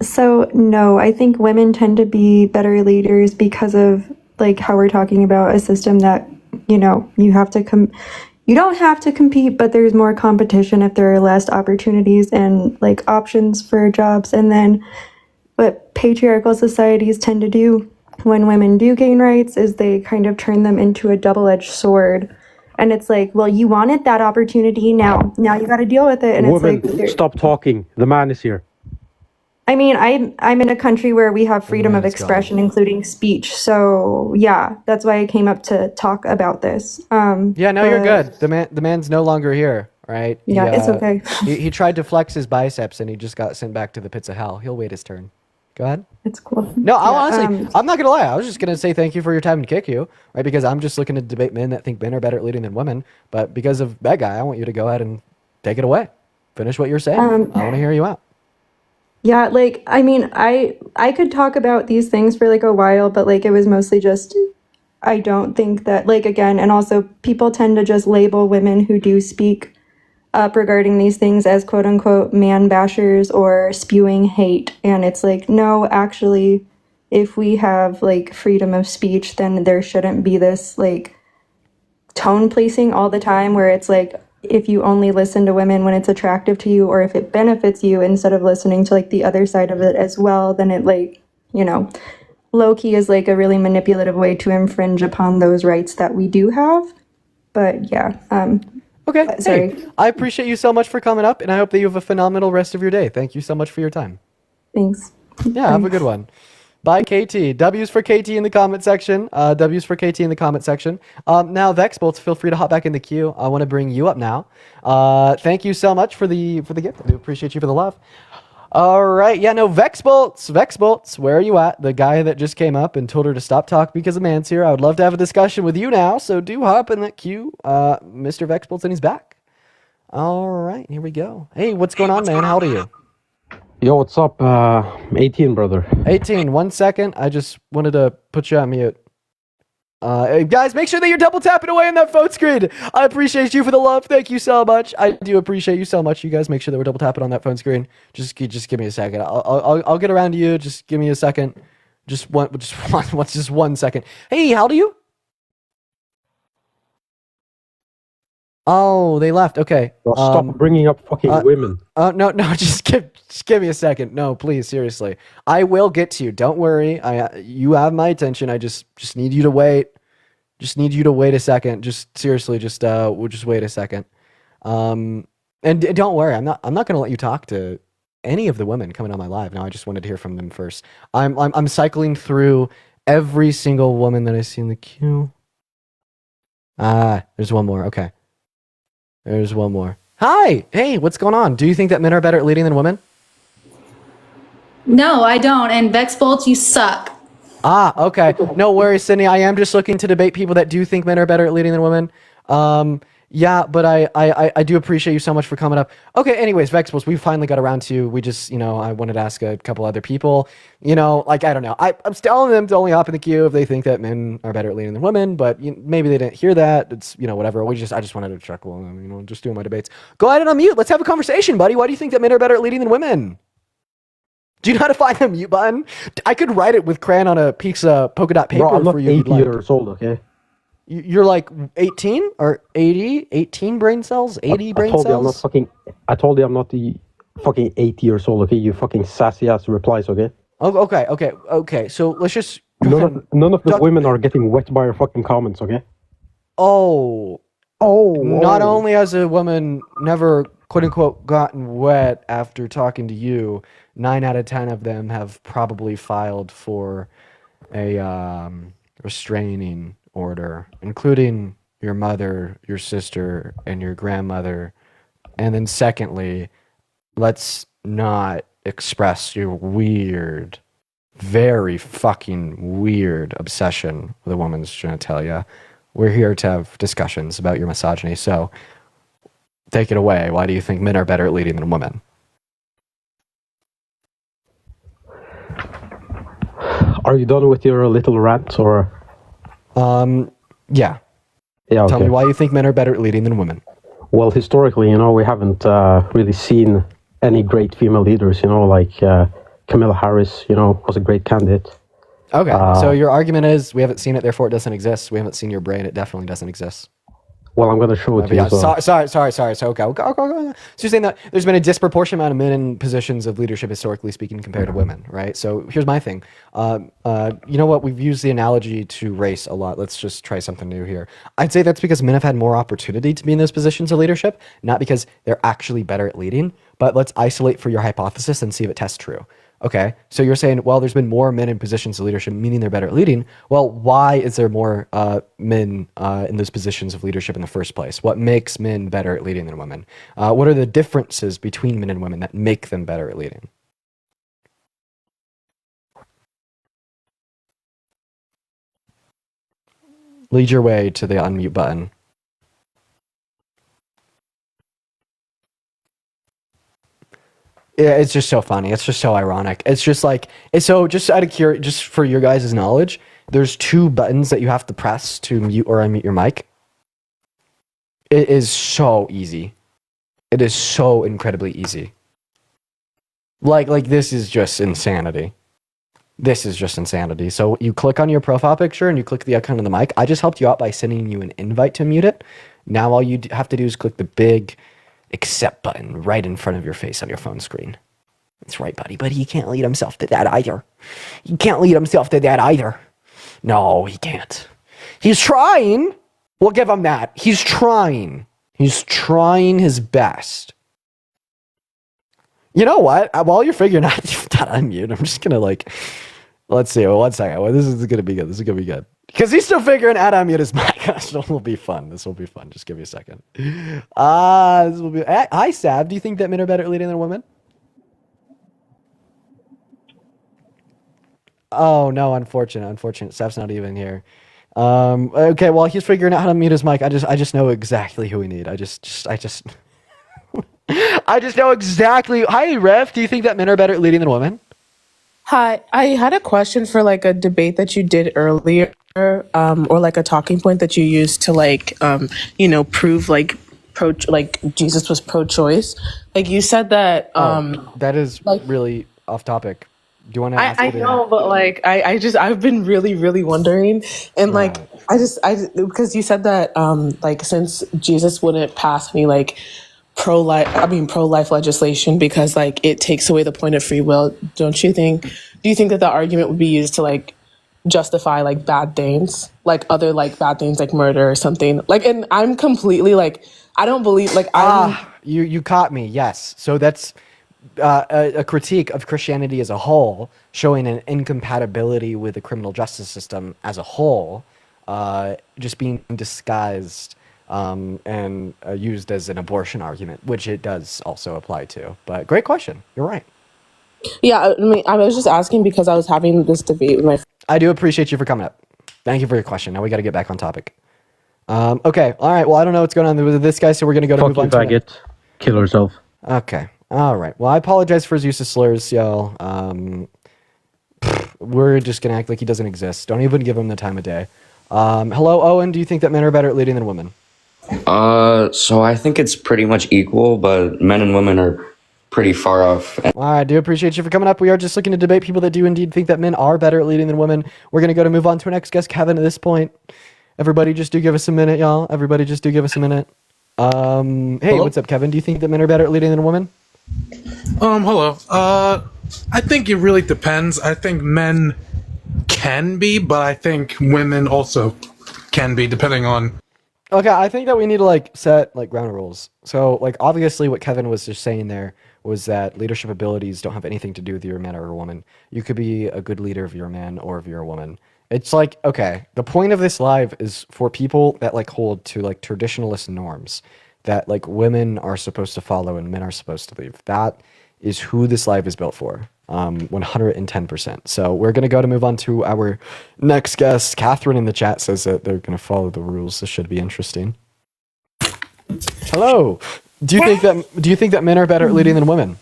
So no, I think women tend to be better leaders because of like how we're talking about a system that, you know, you don't have to compete, but there's more competition if there are less opportunities and like options for jobs. And then what patriarchal societies tend to do when women do gain rights is they kind of turn them into a double-edged sword. And it's like, well, you wanted that opportunity, now you got to deal with it. And Woman, it's like, stop talking. The man is here. I mean, I'm in a country where we have freedom of expression, including speech. So yeah, that's why I came up to talk about this. Yeah, no, you're good. The man's no longer here, right? Yeah, it's okay. he tried to flex his biceps and he just got sent back to the pits of hell. He'll wait his turn. Go ahead. It's cool. No, honestly, I'm not gonna lie. I was just gonna say thank you for your time and kick you, right? Because I'm just looking to debate men that think men are better at leading than women. But because of that guy, I want you to go ahead and take it away. Finish what you're saying. I want to hear you out. Yeah, like, I mean, I could talk about these things for like a while, but like it was mostly just, I don't think that, like, again, and also people tend to just label women who do speak up regarding these things as quote unquote man bashers or spewing hate. And it's like, no, actually, if we have like freedom of speech, then there shouldn't be this like tone placing all the time where it's like, if you only listen to women when it's attractive to you or if it benefits you instead of listening to like the other side of it as well, then it like, you know, low-key is like a really manipulative way to infringe upon those rights that we do have. But yeah. Okay. Sorry. Hey, I appreciate you so much for coming up and I hope that you have a phenomenal rest of your day. Thank you so much for your time. Thanks. Yeah, have a good one. Bye, KT. W's for KT in the comment section. W's for KT in the comment section. Now, Vexbolts, feel free to hop back in the queue. I want to bring you up now. Thank you so much for the gift. I do appreciate you for the love. All right. Yeah, no, Vexbolts, where are you at? The guy that just came up and told her to stop talking because a man's here. I would love to have a discussion with you now, so do hop in that queue. Mr. Vexbolts, and he's back. All right, here we go. Hey, what's going on, man? How old are you? Yo, what's up? 18, brother. 18. 1 second. I just wanted to put you on mute. Hey, guys, make sure that you're double tapping away on that phone screen. I appreciate you for the love. Thank you so much. I do appreciate you so much. You guys make sure that we're double tapping on that phone screen. Just give me a second. I'll get around to you. Just give me a second. Just one second. Hey, how old are you? Oh, they left. Okay. Stop bringing up fucking women. No, just give me a second. No, please, seriously. I will get to you. Don't worry. You have my attention. I just need you to wait. Just need you to wait a second. Just seriously, we'll just wait a second. And don't worry. I'm not going to let you talk to any of the women coming on my live. Now, I just wanted to hear from them first. I'm cycling through every single woman that I see in the queue. There's one more. Okay. There's one more. Hi! Hey, what's going on? Do you think that men are better at leading than women? No, I don't. And Vexbolts, you suck. Okay. No worries, Sydney. I am just looking to debate people that do think men are better at leading than women. Yeah, but I do appreciate you so much for coming up. Okay, anyways, Vexables, we finally got around to, we just, I wanted to ask a couple other people, like, I don't know. I'm telling them to only hop in the queue if they think that men are better at leading than women, but maybe they didn't hear that. It's, whatever. I just wanted to chuckle, just doing my debates. Go ahead and unmute. Let's have a conversation, buddy. Why do you think that men are better at leading than women? Do you know how to find the mute button? I could write it with crayon on a piece of polka dot paper. Bro, I'm not for you. 80 years old, okay? You're like 18 or 80, 18 brain cells, 80 brain cells? I told you I'm not the fucking 80 years old, okay? You fucking sassy ass replies, okay? Oh, okay. So let's just... None of the women are getting wet by your fucking comments, okay? Not only has a woman never, quote unquote, gotten wet after talking to you, 9 out of 10 of them have probably filed for a restraining order, including your mother, your sister, and your grandmother. And then secondly, let's not express your weird, very fucking weird obsession with a woman's genitalia. We're here to have discussions about your misogyny, so take it away. Why do you think men are better at leading than women? Are you done with your little rant, or...? Yeah. Yeah, okay. Tell me why you think men are better at leading than women. Well, historically, we haven't really seen any great female leaders, like Kamala Harris, was a great candidate. Okay, so your argument is we haven't seen it, therefore it doesn't exist. We haven't seen your brain, it definitely doesn't exist. Well, I'm going to show it to you. Sorry. So, okay. So you're saying that there's been a disproportionate amount of men in positions of leadership, historically speaking, compared to women, right? So here's my thing. You know what? We've used the analogy to race a lot. Let's just try something new here. I'd say that's because men have had more opportunity to be in those positions of leadership, not because they're actually better at leading, but let's isolate for your hypothesis and see if it tests true. Okay, so you're saying, well, there's been more men in positions of leadership, meaning they're better at leading. Well, why is there more men in those positions of leadership in the first place? What makes men better at leading than women? What are the differences between men and women that make them better at leading? Lead your way to the unmute button. Yeah, it's just so funny. It's just so ironic. It's just like, it's so, just out of just for your guys' knowledge, there's 2 buttons that you have to press to mute or unmute your mic. It is so easy. It is so incredibly easy. Like this is just insanity. This is just insanity. So you click on your profile picture and you click the icon on the mic. I just helped you out by sending you an invite to mute it. Now all you have to do is click the big accept button right in front of your face on your phone screen. That's right, buddy. But he can't lead himself to that either. He can't lead himself to that either. No, he can't. He's trying. We'll give him that. He's trying. He's trying his best. You know what? While you're figuring out that I'm mute, I'm just going to let's see. 1 second. Well, this is going to be good. This is going to be good. Because he's still figuring out how to mute his mic. This will be fun. This will be fun. Just give me a second. This will be. Hi, Sav. Do you think that men are better at leading than women? Oh no, unfortunate. Sav's not even here. Okay, well he's figuring out how to mute his mic. I just know exactly who we need. I just I just know exactly. Hi, Rev. Do you think that men are better at leading than women? Hi, I had a question for a debate that you did earlier, or a talking point that you used to prove Jesus was pro-choice. You said that that is really off topic. Do you want to ask I know, but I've been really, really wondering, and because you said that since Jesus wouldn't pass any pro-life legislation because it takes away the point of free will, do you think that the argument would be used to justify bad things, other bad things like murder or something, and I'm completely I don't believe you caught me. Yes, so that's a critique of Christianity as a whole, showing an incompatibility with the criminal justice system as a whole, just being disguised and used as an abortion argument, which it does also apply to. But great question. You're right. Yeah, I was just asking because I was having this debate with my. I do appreciate you for coming up. Thank you for your question. Now we got to get back on topic. Okay, all right. Well, I don't know what's going on with this guy, so we're going to go to Fuck move you, on to faggot. Kill yourself. Okay, all right. Well, I apologize for his use of slurs, y'all. We're just going to act like he doesn't exist. Don't even give him the time of day. Hello, Owen. Do you think that men are better at leading than women? So I think it's pretty much equal, but men and women are pretty far off. I do appreciate you for coming up. We are just looking to debate people that do indeed think that men are better at leading than women. We're going to move on to our next guest, Kevin, at this point. Everybody just do give us a minute, y'all. Everybody just do give us a minute. Hey, Hello? what's up, Kevin? Do you think that men are better at leading than women? Hello. I think it really depends. I think men can be, but I think women also can be, depending on. Okay, I think that we need to set ground rules. So obviously what Kevin was just saying there was that leadership abilities don't have anything to do with you're a man or a woman. You could be a good leader if you're a man or if you're a woman. It's okay, the point of this live is for people that hold to traditionalist norms that women are supposed to follow and men are supposed to leave. That is who this live is built for. 110%. So we're going to move on to our next guest. Catherine in the chat says that they're going to follow the rules. This should be interesting. Hello. Do you think that men are better at leading than women?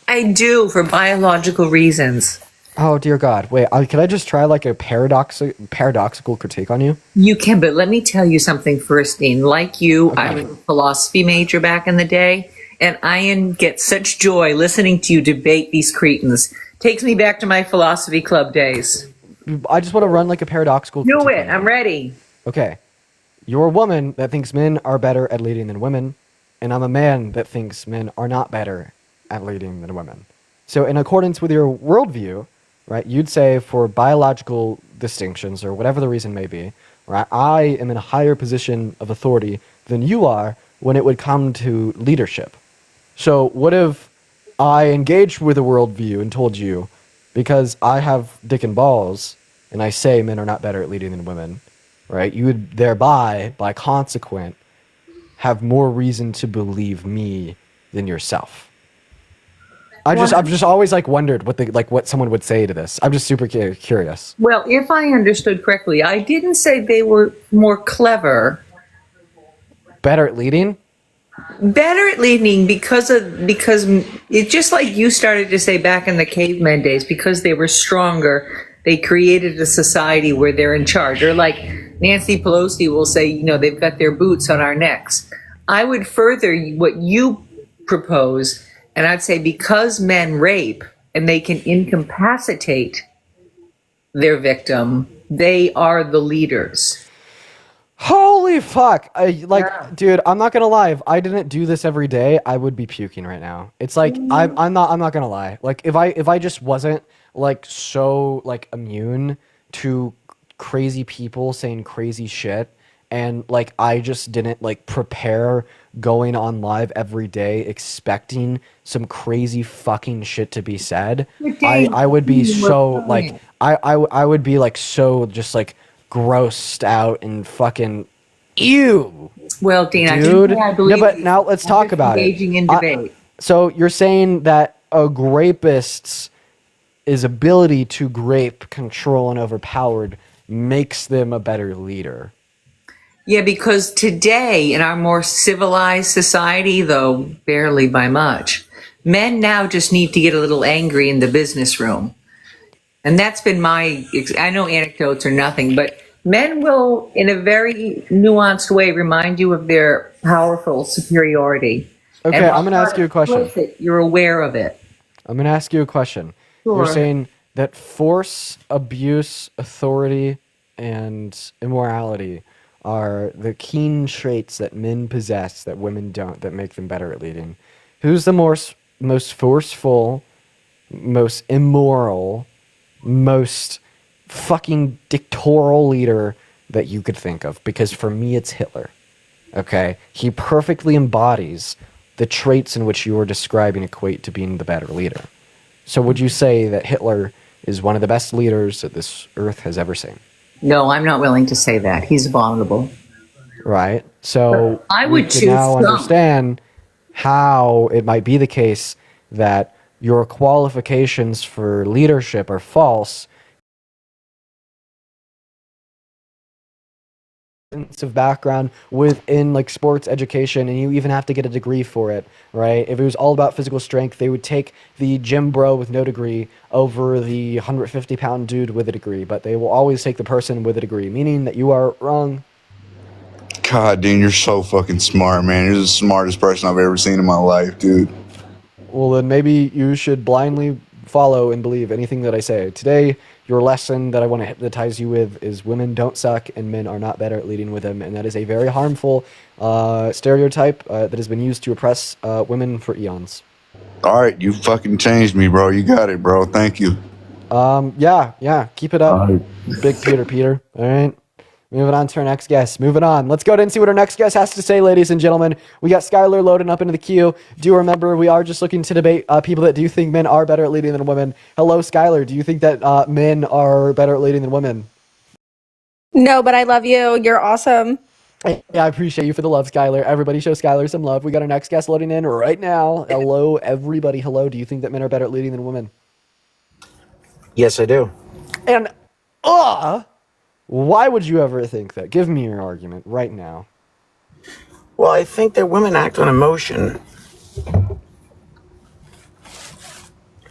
I do, for biological reasons. Oh dear God! Wait, can I just try a paradoxical critique on you? You can, but let me tell you something first, Dean. Like you, Okay. I was a philosophy major back in the day, and I get such joy listening to you debate these cretins. Takes me back to my philosophy club days. I just want to run a paradoxical. Do critique it. on you. I'm ready. Okay, you're a woman that thinks men are better at leading than women, and I'm a man that thinks men are not better at leading than women. So, in accordance with your worldview, right, you'd say for biological distinctions or whatever the reason may be, right, I am in a higher position of authority than you are when it would come to leadership. So, what if I engaged with a worldview and told you, because I have dick and balls, and I say men are not better at leading than women, right? You would thereby, by consequent, have more reason to believe me than yourself. I've just always wondered what someone would say to this. I'm just super curious. Well, if I understood correctly, I didn't say they were more clever. Better at leading? Better at leading because it's just like you started to say back in the caveman days, because they were stronger, they created a society where they're in charge. Or like Nancy Pelosi will say, they've got their boots on our necks. I would further what you propose, and I'd say because men rape and they can incapacitate their victim, they are the leaders. Holy fuck! Dude, I'm not gonna lie. If I didn't do this every day, I would be puking right now. It's I'm not gonna lie. If I just wasn't so immune to crazy people saying crazy shit, and I just didn't prepare going on live every day expecting some crazy fucking shit to be said, I would be so I would be so just grossed out and fucking ew. Well, Dean, dude. I believe No, but now let's talk about it. Engaging in debate. So you're saying that a rapist's ability to grape, control, and overpowered makes them a better leader. Yeah, because today in our more civilized society, though barely by much, men now just need to get a little angry in the business room. And that's been I know anecdotes are nothing, but men will, in a very nuanced way, remind you of their powerful superiority. Okay, And I'm going to ask you a question. You're aware of it. I'm going to ask you a question. Sure. You're saying that force, abuse, authority, and immorality are the keen traits that men possess that women don't, that make them better at leading. Who's the most forceful, most immoral, most fucking dictatorial leader that you could think of? Because for me, it's Hitler. Okay? He perfectly embodies the traits in which you are describing equate to being the better leader. So would you say that Hitler is one of the best leaders that this earth has ever seen? No, I'm not willing to say that. He's abominable. Right? So I we would can choose now Trump. understand how it might be the case that your qualifications for leadership are false. extensive background within like sports education, and you even have to get a degree for it, right? If it was all about physical strength, they would take the gym bro with no degree over the 150-pound dude with a degree, but they will always take the person with a degree, meaning that you are wrong. God, Dean, you're so fucking smart, man. You're the smartest person I've ever seen in my life, dude. Well, then maybe you should blindly follow and believe anything that I say. Today, your lesson that I want to hypnotize you with is women don't suck and men are not better at leading with them. And that is a very harmful stereotype that has been used to oppress women for eons. All right, you fucking changed me, bro. You got it, bro. Thank you. Yeah. Keep it up, Big Peter. All right. Moving on to our next guest. Moving on. Let's go ahead and see what our next guest has to say, ladies and gentlemen. We got Skylar loading up into the queue. Do remember, we are just looking to debate people that do think men are better at leading than women. Hello, Skylar. Do you think that men are better at leading than women? No, but I love you. You're awesome. Yeah, I appreciate you for the love, Skylar. Everybody show Skylar some love. We got our next guest loading in right now. Hello, everybody. Hello. Do you think that men are better at leading than women? Yes, I do. And, why would you ever think that? Give me your argument right now. Well, I think that women act on emotion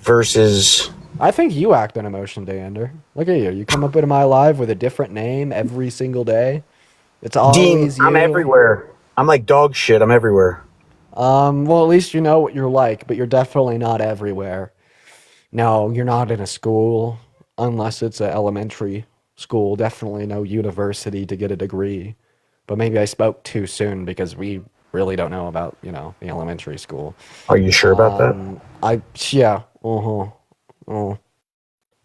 versus... I think you act on emotion, Dander. Look at you. You come up into my live with a different name every single day. It's always Dean, you. I'm everywhere. I'm like dog shit. I'm everywhere. Well, at least you know what you're like, but you're definitely not everywhere. No, you're not in a school, unless it's an elementary school. Definitely no university to get a degree. But maybe I spoke too soon because we really don't know about, the elementary school. Are you sure about that? Yeah.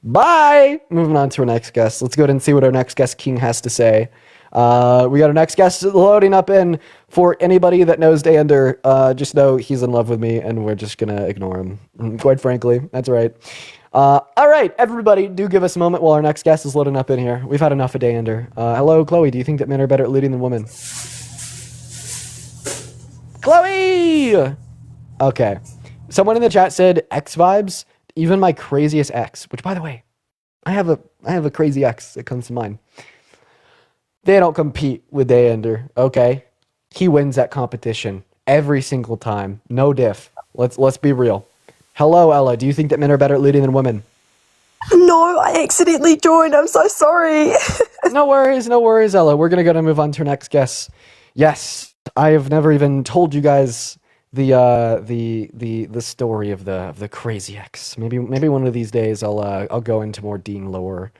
Bye! Moving on to our next guest. Let's go ahead and see what our next guest king has to say. We got our next guest loading up in. For anybody that knows Dander, just know he's in love with me and we're just gonna ignore him. Quite frankly, that's right. All right, everybody, do give us a moment while our next guest is loading up in here. We've had enough of Dander. Hello, Chloe. Do you think that men are better at leading than women? Chloe! Okay. Someone in the chat said X vibes. Even my craziest ex, which by the way, I have a crazy ex that comes to mind. They don't compete with Dander, okay? He wins that competition every single time. No diff. Let's be real. Hello, Ella. Do you think that men are better at leading than women? No, I accidentally joined. I'm so sorry. No worries, Ella. We're gonna go and move on to our next guest. Yes, I have never even told you guys the story of the crazy ex. Maybe one of these days I'll go into more Dean lore.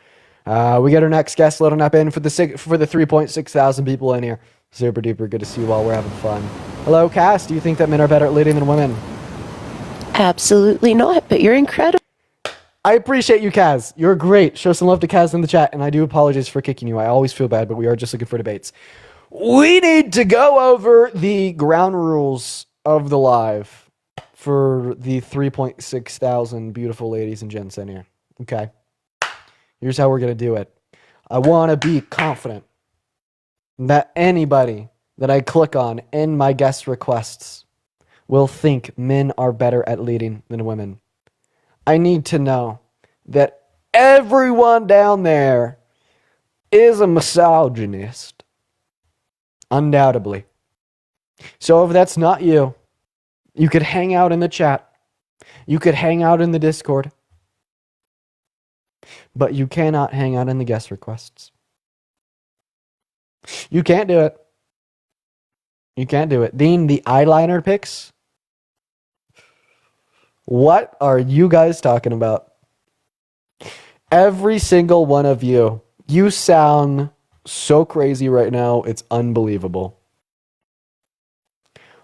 We got our next guest loading up in for the 3.6 thousand people in here. Super duper good to see you all. We're having fun. Hello, Cass. Do you think that men are better at leading than women? Absolutely not, but you're incredible. I appreciate you, Kaz. You're great. Show some love to Kaz in the chat, and I do apologize for kicking you. I always feel bad, but we are just looking for debates. We need to go over the ground rules of the live for the 3.6 thousand beautiful ladies and gents in here. Okay. Here's how we're going to do it. I want to be confident that anybody that I click on in my guest requests will think men are better at leading than women. I need to know that everyone down there is a misogynist. Undoubtedly. So if that's not you, you could hang out in the chat. You could hang out in the Discord. But you cannot hang out in the guest requests. You can't do it. You can't do it. Dean, the eyeliner picks? What are you guys talking about? Every single one of you. You sound so crazy right now. It's unbelievable.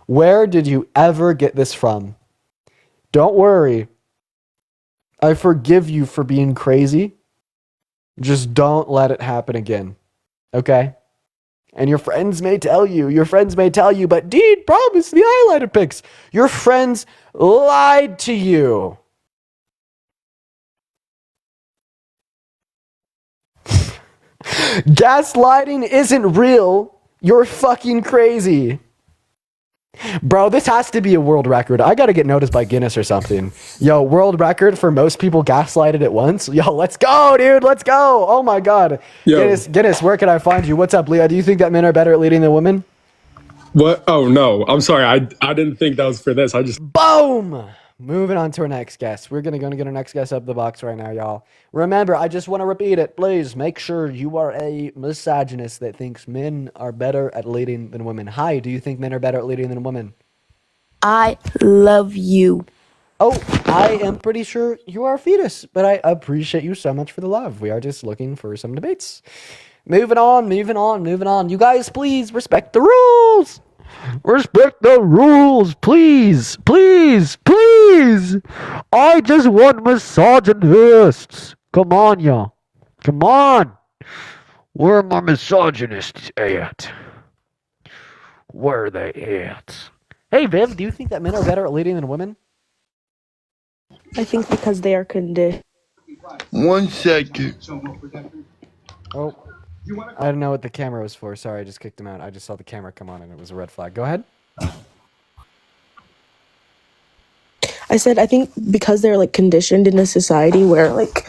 Where did you ever get this from? Don't worry. I forgive you for being crazy. Just don't let it happen again. Okay? And your friends may tell you, but Dean promised the eyeliner picks. Your friends lied to you. Gaslighting isn't real. You're fucking crazy. Bro, this has to be a world record. I gotta get noticed by Guinness or something. Yo, world record for most people gaslighted at once. Yo, let's go, dude. Let's go. Oh my God. Yo. Guinness, where can I find you? What's up, Leah? Do you think that men are better at leading than women? What? Oh no, I'm sorry. I didn't think that was for this. I just Boom! Moving on to our next guest. We're gonna get our next guest up the box right now, y'all. Remember, I just want to repeat it. Please make sure you are a misogynist that thinks men are better at leading than women. Hi, do you think men are better at leading than women? I love you. Oh, I am pretty sure you are a fetus, but I appreciate you so much for the love. We are just looking for some debates. Moving on. You guys, please respect the rules. Respect the rules, please. I just want misogynists. Come on, y'all. Come on. Where are my misogynists at? Where are they at? Hey, Viv, do you think that men are better at leading than women? I think because they are conditioned. 1 second. Oh, I don't know what the camera was for. Sorry, I just kicked him out. I just saw the camera come on and it was a red flag. Go ahead. I said I think because they're like conditioned in a society where like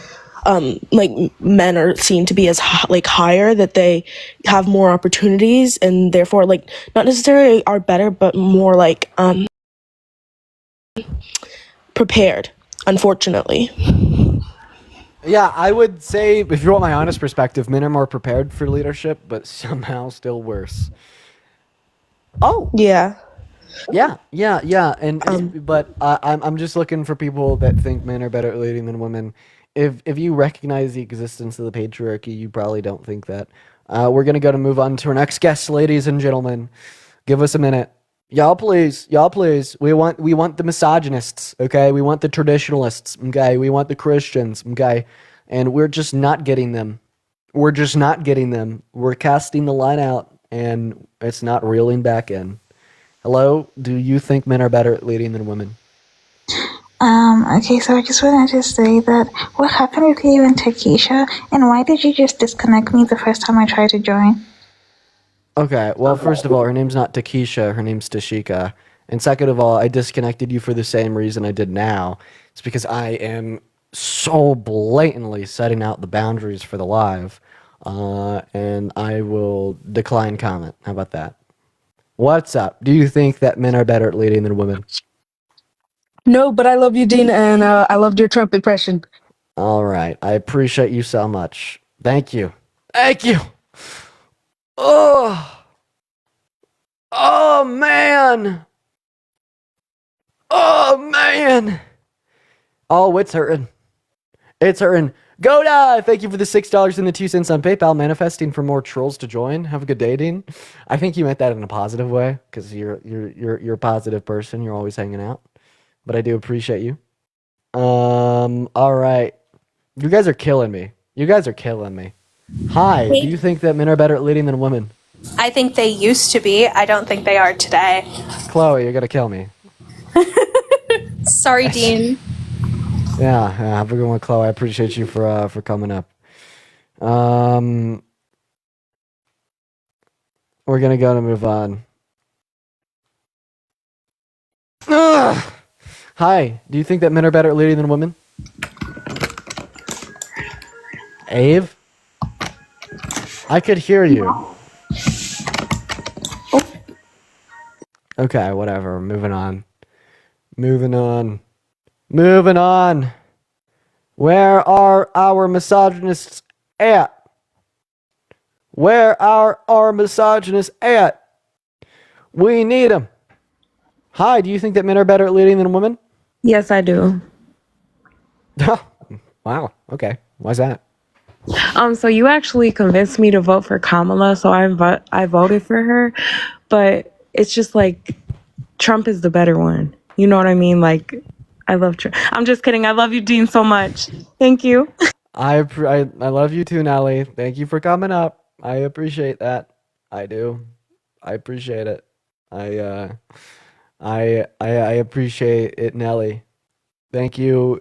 men are seen to be as higher, that they have more opportunities and therefore like not necessarily are better but more like prepared, unfortunately. Yeah, I would say, if you want my honest perspective, men are more prepared for leadership, but somehow still worse. Oh, yeah. But I'm just looking for people that think men are better at leading than women. If you recognize the existence of the patriarchy, you probably don't think that. We're gonna move on to our next guest, ladies and gentlemen. Give us a minute. Y'all please. We want the misogynists, okay? We want the traditionalists, okay? We want the Christians, okay? And we're just not getting them. We're casting the line out, and it's not reeling back in. Hello? Do you think men are better at leading than women? Okay, so I just wanted to say that what happened with you and Takesha, and why did you just disconnect me the first time I tried to join? Okay, well, first of all, her name's not Takesha, her name's Tashika. And second of all, I disconnected you for the same reason I did now. It's because I am so blatantly setting out the boundaries for the live, and I will decline comment. How about that? What's up? Do you think that men are better at leading than women? No, but I love you, Dean, and I loved your Trump impression. All right, I appreciate you so much. Thank you. Oh man. Oh, it's hurting. Goda, thank you for the $6 and the 2 cents on PayPal. Manifesting for more trolls to join. Have a good day, Dean. I think you meant that in a positive way because you're a positive person. You're always hanging out, but I do appreciate you. All right, you guys are killing me. Hi, do you think that men are better at leading than women? I think they used to be. I don't think they are today. Chloe, you're gonna kill me. Sorry, Dean. Yeah, have a good one, Chloe. I appreciate you for coming up. We're gonna move on. Ugh! Hi, do you think that men are better at leading than women? Ave? I could hear you. Okay, whatever. Moving on. Where are our misogynists at? We need them. Hi, do you think that men are better at leading than women? Yes, I do. Wow. Okay. Why's that? So you actually convinced me to vote for Kamala, so I voted for her, but it's just like Trump is the better one. You know what I mean? Like, I love Trump. I'm just kidding. I love you, Dean, so much. Thank you. I love you too, Nelly. Thank you for coming up. I appreciate that. I do. I appreciate it. I appreciate it, Nelly. Thank you,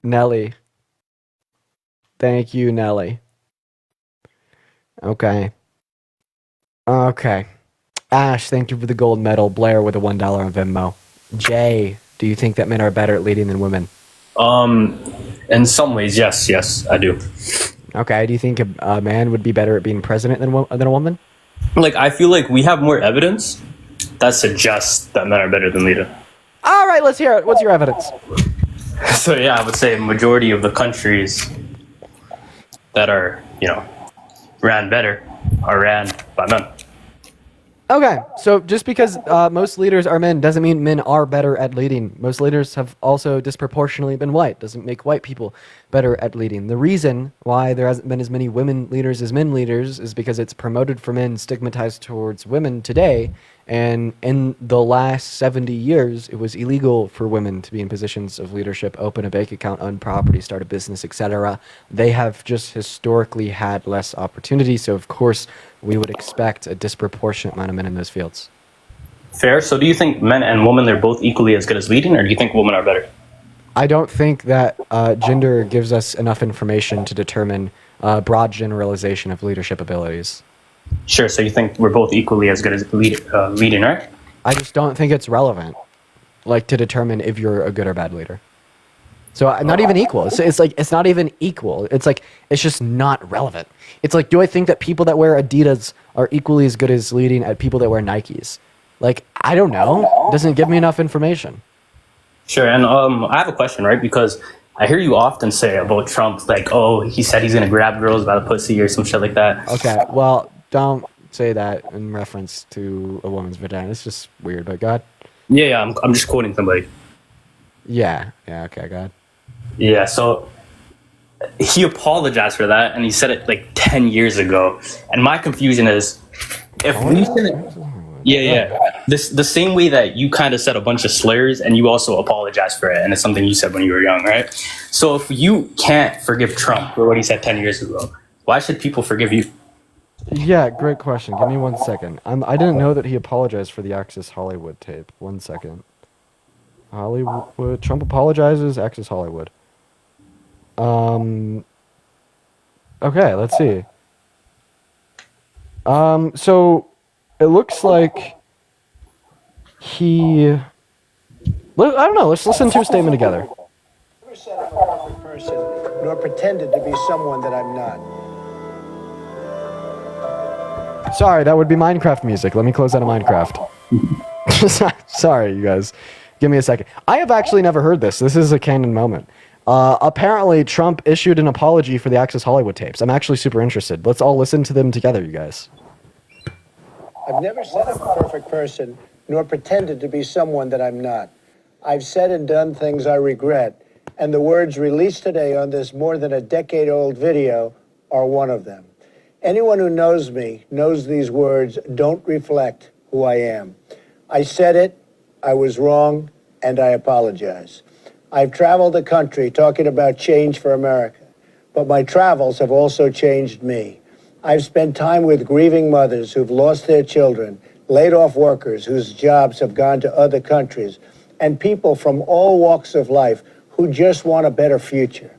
Nelly. Okay. Ash, thank you for the gold medal. Blair with a $1 on Venmo. Jay, do you think that men are better at leading than women? In some ways, yes, I do. Okay, do you think a man would be better at being president than a woman? Like, I feel like we have more evidence that suggests that men are better than leader. All right, let's hear it. What's your evidence? So yeah, I would say majority of the countries that are, ran better are ran by men. Okay, so just because most leaders are men doesn't mean men are better at leading. Most leaders have also disproportionately been white. Doesn't make white people better at leading. The reason why there hasn't been as many women leaders as men leaders is because it's promoted for men, stigmatized towards women today. And in the last 70 years, it was illegal for women to be in positions of leadership, open a bank account, own property, start a business, etc. They have just historically had less opportunity. So, of course, we would expect a disproportionate amount of men in those fields. Fair. So do you think men and women, they're both equally as good as leading, or do you think women are better? I don't think that gender gives us enough information to determine broad generalization of leadership abilities. Sure, so you think we're both equally as good as leading, right? I just don't think it's relevant, like, to determine if you're a good or bad leader. So not even equal. It's like, it's not even equal. It's like, it's just not relevant. It's like, do I think that people that wear Adidas are equally as good as leading at people that wear Nikes? Like, I don't know. It doesn't give me enough information. Sure, and I have a question, right? Because I hear you often say about Trump, like, oh, he said he's going to grab girls by the pussy or some shit like that. Okay, well, don't say that in reference to a woman's vagina. It's just weird, but God. Yeah, I'm just quoting somebody. Yeah, okay, God. Yeah, so he apologized for that, and he said it like 10 years ago. And my confusion is, if we shouldn't... The same way that you kind of said a bunch of slurs, and you also apologized for it, and it's something you said when you were young, right? So if you can't forgive Trump for what he said 10 years ago, why should people forgive you? Yeah, great question. Give me 1 second. I didn't know that he apologized for the Access Hollywood tape. 1 second. Hollywood. Trump apologizes. Access Hollywood. Okay, let's see. So it looks like he... I don't know. Let's listen to a statement together. I never said I'm a perfect person, nor pretended to be someone that I'm not. Sorry, that would be Minecraft music. Let me close out of Minecraft. Sorry, you guys. Give me a second. I have actually never heard this. This is a canon moment. Apparently, Trump issued an apology for the Access Hollywood tapes. I'm actually super interested. Let's all listen to them together, you guys. I've never said I'm a perfect person, nor pretended to be someone that I'm not. I've said and done things I regret, and the words released today on this more than a decade-old video are one of them. Anyone who knows me knows these words don't reflect who I am. I said it, I was wrong, and I apologize. I've traveled the country talking about change for America, but my travels have also changed me. I've spent time with grieving mothers who've lost their children, laid off workers whose jobs have gone to other countries, and people from all walks of life who just want a better future.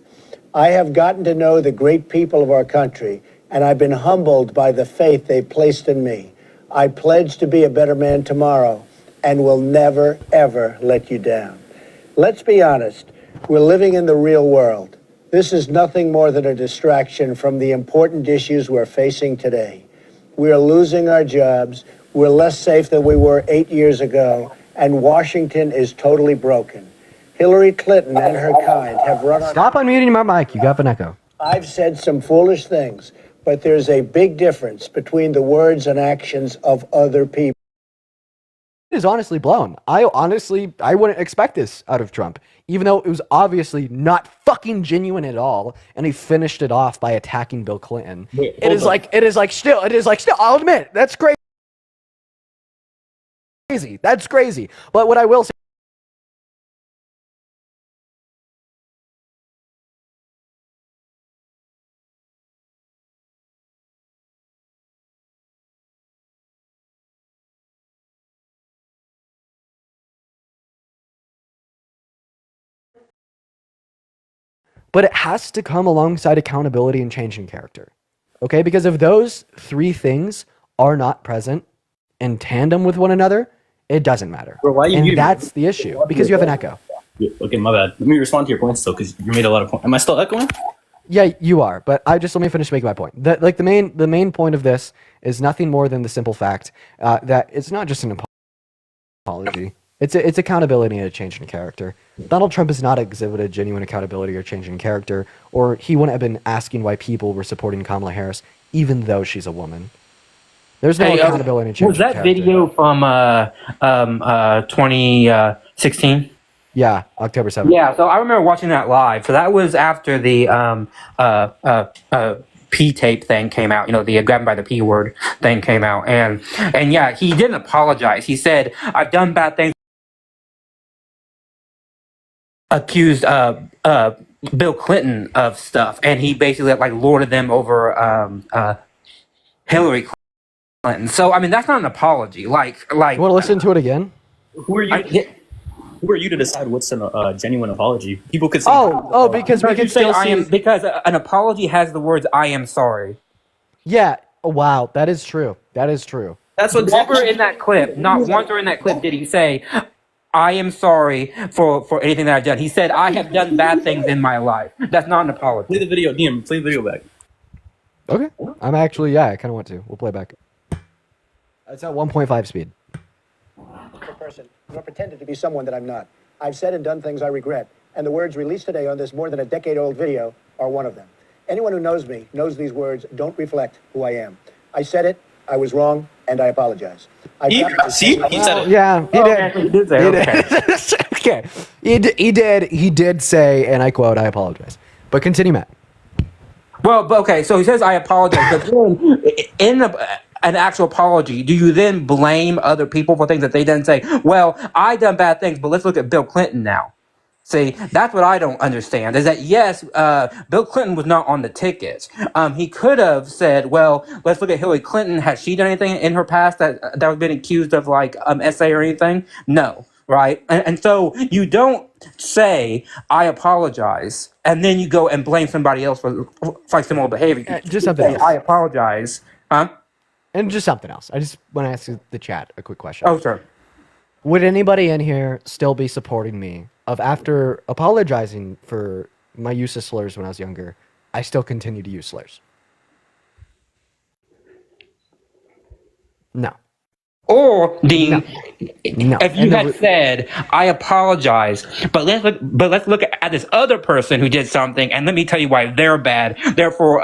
I have gotten to know the great people of our country, and I've been humbled by the faith they placed in me. I pledge to be a better man tomorrow and will never, ever let you down. Let's be honest, we're living in the real world. This is nothing more than a distraction from the important issues we're facing today. We are losing our jobs, we're less safe than we were 8 years ago, and Washington is totally broken. Hillary Clinton and her kind have run on... Stop unmuting my mic, you got an echo. I've said some foolish things, but there's a big difference between the words and actions of other people. It is honestly blown. I wouldn't expect this out of Trump, even though it was obviously not fucking genuine at all, and he finished it off by attacking Bill Clinton. It is like still, I'll admit, that's crazy. That's crazy. But what I will say, but it has to come alongside accountability and changing character. Okay? Because if those three things are not present, in tandem with one another, it doesn't matter. Bro, why you and muting? that's the issue, because you have an echo. Okay, my bad. Let me respond to your points though, because you made a lot of points. Am I still echoing? Yeah, you are, but let me finish making my point. The main point of this is nothing more than the simple fact that it's not just an apology. It's accountability and a change in character. Donald Trump has not exhibited genuine accountability or change in character, or he wouldn't have been asking why people were supporting Kamala Harris, even though she's a woman. There's no accountability and change Was that in character. video from 2016? Yeah, October 7th. Yeah, so I remember watching that live. So that was after the P tape thing came out. You know, the grabbing by the P word thing came out, and yeah, he didn't apologize. He said, "I've done bad things." Accused Bill Clinton of stuff, and he basically like lorded them over Hillary Clinton. So I mean, that's not an apology. Like you want to listen to it again? Who are you? Who are you to decide what's a genuine apology? People could say, because we can still see because an apology has the words "I am sorry." Yeah. Oh, wow, that is true. That is true. That's what never in that clip. Not once during that clip did he say, "I am sorry for anything that I've done." He said, "I have done bad things in my life." That's not an apology. Play the video, DM. Play the video back. Okay. I'm actually, I kind of want to. We'll play back. It's at 1.5 speed. Person, nor pretended to be someone that I'm not. I've said and done things I regret, and the words released today on this more than a decade-old video are one of them. Anyone who knows me knows these words don't reflect who I am. I said it, I was wrong, and I apologize. He said it. Yeah, he did. He did say okay. He did say, and I quote, "I apologize." But continue, Matt. Well, but okay, so he says, "I apologize," but then in an actual apology, do you then blame other people for things that they didn't say? Well, I done bad things, but let's look at Bill Clinton now. See, that's what I don't understand, is that yes, Bill Clinton was not on the ticket. He could have said, well, let's look at Hillary Clinton. Has she done anything in her past that was been accused of like SA or anything? No, right? And so you don't say, "I apologize," and then you go and blame somebody else for like similar behavior. Just something else. "I apologize." Huh? And just something else. I just want to ask the chat a quick question. Oh, sure. Would anybody in here still be supporting me of after apologizing for my use of slurs when I was younger, I still continue to use slurs? No. Or Dean, No. if you had said, "I apologize," but let's look at this other person who did something, and let me tell you why they're bad. Therefore,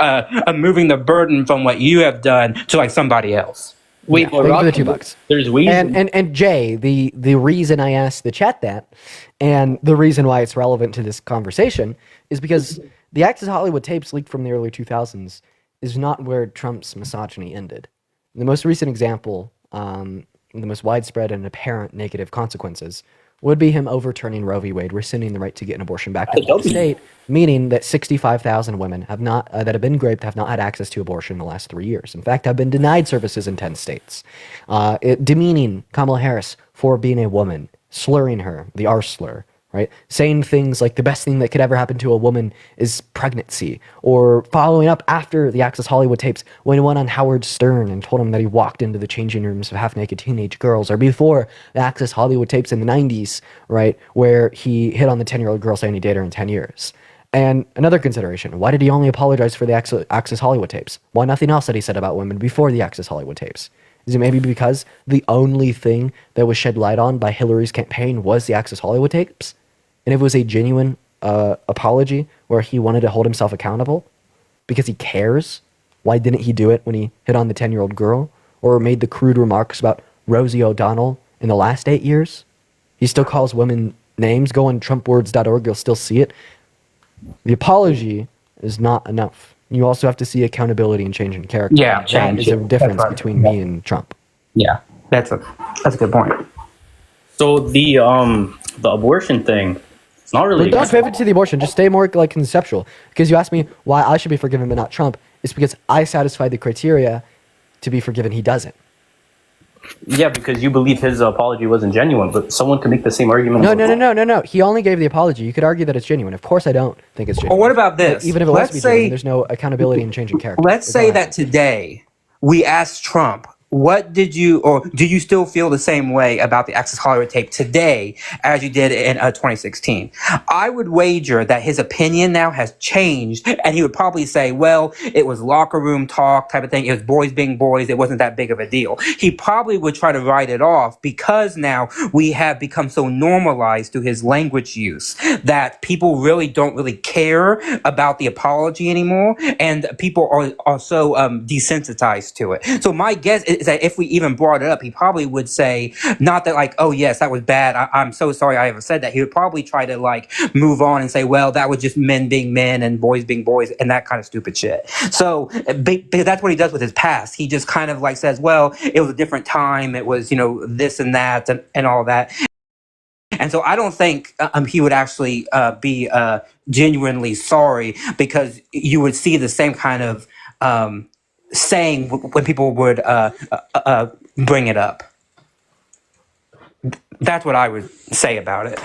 moving the burden from what you have done to like somebody else. Wait, thank you for the $2. There's ways. And Jay, the reason I asked the chat that, and the reason why it's relevant to this conversation, is because the Access Hollywood tapes leaked from the early 2000s is not where Trump's misogyny ended. The most recent example, the most widespread and apparent negative consequences, would be him overturning Roe v. Wade, rescinding the right to get an abortion back to the state, meaning that 65,000 women have not that have been raped have not had access to abortion in the last 3 years. In fact, have been denied services in 10 states. Demeaning Kamala Harris for being a woman, slurring her, the R slur, right? Saying things like the best thing that could ever happen to a woman is pregnancy, or following up after the Access Hollywood tapes when he went on Howard Stern and told him that he walked into the changing rooms of half-naked teenage girls, or before the Access Hollywood tapes in the 90s, right, where he hit on the 10-year-old girl saying he dated her in 10 years. And another consideration, why did he only apologize for the Access Hollywood tapes? Why nothing else that he said about women before the Access Hollywood tapes? Is it maybe because the only thing that was shed light on by Hillary's campaign was the Access Hollywood tapes? And if it was a genuine apology where he wanted to hold himself accountable because he cares, why didn't he do it when he hit on the 10-year-old girl or made the crude remarks about Rosie O'Donnell in the last 8 years? He still calls women names. Go on trumpwords.org, you'll still see it. The apology is not enough. You also have to see accountability and change in character. Yeah, that is a difference between me and Trump. Yeah, that's a good point. So the abortion thing, it's not really. Don't pivot to the abortion. Just stay more like conceptual. Because you asked me why I should be forgiven but not Trump. It's because I satisfied the criteria to be forgiven. He doesn't. Yeah, because you believe his apology wasn't genuine, but someone could make the same argument. No. He only gave the apology. You could argue that it's genuine. Of course, I don't think it's genuine. Or what about this? Even if it was to be genuine, there's no accountability and changing character. Let's say that today we asked Trump, what did you, or do you still feel the same way about the Access Hollywood tape today as you did in 2016? I would wager that his opinion now has changed, and he would probably say, well, it was locker room talk type of thing. It was boys being boys. It wasn't that big of a deal. He probably would try to write it off because now we have become so normalized to his language use that people really don't really care about the apology anymore, and people are so desensitized to it. So my guess is that if we even brought it up, he probably would say, not that like, oh yes, that was bad, I'm so sorry I ever said that. He would probably try to like move on and say, well, that was just men being men and boys being boys and that kind of stupid shit. So because that's what he does with his past. He just kind of like says, well, it was a different time, it was, you know, this and that and all that. And so I don't think he would actually be genuinely sorry, because you would see the same kind of saying when people would bring it up. That's what I would say about it.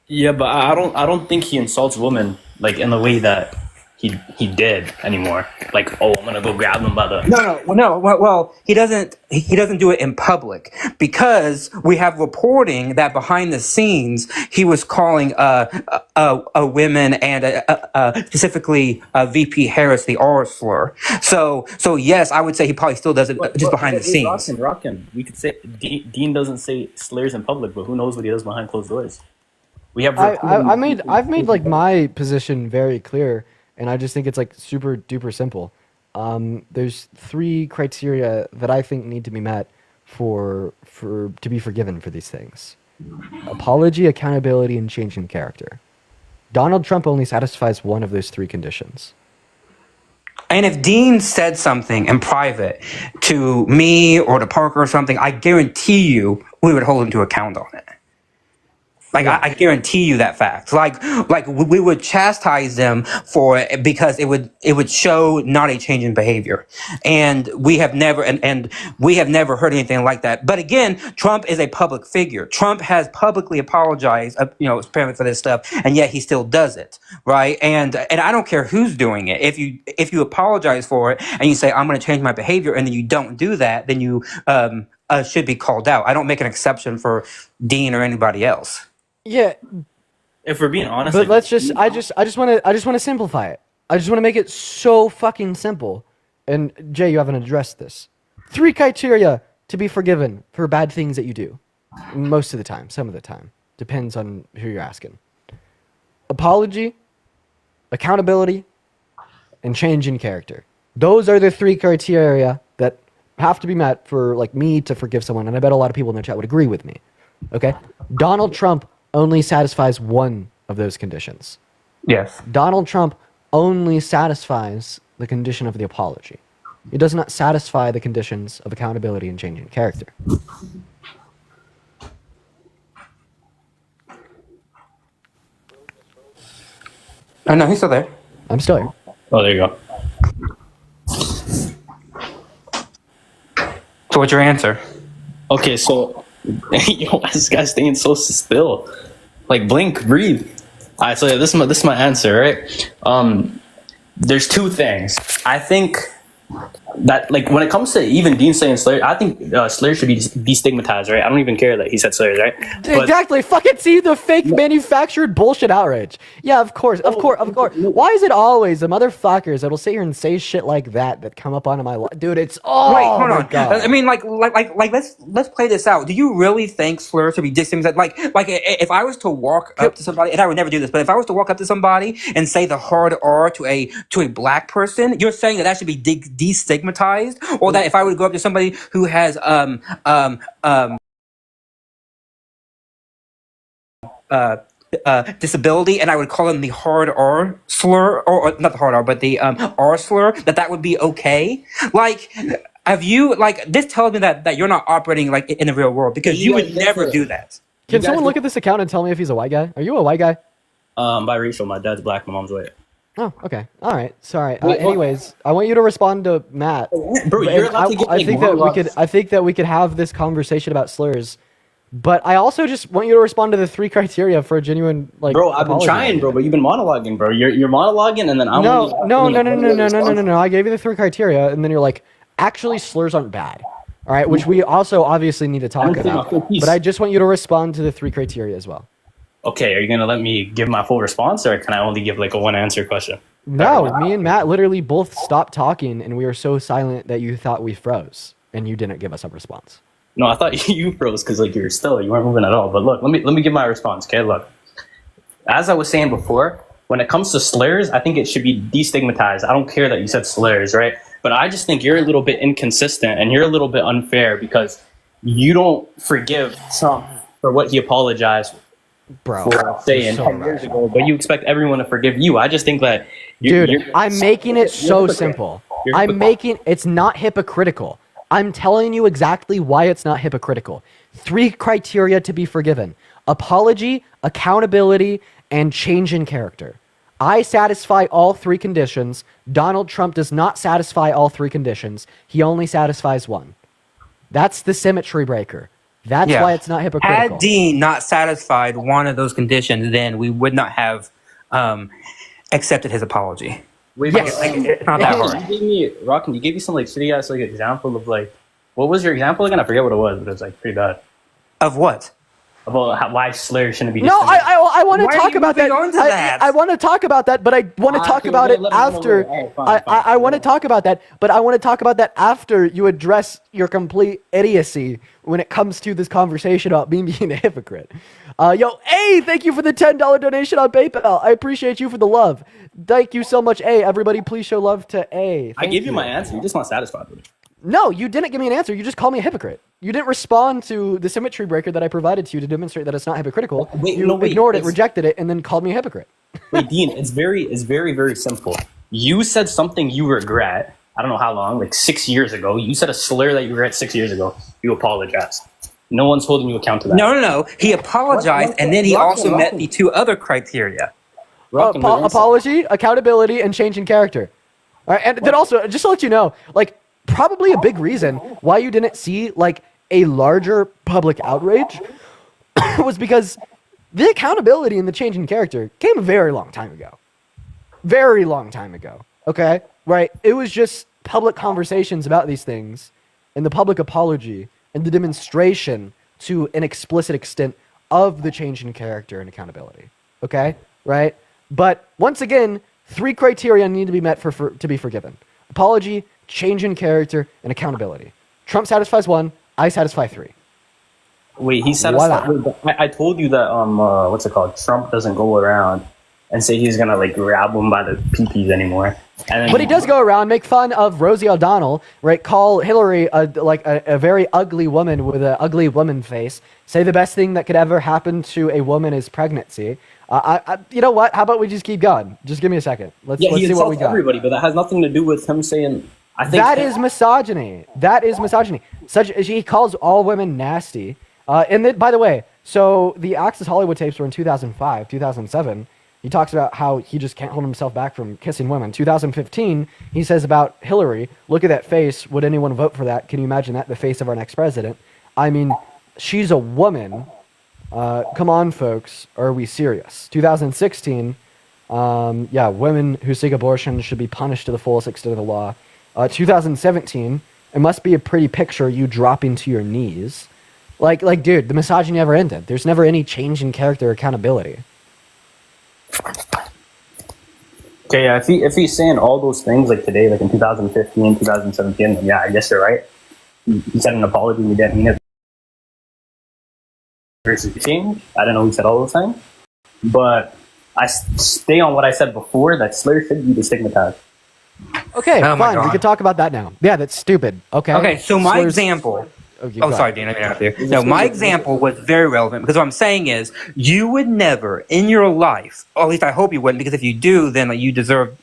Yeah, but I don't think he insults women like in the way that he did anymore. Like, oh, I'm gonna go grab them by the No. Well, he doesn't do it in public, because we have reporting that behind the scenes he was calling a women and specifically VP Harris the R slur. So yes, I would say he probably still does it just behind the scenes. Rockin'. We could say Dean doesn't say slurs in public, but who knows what he does behind closed doors? We have. I've made like my position very clear, and I just think it's like super duper simple. There's 3 criteria that I think need to be met for to be forgiven for these things: apology, accountability, and changing character. Donald Trump only satisfies one of those 3 conditions. And if Dean said something in private to me or to Parker or something, I guarantee you we would hold him to account on it. Like, yeah. I guarantee you that fact. Like we would chastise them for it because it would show not a change in behavior. And we have never, and we have never heard anything like that. But again, Trump is a public figure. Trump has publicly apologized, apparently for this stuff, and yet he still does it, right? And I don't care who's doing it. If you apologize for it and you say, I'm going to change my behavior, and then you don't do that, then you should be called out. I don't make an exception for Dean or anybody else. Yeah, if we're being honest, but let's just I just want to simplify it. I just want to make it so fucking simple. And Jay, you haven't addressed this. 3 criteria to be forgiven for bad things that you do. Most of the time, some of the time, depends on who you're asking. Apology, accountability, and change in character. Those are the 3 criteria that have to be met for like me to forgive someone, and I bet a lot of people in the chat would agree with me. Okay? Donald Trump only satisfies one of those conditions. Yes. Donald Trump only satisfies the condition of the apology. It does not satisfy the conditions of accountability and changing character. Oh, no, he's still there. I'm still here. Oh, there you go. So what's your answer? Okay, so yo, this guy's staying so still. Like, blink, breathe. All right, so this is my answer, right? There's 2 things. I think that, like, when it comes to even Dean saying slurs, I think slurs should be destigmatized, right? I don't even care that he said slurs, right? Exactly. Fucking see the fake manufactured bullshit outrage. Yeah, of course. Why is it always the motherfuckers that'll sit here and say shit like that come up onto my life? Dude, it's Wait, hold my on. God. I mean, like, let's play this out. Do you really think slurs should be destigmatized? Like, if I was to walk up to somebody, and I would never do this, but if I was to walk up to somebody and say the hard R to a black person, you're saying that should be destigmatized? Or that if I would go up to somebody who has disability and I would call them the hard R slur, or not the hard R, but the R slur, that would be okay? Like, have you, like, this tells me that you're not operating like in the real world, because you would never do that. Can someone look at this account and tell me if he's a white guy? Are you a white guy? Biracial. My dad's black, my mom's white. Oh, okay. All right. Sorry. Anyways, I want you to respond to Matt. Bro, you're allowed to get I think that we could have this conversation about slurs But I also just want you to respond to the 3 criteria for a genuine like. Bro, I've been apology trying, argument. bro, but you've been monologuing, bro. You're monologuing, and then I'm No. I gave you the 3 criteria, and then you're like, actually, slurs aren't bad. All right, which we also obviously need to talk about. But I just want you to respond to the 3 criteria as well. Okay, are you gonna let me give my full response, or can I only give like a 1-answer question? No, me and Matt literally both stopped talking, and we were so silent that you thought we froze, and you didn't give us a response. No, I thought you froze because like you weren't moving at all. But look, let me give my response. Okay, look. As I was saying before, when it comes to slurs, I think it should be destigmatized. I don't care that you said slurs, right? But I just think you're a little bit inconsistent and you're a little bit unfair because you don't forgive Trump for what he apologized for saying 10 years ago, but you expect everyone to forgive you. I just think that I'm making it so simple. It's not hypocritical. I'm telling you exactly why it's not hypocritical. 3 criteria to be forgiven: apology, accountability, and change in character. I satisfy all 3 conditions. Donald Trump does not satisfy all 3 conditions. He only satisfies 1. That's the symmetry breaker. That's why it's not hypocritical. Had Dean not satisfied one of those conditions, then we would not have accepted his apology. Wait, it's not that hard. Rockin', you gave me some like shitty ass like example of like, what was your example again? I forget what it was, but it was like pretty bad. Of what? About why slurs shouldn't be. No, I want to talk about that. I want to talk about that, but I want to talk about it after. I want to talk about that, but I want to talk about that after you address your complete idiocy when it comes to this conversation about me being a hypocrite. A, thank you for the $10 donation on PayPal. I appreciate you for the love. Thank you so much, A. Everybody, please show love to A. I gave you my answer. You're just not satisfied with it. No, you didn't give me an answer. You just called me a hypocrite. You didn't respond to the symmetry breaker that I provided to you to demonstrate that it's not hypocritical. You ignored it, rejected it, and then called me a hypocrite. Wait, Dean, it's very, very simple. You said something you regret. I don't know how long, like 6 years ago. You said a slur that you regret 6 years ago. You apologized. No one's holding you account to that. No. He apologized, and then he also met the 2 other criteria. Apology, accountability, and change in character. All right, and then also, just to let you know, like, probably a big reason why you didn't see like a larger public outrage was because the accountability and the change in character came a very long time ago. Very long time ago. Okay? Right? It was just public conversations about these things and the public apology and the demonstration to an explicit extent of the change in character and accountability. Okay? Right? But once again, 3 criteria need to be met to be forgiven: apology, change in character, and accountability. Trump satisfies 1, I satisfy 3. Wait, he satisfied. Voila. I told you that what's it called? Trump doesn't go around and say he's gonna like grab him by the peepees anymore. And then But he does go around, make fun of Rosie O'Donnell, right? Call Hillary a very ugly woman with an ugly woman face. Say the best thing that could ever happen to a woman is pregnancy. You know what? How about we just keep going? Just give me a second. Let's see what we got. Everybody, but that has nothing to do with him saying. I think that is misogyny. That is misogyny. He calls all women nasty. And then, by the way, so the Access Hollywood tapes were in 2005, 2007. He talks about how he just can't hold himself back from kissing women. 2015, he says about Hillary, look at that face. Would anyone vote for that? Can you imagine that? The face of our next president. I mean, she's a woman. Come on, folks. Are we serious? 2016, women who seek abortion should be punished to the fullest extent of the law. 2017, it must be a pretty picture you dropping to your knees. Like, dude, the misogyny never ended. There's never any change in character or accountability. Okay, yeah, if he's saying all those things like today, like in 2015, 2017, then yeah, I guess you're right. He said an apology, we didn't mean it. Versus change. I don't know who said all those things, but I stay on what I said before, that slurs should be destigmatized. Okay, fine. We can talk about that now. Yeah, that's stupid. Okay. Okay, so my example. Sorry, Dan. I didn't have to. No, my example was very relevant because what I'm saying is you would never in your life, or at least I hope you wouldn't, because if you do, then you deserve,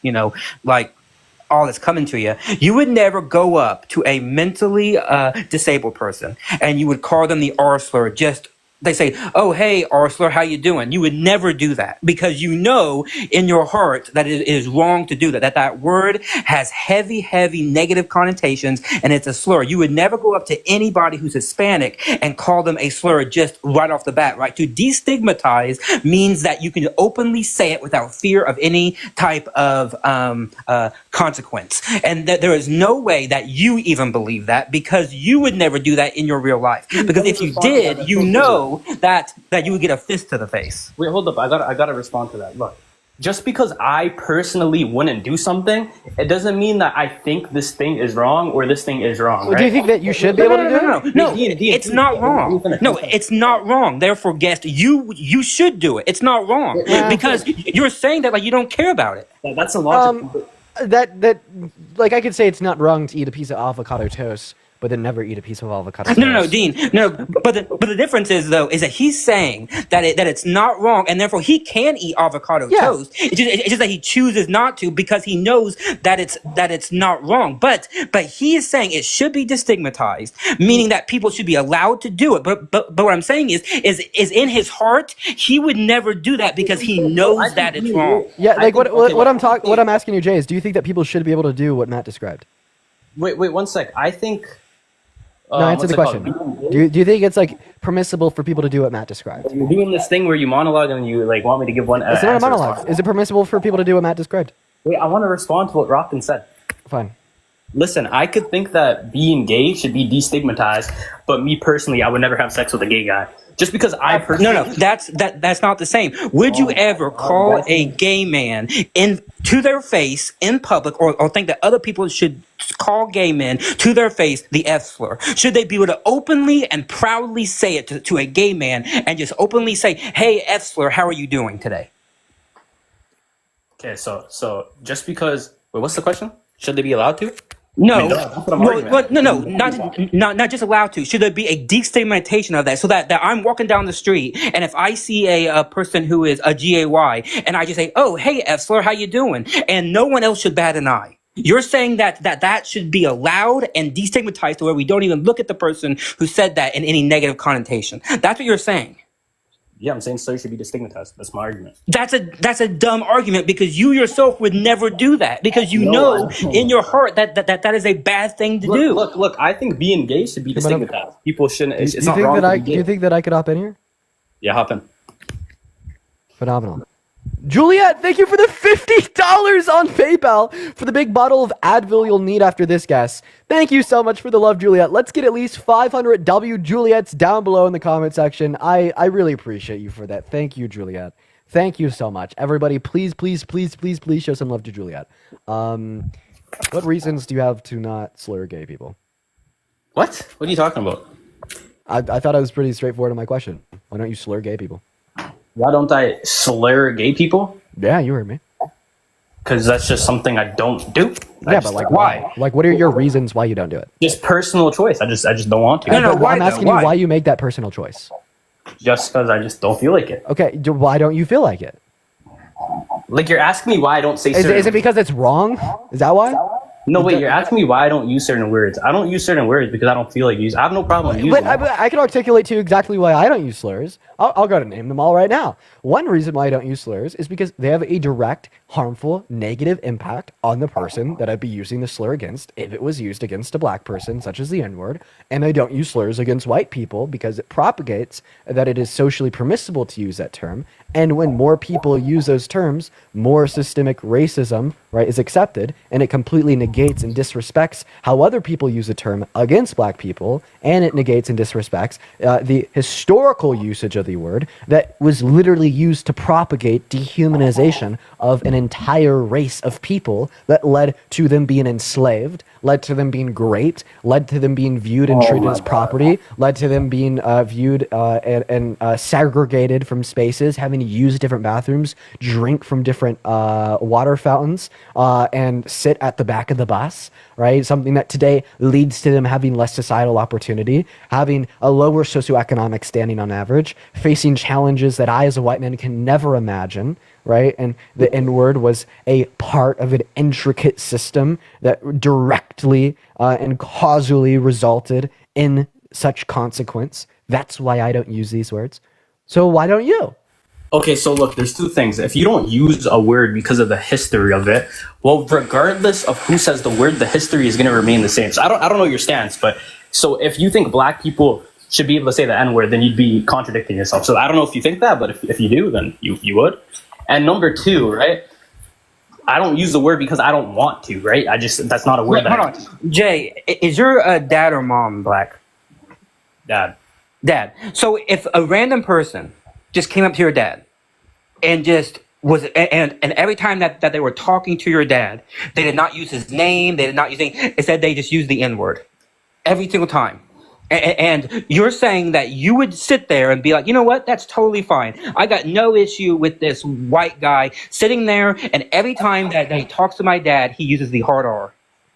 all that's coming to you. You would never go up to a mentally disabled person and you would call them the R slur just they say, "Oh, hey, Arsler, how you doing?" You would never do that because you know in your heart that it is wrong to do that. That word has heavy, heavy negative connotations, and it's a slur. You would never go up to anybody who's Hispanic and call them a slur just right off the bat, right? To destigmatize means that you can openly say it without fear of any type of consequence, and that there is no way that you even believe that because you would never do that in your real life. Because if you did, you know that you would get a fist to the face. Wait, hold up. I gotta respond to that. Look, just because I personally wouldn't do something, it doesn't mean that I think this thing is wrong or this thing is wrong. Right? Do you think that you should be able to do it? No, it's not wrong. No, it's not wrong. Therefore, guest, you should do it. It's not wrong because you're saying that like you don't care about it. That's a logic. That like I could say it's not wrong to eat a piece of avocado toast, but then never eat a piece of avocado toast. No, Dean. No, but the difference is though is that he's saying that it's not wrong, and therefore he can eat avocado toast. It's just that he chooses not to because he knows that it's not wrong. But he is saying it should be destigmatized, meaning that people should be allowed to do it. But what I'm saying is in his heart he would never do that because he knows that it's wrong. Yeah, like what I'm asking you, Jay, is do you think that people should be able to do what Matt described? Wait, 1 sec. I think. No, answer the question. Do you think it's like permissible for people to do what Matt described? You're doing this thing where you monologue and you like want me to give one. It's not a monologue. Is it permissible for people to do what Matt described? Wait, I want to respond to what Rockton said. Fine. Listen, I could think that being gay should be destigmatized, but me personally, I would never have sex with a gay guy. Just because I personally... No, that's not the same. Would you ever call a gay man to their face in public or think that other people should call gay men to their face the F slur? Should they be able to openly and proudly say it to a gay man and just openly say, "Hey, F slur, how are you doing today?" Okay, so just because... Wait, what's the question? Should they be allowed to? No, not just allowed to. Should there be a destigmatization of that so that I'm walking down the street and if I see a person who is a GAY and I just say, "Oh, hey, F slur, how you doing?" and no one else should bat an eye. You're saying that should be allowed and destigmatized to where we don't even look at the person who said that in any negative connotation. That's what you're saying. Yeah, I'm saying slurs should be destigmatized. That's my argument. That's a dumb argument because you yourself would never do that because you know in your heart that is a bad thing to do. Look, I think being gay should be destigmatized. People shouldn't. It's not wrong. Do you think that I could hop in here? Yeah, hop in. Phenomenal. Juliet, thank you for the $50 on PayPal for the big bottle of Advil you'll need after this, guess. Thank you so much for the love, Juliet. Let's get at least 500 W Juliets down below in the comment section. I really appreciate you for that. Thank you, Juliet. Thank you so much. Everybody, please show some love to Juliet. What reasons do you have to not slur gay people? What? What are you talking about? I thought I was pretty straightforward on my question. Why don't you slur gay people? Why don't I slur gay people? Yeah, you heard me. Because that's just something I don't do. But like why? Like, what are your reasons why you don't do it? Just personal choice. I just don't want to. I'm asking you why you make that personal choice. Just because I just don't feel like it. Okay, why don't you feel like it? Like you're asking me why I don't say. Is it because it's wrong? Is that why? No, wait, you're asking me why I don't use certain words. I don't use certain words because I don't feel like using. I have no problem using them. But I can articulate to you exactly why I don't use slurs. I'll go to name them all right now. One reason why I don't use slurs is because they have a direct, harmful, negative impact on the person that I'd be using the slur against if it was used against a black person, such as the N-word. And I don't use slurs against white people because it propagates that it is socially permissible to use that term. And when more people use those terms, more systemic racism, right, is accepted, and it completely negates and disrespects how other people use the term against black people, and it negates and disrespects the historical usage of the word that was literally used to propagate dehumanization of an entire race of people that led to them being enslaved, led to them being raped, led to them being viewed and treated as property, led to them being viewed and segregated from spaces, having to use different bathrooms, drink from different water fountains, and sit at the back of the bus, right? Something that today leads to them having less societal opportunity, having a lower socioeconomic standing on average, facing challenges that I as a white man can never imagine, right? And the N-word was a part of an intricate system that directly and causally resulted in such consequence That's why I don't use these words. So why don't you? Okay, so look, there's two things. If you don't use a word because of the history of it, well, regardless of who says the word, the history is going to remain the same. So I don't know your stance, but so if you think black people should be able to say the N-word, then you'd be contradicting yourself. So I don't know if you think that, but if you do, then you would. And number two, right? I don't use the word because I don't want to, right? That's not a word. Wait, hold on. Jay, is your dad or mom black? Dad. Dad. So if a random person just came up to your dad and just was, and every time that they were talking to your dad, they did not use his name, they did not use anything, instead they just used the N-word. Every single time. And you're saying that you would sit there and be like, you know what? That's totally fine. I got no issue with this white guy sitting there, and every time that he talks to my dad, he uses the hard R.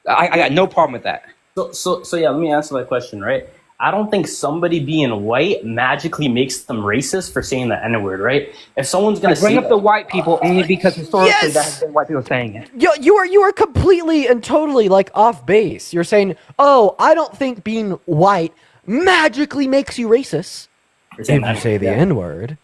I got no problem with that. So yeah, let me answer that question, right? I don't think somebody being white magically makes them racist for saying the N-word, right? If someone's going to bring up the white people only because historically that has been white people saying it. You are completely and totally like off base. You're saying, oh, I don't think being white magically makes you racist. If you say the N-word.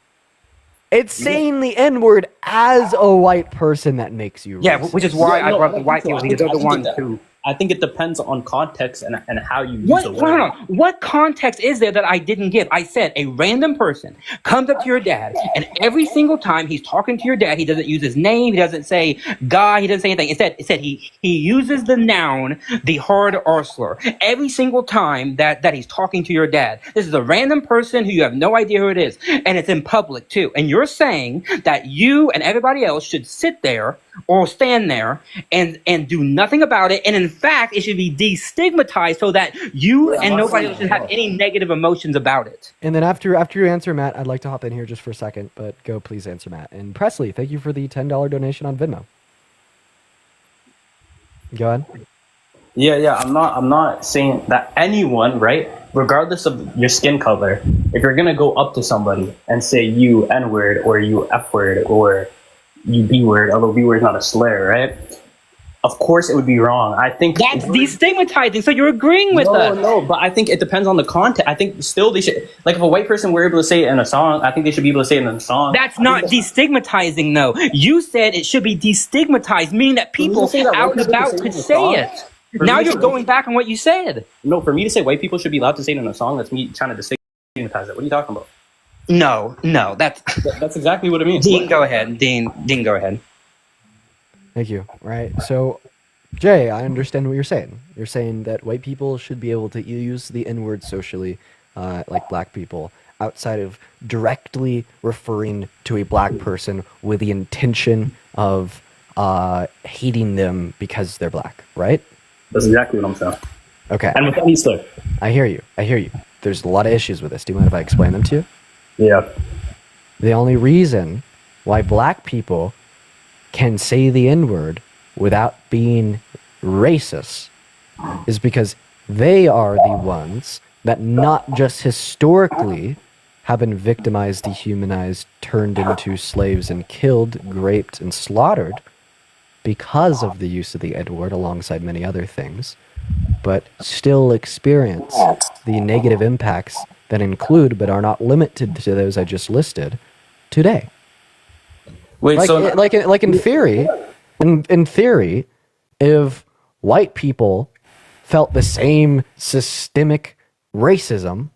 It's saying the N-word as a white person that makes you racist. Yeah, which is why I brought up the white people. These are the ones who... I think it depends on context and how you use the word. Hold on. What context is there that I didn't give? I said a random person comes up to your dad, and every single time he's talking to your dad, he doesn't use his name, he doesn't say guy, he doesn't say anything. Instead he uses the noun, the hard R slur, every single time that he's talking to your dad. This is a random person who you have no idea who it is, and it's in public too. And you're saying that you and everybody else should sit there or stand there and do nothing about it, and in fact it should be destigmatized so that you and nobody else should have any negative emotions about it. And then after you answer Matt, I'd like to hop in here just for a second, but go please answer Matt. And Presley, thank you for the $10 donation on Venmo. Go ahead. Yeah, I'm not saying that anyone, right, regardless of your skin color, if you're gonna go up to somebody and say you N-word or you F-word or you B-word, although B-word is not a slur, right? Of course it would be wrong. I think that's destigmatizing, so you're agreeing with us. No, but I think it depends on the content. I think still they should, like if a white person were able to say it in a song, I think they should be able to say it in a song. That's not destigmatizing though. You said it should be destigmatized, meaning that people out and about could say it. Now you're going back on what you said. No, for me to say white people should be allowed to say it in a song, that's me trying to destigmatize it. What are you talking about? No, that's exactly what it means. Dean, go ahead. Dean, go ahead. Thank you. Right. So, Jay, I understand what you're saying. You're saying that white people should be able to use the N-word socially, like black people, outside of directly referring to a black person with the intention of hating them because they're black, right? That's exactly what I'm saying. Okay. And with any slur. I hear you. There's a lot of issues with this. Do you mind if I explain them to you? Yeah. The only reason why black people can say the N-word without being racist is because they are the ones that not just historically have been victimized, dehumanized, turned into slaves and killed, raped, and slaughtered because of the use of the N-word alongside many other things, but still experience the negative impacts that include but are not limited to those I just listed today. Wait, like in theory, in theory, if white people felt the same systemic racism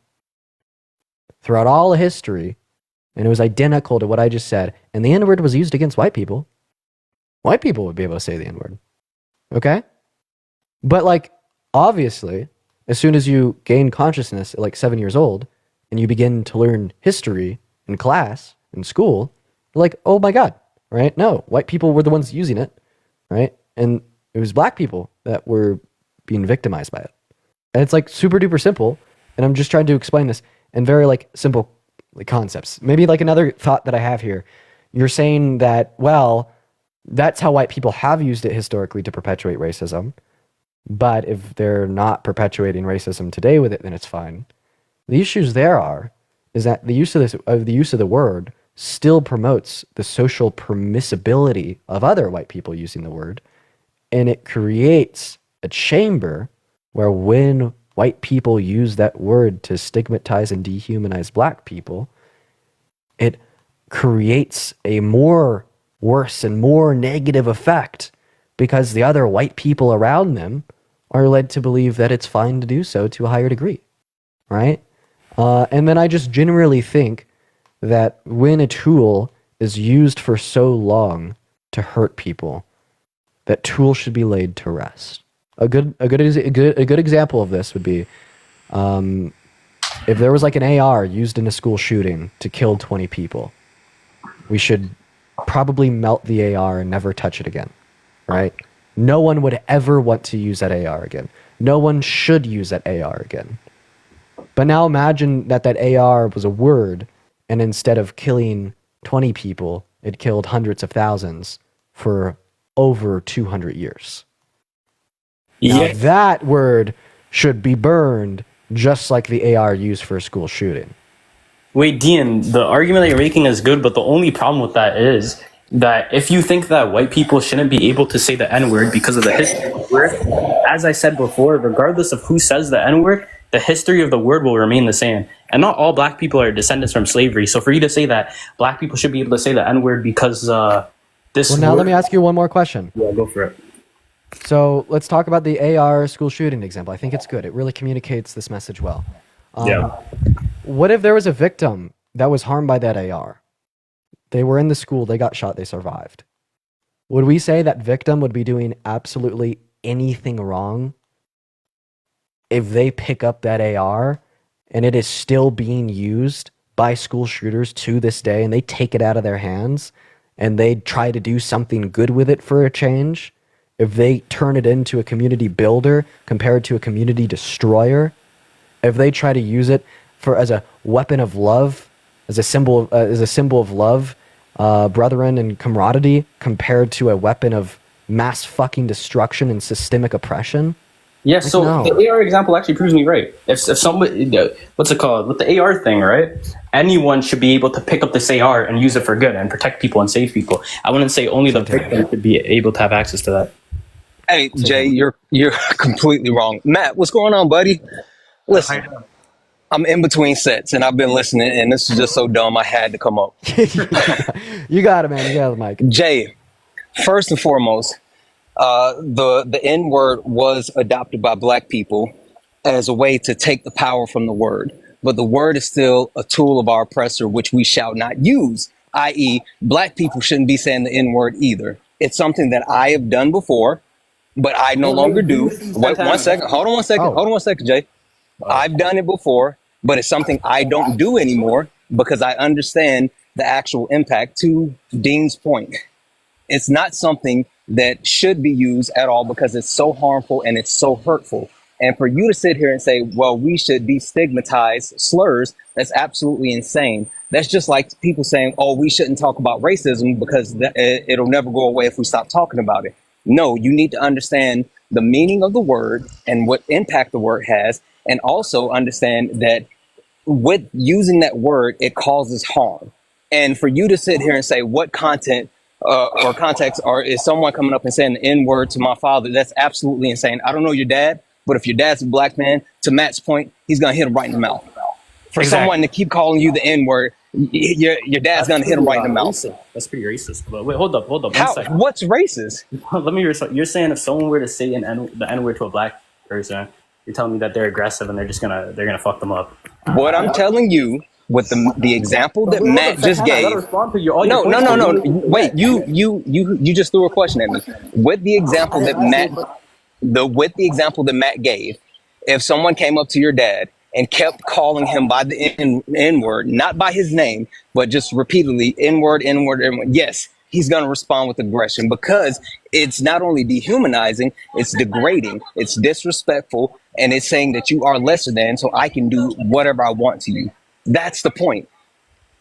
throughout all of history, and it was identical to what I just said, and the N-word was used against white people would be able to say the N-word. Okay? But like, obviously, as soon as you gain consciousness at like 7 years old, and you begin to learn history in class, in school, you're like, oh my God, right? No, white people were the ones using it, right? And it was black people that were being victimized by it. And it's like super duper simple. And I'm just trying to explain this in very like simple like concepts. Maybe like another thought that I have here. You're saying that, well, that's how white people have used it historically to perpetuate racism. But if they're not perpetuating racism today with it, then it's fine. The issues there is that the use of the word still promotes the social permissibility of other white people using the word, and it creates a chamber where when white people use that word to stigmatize and dehumanize black people, it creates a more worse and more negative effect because the other white people around them are led to believe that it's fine to do so to a higher degree, right? And then I just generally think that when a tool is used for so long to hurt people, that tool should be laid to rest. A good example of this would be if there was like an AR used in a school shooting to kill 20 people, we should probably melt the AR and never touch it again, right? No one would ever want to use that AR again. No one should use that AR again. But now imagine that AR was a word, and instead of killing 20 people, it killed hundreds of thousands for over 200 years. Now, that word should be burned just like the AR used for a school shooting. Wait, Dean, the argument that you're making is good, but the only problem with that is that if you think that white people shouldn't be able to say the N-word because of the history of the word, as I said before, regardless of who says the N-word, the history of the word will remain the same. And not all black people are descendants from slavery. So for you to say that black people should be able to say the N-word because this... Well, now let me ask you one more question. Yeah, go for it. So let's talk about the AR school shooting example. I think it's good. It really communicates this message well. What if there was a victim that was harmed by that AR? They were in the school, they got shot, they survived. Would we say that victim would be doing absolutely anything wrong if they pick up that AR and it is still being used by school shooters to this day and they take it out of their hands and they try to do something good with it for a change? If they turn it into a community builder compared to a community destroyer, if they try to use it as a weapon of love, as a symbol of love, brethren and camaraderie, compared to a weapon of mass fucking destruction and systemic oppression. Yeah, so the AR example actually proves me right. If somebody, what's it called? With the AR thing, right? Anyone should be able to pick up this AR and use it for good and protect people and save people. I wouldn't say only the victim should be able to have access to that. Hey, Jay, you're completely wrong. Matt, what's going on, buddy? Listen, I'm in between sets, and I've been listening, and this is just so dumb, I had to come up. You got it, man. You got it, Mike. Jay, first and foremost, the N-word was adopted by black people as a way to take the power from the word. But the word is still a tool of our oppressor, which we shall not use, i.e., black people shouldn't be saying the N-word either. It's something that I have done before, but I no longer do. Wait, 1 second. Hold on 1 second. Hold on 1 second, Jay. I've done it before, but it's something I don't do anymore because I understand the actual impact. To Dean's point, it's not something that should be used at all because it's so harmful and it's so hurtful. And for you to sit here and say, well, we should destigmatize slurs, that's absolutely insane. That's just like people saying, oh, we shouldn't talk about racism because it'll never go away if we stop talking about it. No, you need to understand the meaning of the word and what impact the word has, and also understand that with using that word, it causes harm. And for you to sit here and say what content or context, or is someone coming up and saying the N-word to my father, that's absolutely insane. I don't know your dad, but if your dad's a black man, to Matt's point, he's going to hit him right in the mouth. For someone to keep calling you the N-word, your dad's going to hit him right in the mouth. That's pretty racist. But wait, hold up. How? What's racist? Let me. You're saying if someone were to say the N-word to a black person, you're telling me that they're aggressive and they're gonna fuck them up. What I'm telling you, with the example that Matt just gave. No. Wait, you just threw a question at me. With the example that Matt gave, if someone came up to your dad and kept calling him by the N-word, not by his name, but just repeatedly N-word, yes, he's going to respond with aggression because it's not only dehumanizing, it's degrading, it's disrespectful, and it's saying that you are lesser than, so I can do whatever I want to you. That's the point.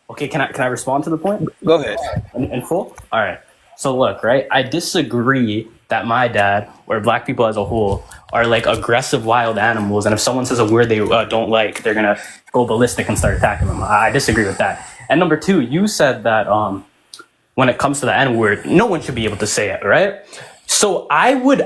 Okay, can I respond to the point? Go ahead. In full? All right. So look, right? I disagree that my dad or black people as a whole are like aggressive wild animals, and if someone says a word they don't like, they're gonna go ballistic and start attacking them. I disagree with that. And number two, you said that when it comes to the N-word, no one should be able to say it, right? So I would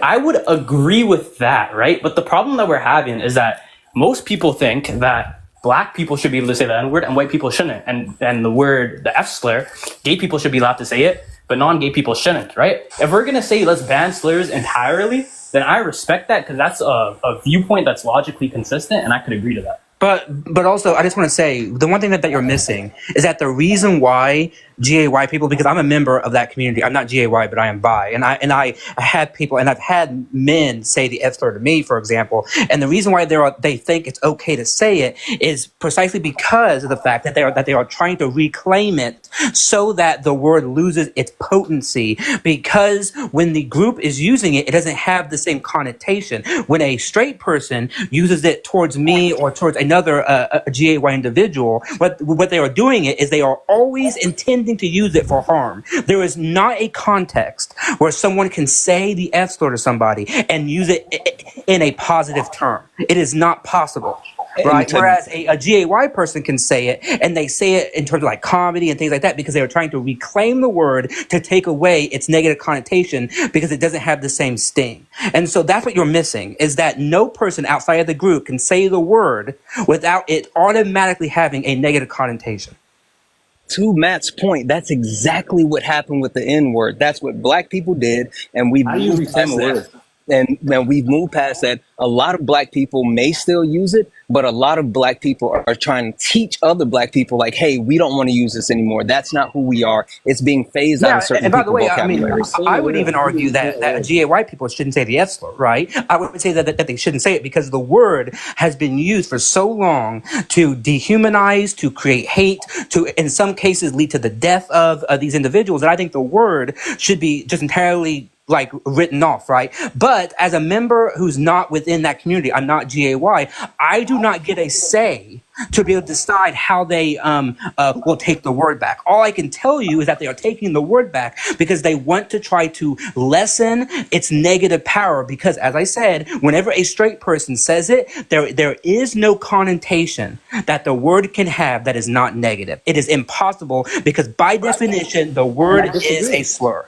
agree with that, right? But the problem that we're having is that most people think that black people should be able to say the N-word and white people shouldn't. And the F slur, gay people should be allowed to say it, but non-gay people shouldn't, right? If we're going to say let's ban slurs entirely, then I respect that because that's a viewpoint that's logically consistent, and I could agree to that. But also, I just want to say, the one thing that you're missing is that the reason why GAY people, because I'm a member of that community, I'm not GAY, but I am bi, and I had people, and I've had men say the F slur to me, for example, and the reason why they think it's okay to say it is precisely because of the fact that they are trying to reclaim it so that the word loses its potency, because when the group is using it, it doesn't have the same connotation. When a straight person uses it towards me or towards another a GAY individual, what they are doing is they are always intending to use it for harm. There is not a context where someone can say the F slur to somebody and use it in a positive term. It is not possible. Right. Whereas a GAY person can say it, and they say it in terms of like comedy and things like that because they are trying to reclaim the word to take away its negative connotation because it doesn't have the same sting. And so that's what you're missing, is that no person outside of the group can say the word without it automatically having a negative connotation. To Matt's point, that's exactly what happened with the N-word. That's what black people did, and we moved past that. And we've moved past that. A lot of black people may still use it, but a lot of black people are trying to teach other black people, like, hey, we don't want to use this anymore. That's not who we are. It's being phased out of certain people's vocabulary. I would even argue that GAY people shouldn't say the F slur, right? I would say that they shouldn't say it because the word has been used for so long to dehumanize, to create hate, to in some cases lead to the death of these individuals. And I think the word should be just entirely like written off, right? But as a member who's not within that community, I'm not GAY, I do not get a say to be able to decide how they will take the word back. All I can tell you is that they are taking the word back because they want to try to lessen its negative power, because as I said, whenever a straight person says it, there is no connotation that the word can have that is not negative. It is impossible because by definition, the word is a slur.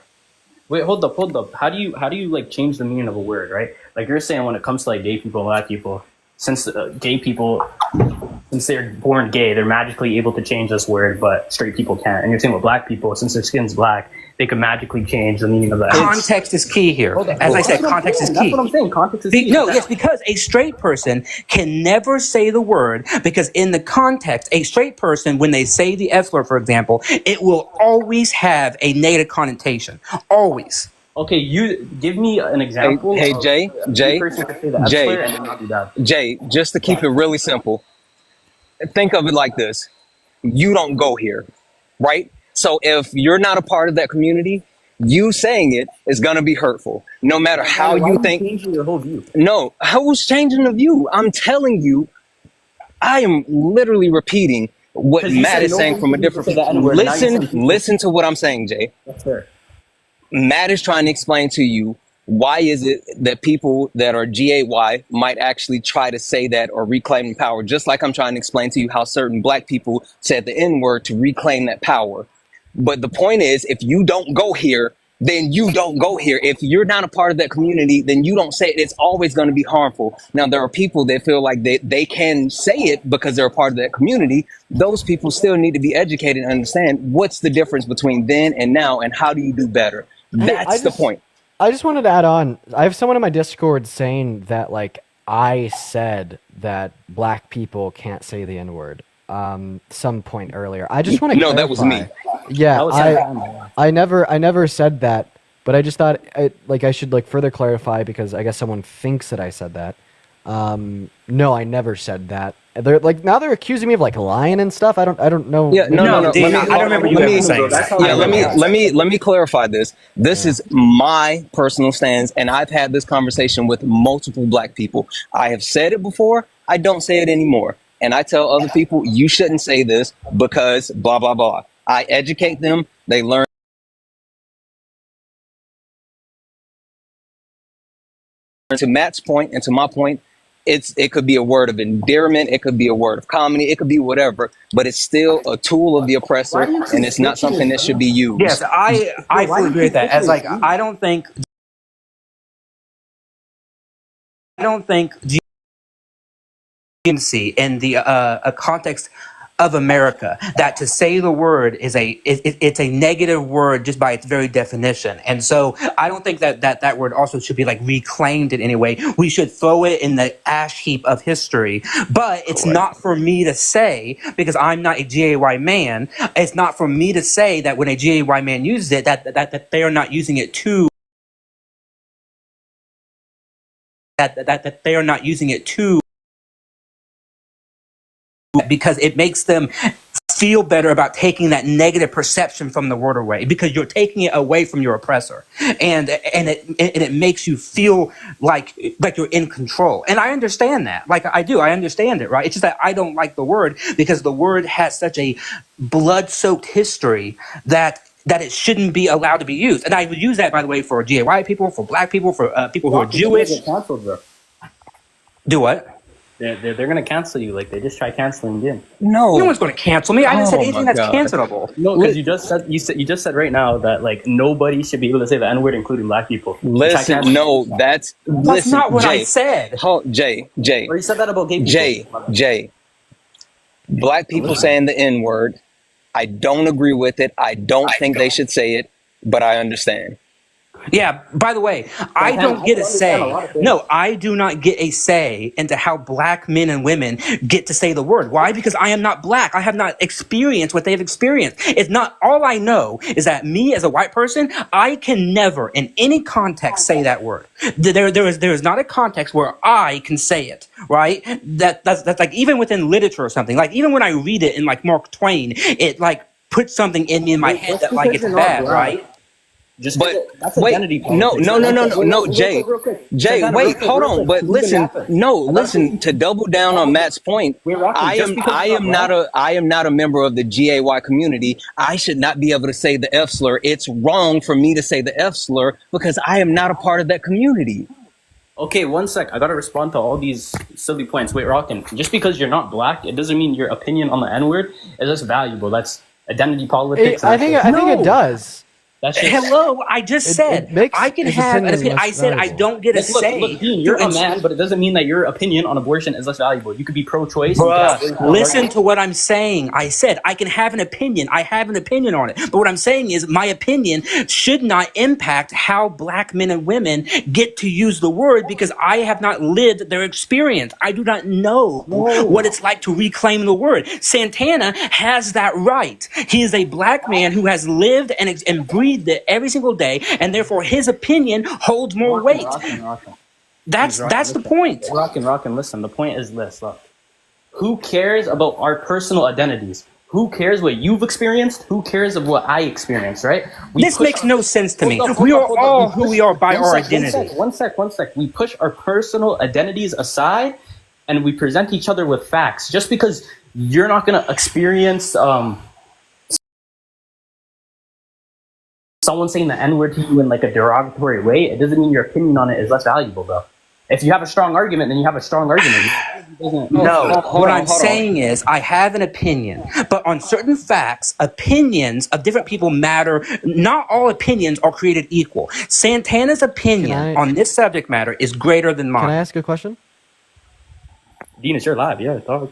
Wait, hold up. How do you like change the meaning of a word, right? Like you're saying when it comes to like gay people and black people, since gay people, since they're born gay, they're magically able to change this word, but straight people can't. And you're saying with black people, since their skin's black, they can magically change the meaning of that. Context is key here. As I said, context is key. That's what I'm saying. Context is key. No, yes, because a straight person can never say the word, because in the context, a straight person, when they say the F slur, for example, it will always have a negative connotation. Always. Okay, you give me an example. Hey, Jay, just to keep it really simple, think of it like this. You don't go here, right? So if you're not a part of that community, you saying it is going to be hurtful, no matter how you think. Changing your whole view. No, who's changing the view? I'm telling you, I am literally repeating what Matt is saying from a different. Listen to what I'm saying, Jay. That's fair. Matt is trying to explain to you why is it that people that are GAY might actually try to say that or reclaim power, just like I'm trying to explain to you how certain black people said the N-word to reclaim that power. But the point is, if you don't go here, then you don't go here. If you're not a part of that community, then you don't say it. It's always going to be harmful. Now, there are people that feel like they can say it because they're a part of that community. Those people still need to be educated and understand what's the difference between then and now, and how do you do better. That's the point. I just wanted to add on. I have someone in my Discord saying that, like, I said that black people can't say the N-word some point earlier. I just want to clarify. That was me. Yeah, I never said that, but I just thought I should further clarify, because I guess someone thinks that I said that. No, I never said that. They're now they're accusing me of lying and stuff. I don't know. Yeah, no. I don't remember you ever saying that. Yeah, let me clarify this. This is my personal stance, and I've had this conversation with multiple black people. I have said it before. I don't say it anymore. And I tell other people, you shouldn't say this because blah, blah, blah. I educate them. They learn. To Matt's point and to my point, it could be a word of endearment. It could be a word of comedy. It could be whatever, but it's still a tool of the oppressor, and it's not something that should be used. Yes, I fully agree with that. As I don't think in the context of America, that to say the word is it's a negative word just by its very definition. And so I don't think that word also should be like reclaimed in any way. We should throw it in the ash heap of history. But it's not for me to say, because I'm not a GAY man, it's not for me to say that when a GAY man uses it, that they are not using it to that they are not using it to, because it makes them feel better about taking that negative perception from the word away, because you're taking it away from your oppressor, and it makes you feel like you're in control. And I understand that, like I understand it, right? It's just that I don't like the word, because the word has such a blood-soaked history that it shouldn't be allowed to be used. And I would use that, by the way, for GAY people, for black people, for people who are Jewish. Canceled, bro. Do what? They're gonna cancel you, like they just tried canceling you. No one's going to cancel me. I didn't say anything that's cancelable. No, because you just said right now that like nobody should be able to say the N-word, including black people. Listen, no, that's not what Jay, I said. Jay. Or you said that about gay people. Jay. Black people saying the N-word, I don't agree with it. I don't think they should say it, but I understand. Yeah, by the way, I don't get a say. No, I do not get a say into how black men and women get to say the word. Why? Because I am not black. I have not experienced what they've experienced. It's not, all I know is that me as a white person, I can never in any context say that word. There is not a context where I can say it, right? That's like even within literature or something. Like even when I read it in like Mark Twain, it like puts something in me in my head that like it's bad, right? Just but that's wait, identity no, politics. Jay, wait, hold on. But listen, to double down on Matt's point, I am not a member of the GAY community. I should not be able to say the F slur. It's wrong for me to say the F slur because I am not a part of that community. Okay, one sec. I gotta respond to all these silly points. Wait, Rockin', just because you're not black, it doesn't mean your opinion on the N-word is less valuable. That's identity politics. I think it does. Hello, I just said I can have an opinion. I said I don't get a say. Look, Dean, you're a man, but it doesn't mean that your opinion on abortion is less valuable. You could be pro-choice. Listen to what I'm saying. I said I can have an opinion. I have an opinion on it. But what I'm saying is my opinion should not impact how black men and women get to use the word, because I have not lived their experience. I do not know what it's like to reclaim the word. Santana has that right. He is a black man who has lived and breathed it every single day, and therefore his opinion holds more weight. That's the point. Rockin', listen, the point is this. Look, who cares about our personal identities? Who cares what you've experienced? Who cares of what I experienced, right? This makes no sense to me. We are all who we are by our identity. One sec. We push our personal identities aside and we present each other with facts. Just because you're not going to experience someone saying the N-word to you in like a derogatory way, it doesn't mean your opinion on it is less valuable, though. If you have a strong argument, then you have a strong argument. What I'm saying is I have an opinion, but on certain facts, opinions of different people matter. Not all opinions are created equal. Santana's opinion on this subject matter is greater than mine. Can I ask a question? Dean, it's your live. Yeah, talk.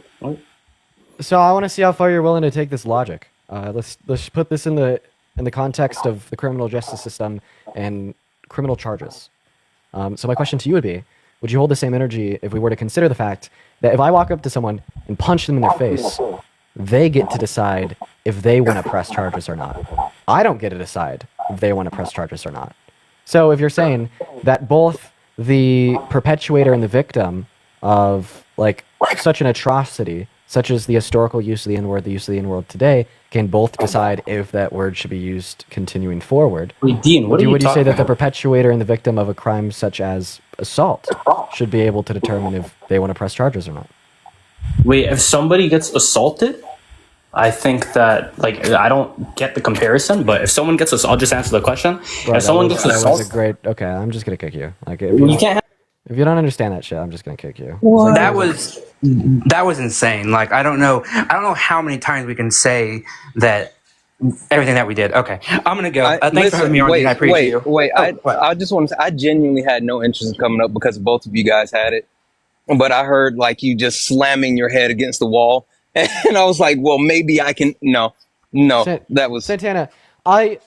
So I want to see how far you're willing to take this logic. Let's put this in the context of the criminal justice system and criminal charges. So my question to you would you hold the same energy if we were to consider the fact that if I walk up to someone and punch them in their face, they get to decide if they want to press charges or not? I don't get to decide if they want to press charges or not. So if you're saying that both the perpetuator and the victim of like such an atrocity, such as the historical use of the N-word, the use of the N-word today, can both decide if that word should be used continuing forward. Wait, Dean, would you say that the perpetuator and the victim of a crime such as assault should be able to determine if they want to press charges or not? Wait, if somebody gets assaulted, I think that, like, I don't get the comparison, but if someone gets assaulted, I'll just answer the question. Bro, if someone gets assaulted, okay, I'm just gonna kick you. Like, you can't. If you don't understand that shit, I'm just gonna kick you. That was insane. Like I don't know how many times we can say that everything that we did. Okay, I'm gonna go. Thanks for having me on. I appreciate you. I just want to say I genuinely had no interest in coming up because both of you guys had it. but I heard like you just slamming your head against the wall, and I was like, well, maybe I can. No, that was Santana. I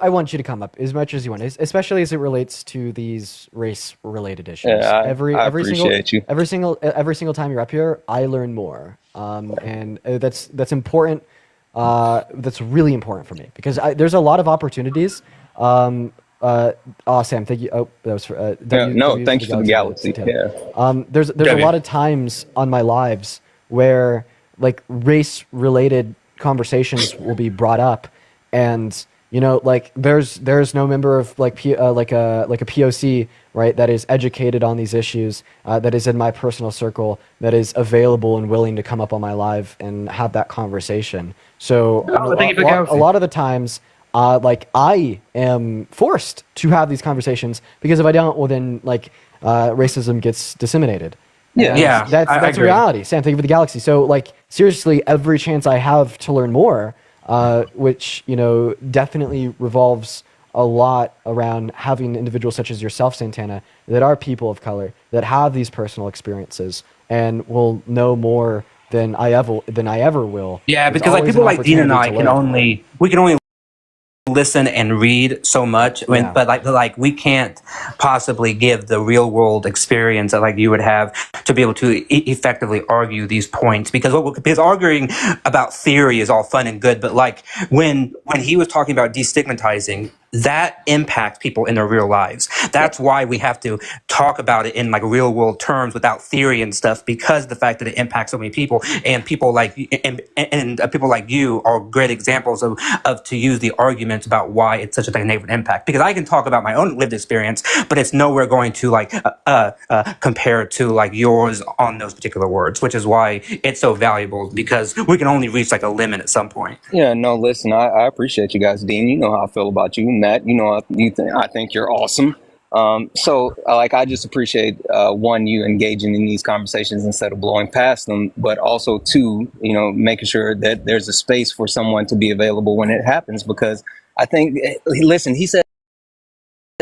want you to come up as much as you want, especially as it relates to these race-related issues. Yeah, I every appreciate you. every single time you're up here, I learn more, and that's important. That's really important for me because there's a lot of opportunities. Sam, thank you. Oh, that was for no, thanks for the galaxy. Yeah. There's a lot of times on my lives where like race-related conversations will be brought up, and like there's no member of like like a POC, right, that is educated on these issues, that is in my personal circle, that is available and willing to come up on my live and have that conversation. So a lot of the times, like I am forced to have these conversations because if I don't, well then like racism gets disseminated. Yeah, And that's reality. Sam, thank you for the galaxy. So like seriously, every chance I have to learn more, which definitely revolves a lot around having individuals such as yourself, Santana, that are people of color that have these personal experiences and will know more than I ever will. Yeah, There's because like always people an like Dean and I opportunity to can learn. only listen and read so much, but like we can't possibly give the real world experience that like you would have to be able to effectively argue these points, because arguing about theory is all fun and good, but like when he was talking about destigmatizing, that impacts people in their real lives. That's why we have to talk about it in like real world terms without theory and stuff, because the fact that it impacts so many people, and people like people like you are great examples of to use the arguments about why it's such a negative impact. Because I can talk about my own lived experience, but it's nowhere going to like compare to like yours on those particular words, which is why it's so valuable, because we can only reach like a limit at some point. Yeah, no, listen, I appreciate you guys, Dean. You know how I feel about you, Matt. I think you're awesome. So like, I just appreciate you engaging in these conversations instead of blowing past them, but also two, making sure that there's a space for someone to be available when it happens. Because I think, listen, he said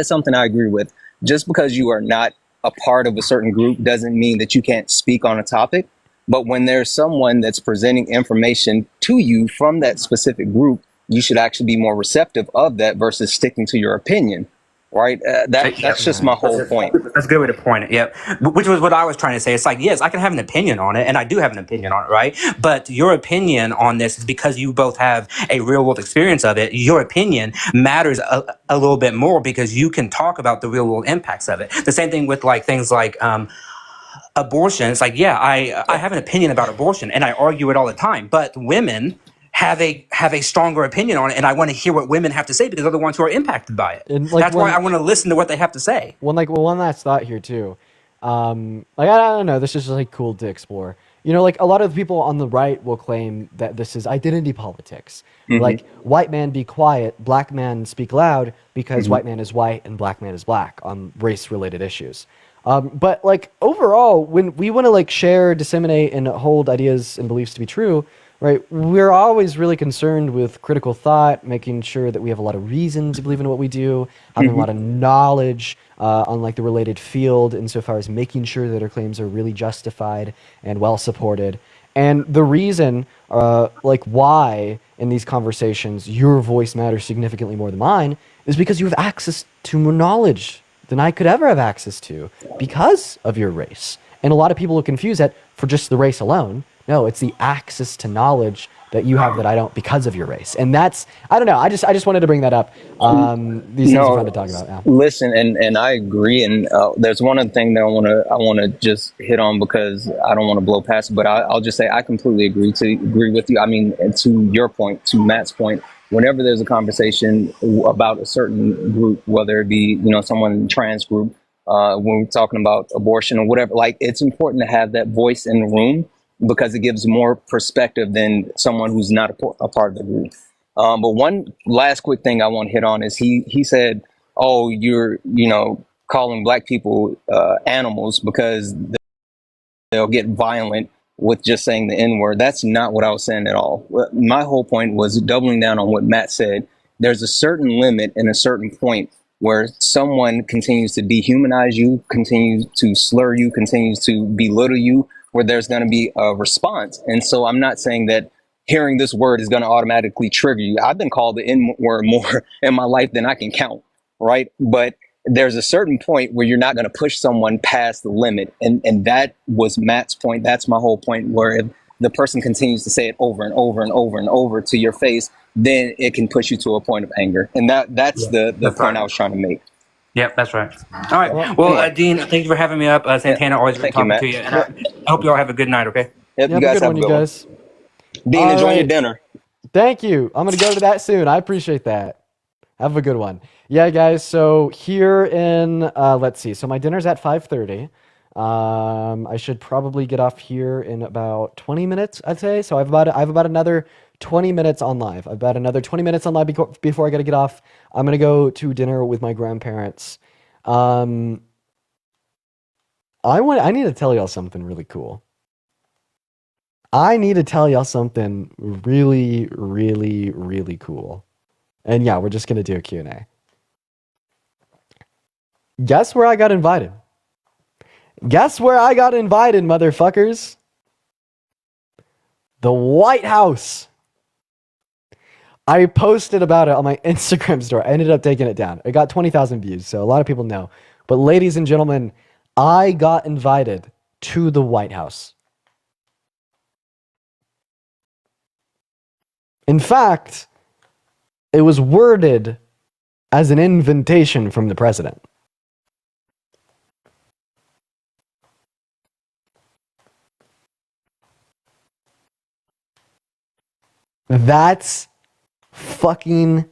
something I agree with. Just because you are not a part of a certain group doesn't mean that you can't speak on a topic. But when there's someone that's presenting information to you from that specific group, you should actually be more receptive of that versus sticking to your opinion, right? That's just my whole point. That's a good way to point it. Yep. Which was what I was trying to say. It's like, yes, I can have an opinion on it, and I do have an opinion on it, right? But your opinion on this is because you both have a real world experience of it. Your opinion matters a little bit more because you can talk about the real world impacts of it. The same thing with like things like abortion. It's like, yeah, I have an opinion about abortion and I argue it all the time, but women have a stronger opinion on it, and I want to hear what women have to say because they're the ones who are impacted by it. And like, that's why I want to listen to what they have to say. One last thought here too. Like I don't know, this is just like cool to explore. Like a lot of people on the right will claim that this is identity politics. Mm-hmm. Like white man be quiet, black man speak loud, because white man is white and black man is black on race related issues. But like overall, when we want to like share, disseminate, and hold ideas and beliefs to be true, right, we're always really concerned with critical thought, making sure that we have a lot of reason to believe in what we do, having a lot of knowledge on like the related field, insofar as making sure that our claims are really justified and well supported. And the reason, like why in these conversations your voice matters significantly more than mine, is because you have access to more knowledge than I could ever have access to because of your race. And a lot of people will confuse that for just the race alone. No, it's the access to knowledge that you have that I don't because of your race. And that's, I don't know, I just wanted to bring that up. These things are fun to talk about now. Listen, and I agree. And there's one other thing that I want to just hit on, because I don't want to blow past it, but I'll just say I completely agree with you. I mean, and to your point, to Matt's point, whenever there's a conversation about a certain group, whether it be, someone trans group, when we're talking about abortion or whatever, like, it's important to have that voice in the room, because it gives more perspective than someone who's not a part of the group. But one last quick thing I want to hit on is he said, oh, you're, calling black people animals because they'll get violent with just saying the N-word. That's not what I was saying at all. My whole point was doubling down on what Matt said. There's a certain limit and a certain point where someone continues to dehumanize you, continues to slur you, continues to belittle you, where there's going to be a response. And so I'm not saying that hearing this word is going to automatically trigger you. I've been called the N word more in my life than I can count, right? But there's a certain point where you're not going to push someone past the limit. And that was Matt's point. That's my whole point, where if the person continues to say it over and over and over and over to your face, then it can push you to a point of anger. And that's the That's point right. I was trying to make. Yep, that's right. All right. Well, Anyway. Dean, thank you for having me up. Santana, always great Thank you, talking Matt. to you. And I hope you all have a good night, okay? Yep, You have a good one, you guys. Dean, All enjoy your right. dinner. Thank you. I'm going to go to that soon. I appreciate that. Have a good one. Yeah, guys. So here in, let's see. So my dinner's at 5:30. I should probably get off here in about 20 minutes, I'd say. So I have about another 20 minutes on live. I've about another 20 minutes on live before I got to get off. I'm going to go to dinner with my grandparents. I need to tell y'all something really cool. I need to tell y'all something really, really, really cool. And yeah, we're just going to do a Q&A. Guess where I got invited? Guess where I got invited, motherfuckers? The White House. I posted about it on my Instagram story. I ended up taking it down. It got 20,000 views, so a lot of people know. But ladies and gentlemen, I got invited to the White House. In fact, it was worded as an invitation from the president. That's fucking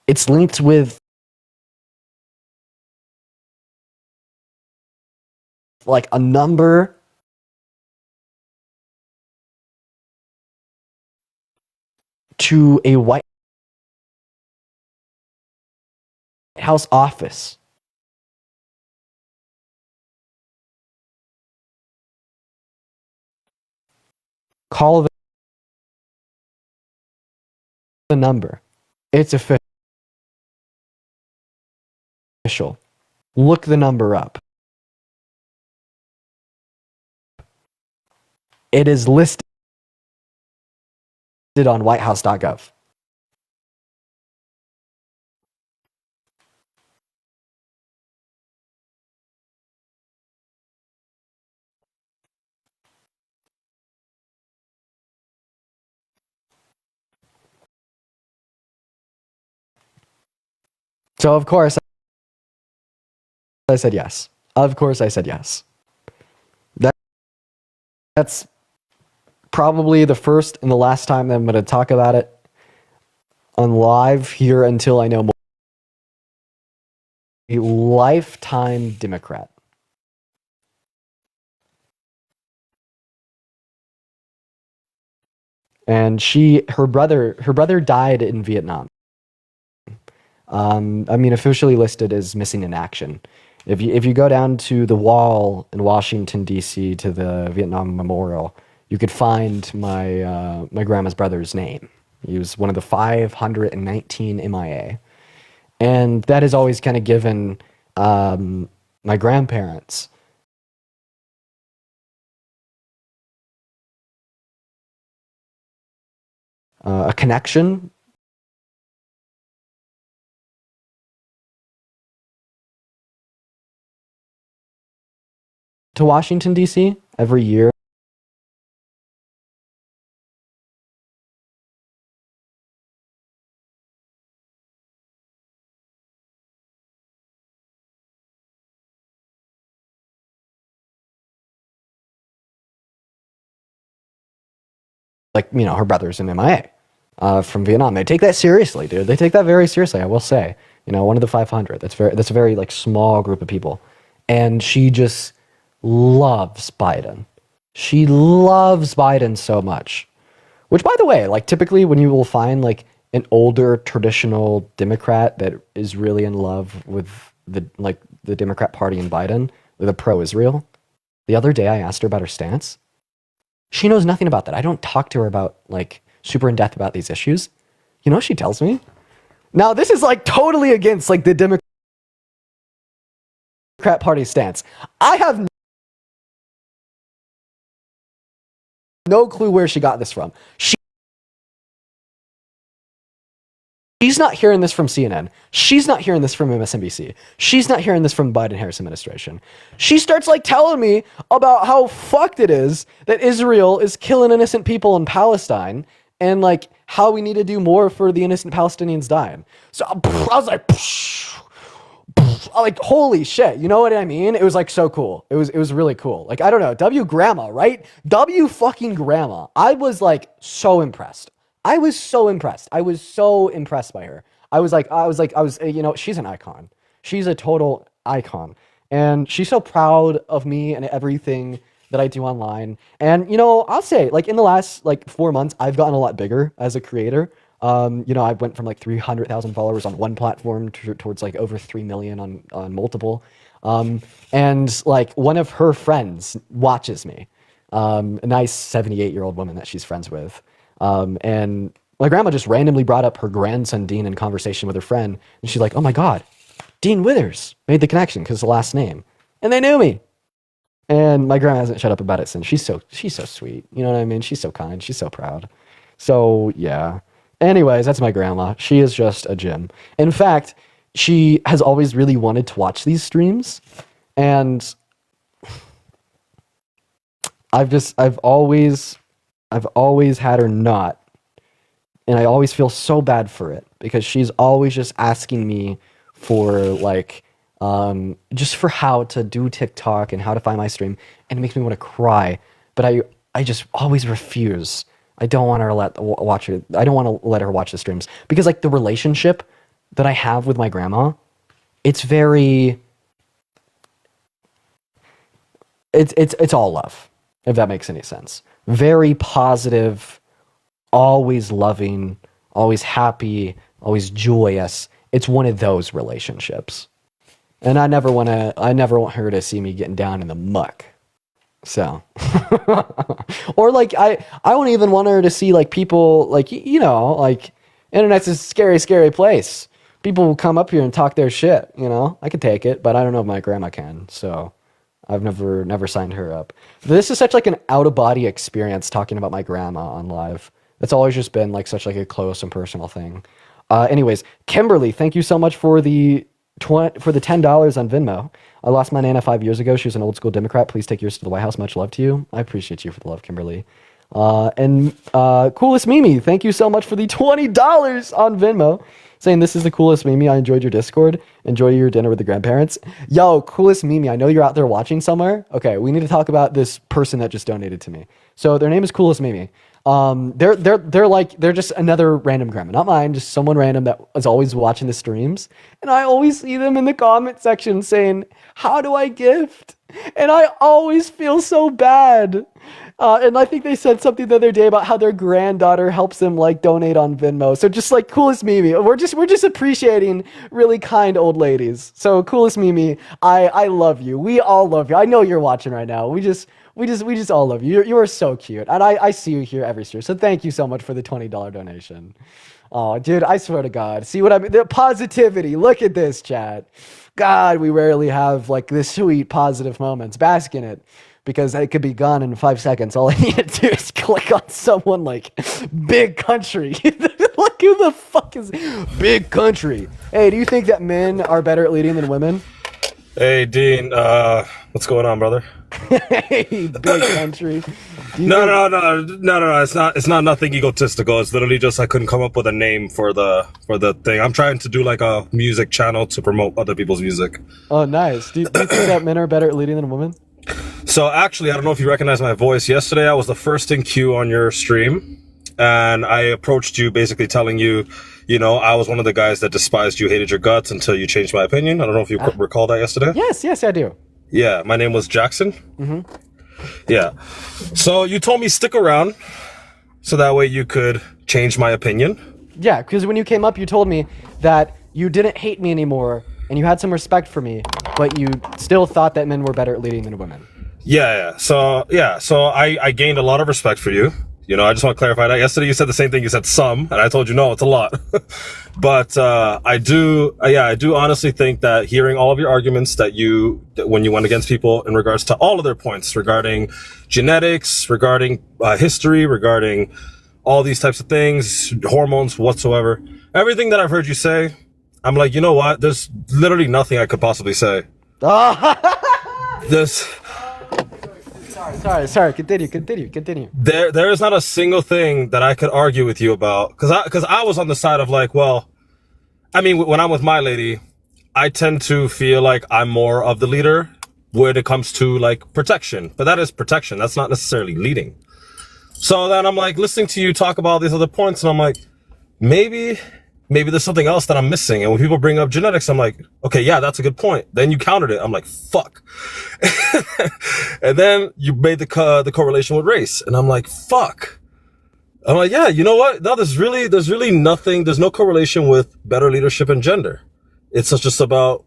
it's linked with like a number to a White House office. Call the number. It's official. Look the number up. It is listed on whitehouse.gov. So of course I said yes. Of course I said yes. That's probably the first and the last time that I'm going to talk about it on live here until I know more. A lifetime Democrat. And her brother died in Vietnam. I mean, officially listed as missing in action. If you go down to the wall in Washington D.C. to the Vietnam Memorial, you could find my grandma's brother's name. He was one of the 519 MIA, and that has always kind of given my grandparents a connection to Washington, D.C. every year. Like, you know, her brother's in MIA from Vietnam. They take that seriously, dude. They take that very seriously, I will say. You know, one of the 500. That's a very like small group of people. And she just loves Biden. She loves Biden so much. Which, by the way, like typically when you will find like an older traditional Democrat that is really in love with the Democrat Party and Biden, with a pro-Israel. The other day I asked her about her stance. She knows nothing about that. I don't talk to her about like super in depth about these issues. You know what she tells me? Now this is like totally against like the Democrat Party stance. I have no clue where she got this from. She's not hearing this from CNN. She's not hearing this from MSNBC. She's not hearing this from the Biden-Harris administration. She starts like telling me about how fucked it is that Israel is killing innocent people in Palestine and like how we need to do more for the innocent Palestinians dying. So I was like, holy shit, you know what I mean? It was like so cool. It was really cool. Like, I don't know, W grandma, right? W fucking grandma. I was like so impressed. I was so impressed by her. I was, you know, she's an icon. She's a total icon. And she's so proud of me and everything that I do online. And, you know, I'll say, like, in the last, like, 4 months, I've gotten a lot bigger as a creator. You know, I went from, like, 300,000 followers on one platform towards, like, over 3 million on multiple. And, like, one of her friends watches me. A nice 78-year-old woman that she's friends with. And my grandma just randomly brought up her grandson, Dean, in conversation with her friend. And she's like, oh my God, Dean Withers made the connection because the last name. And they knew me. And my grandma hasn't shut up about it since. She's so sweet. You know what I mean? She's so kind. She's so proud. So yeah. Anyways, that's my grandma. She is just a gem. In fact, she has always really wanted to watch these streams. And I've always had her not, and I always feel so bad for it because she's always just asking me for like just for how to do TikTok and how to find my stream, and it makes me want to cry, but I just always refuse. I don't want her to watch it. I don't want to let her watch the streams because like the relationship that I have with my grandma, it's all love, if that makes any sense. Very positive, always loving, always happy, always joyous. It's one of those relationships. And I never want her to see me getting down in the muck. So, or like, I won't even want her to see like people like, you know, like internet's a scary, scary place. People will come up here and talk their shit, you know, I could take it, but I don't know if my grandma can. So I've never signed her up. This is such like an out of body experience talking about my grandma on live. It's always just been like such like a close and personal thing. Anyways, Kimberly, thank you so much for the $10 on Venmo. I lost my Nana 5 years ago. She was an old school Democrat. Please take yours to the White House. Much love to you. I appreciate you for the love, Kimberly. And Coolest Mimi, thank you so much for the $20 on Venmo. Saying this is the coolest Mimi. I enjoyed your Discord. Enjoy your dinner with the grandparents. Yo, Coolest Mimi. I know you're out there watching somewhere. Okay, we need to talk about this person that just donated to me. So their name is Coolest Mimi. They're just another random grandma, not mine, just someone random that is always watching the streams. And I always see them in the comment section saying, how do I gift? And I always feel so bad. And I think they said something the other day about how their granddaughter helps them like donate on Venmo. So just like Coolest Mimi, we're just appreciating really kind old ladies. So Coolest Mimi, I love you. We all love you. I know you're watching right now. We just all love you. You are so cute. And I see you here every stream. So thank you so much for the $20 donation. Oh, dude, I swear to God. See what I mean? The positivity. Look at this, chat. God, we rarely have like this sweet positive moments. Bask in it. Because it could be gone in 5 seconds. All I need to do is click on someone like Big Country. Like, who the fuck is Big Country? Hey, do you think that men are better at leading than women? Hey, Dean. What's going on, brother? Hey, big country. No. It's not nothing egotistical. It's literally just I couldn't come up with a name for the thing. I'm trying to do like a music channel to promote other people's music. Oh, nice. Do you think that men are better at leading than women? So actually, I don't know if you recognize my voice. Yesterday, I was the first in queue on your stream, and I approached you basically telling you, I was one of the guys that despised you, hated your guts until you changed my opinion. I don't know if you recall that yesterday. Yes, I do. Yeah, my name was Jackson. Mm-hmm. Yeah. So you told me stick around so that way you could change my opinion. Yeah, because when you came up, you told me that you didn't hate me anymore and you had some respect for me, but you still thought that men were better at leading than women. Yeah. So I gained a lot of respect for you. I just want to clarify that. Yesterday you said the same thing. You said some, and I told you no, it's a lot. But I do honestly think that hearing all of your arguments when you went against people in regards to all of their points regarding genetics, regarding history, regarding all these types of things, hormones, whatsoever, everything that I've heard you say, I'm like, you know what? There's literally nothing I could possibly say. Sorry. Continue. There is not a single thing that I could argue with you about, because I was on the side of like, well, I mean, when I'm with my lady, I tend to feel like I'm more of the leader when it comes to like protection, but that is protection. That's not necessarily leading. So then I'm like listening to you talk about all these other points, and I'm like, maybe there's something else that I'm missing. And when people bring up genetics, I'm like, okay, yeah, that's a good point. Then you countered it. I'm like, fuck. And then you made the correlation with race. And I'm like, fuck. I'm like, yeah, you know what? No, there's really nothing. There's no correlation with better leadership and gender. It's just about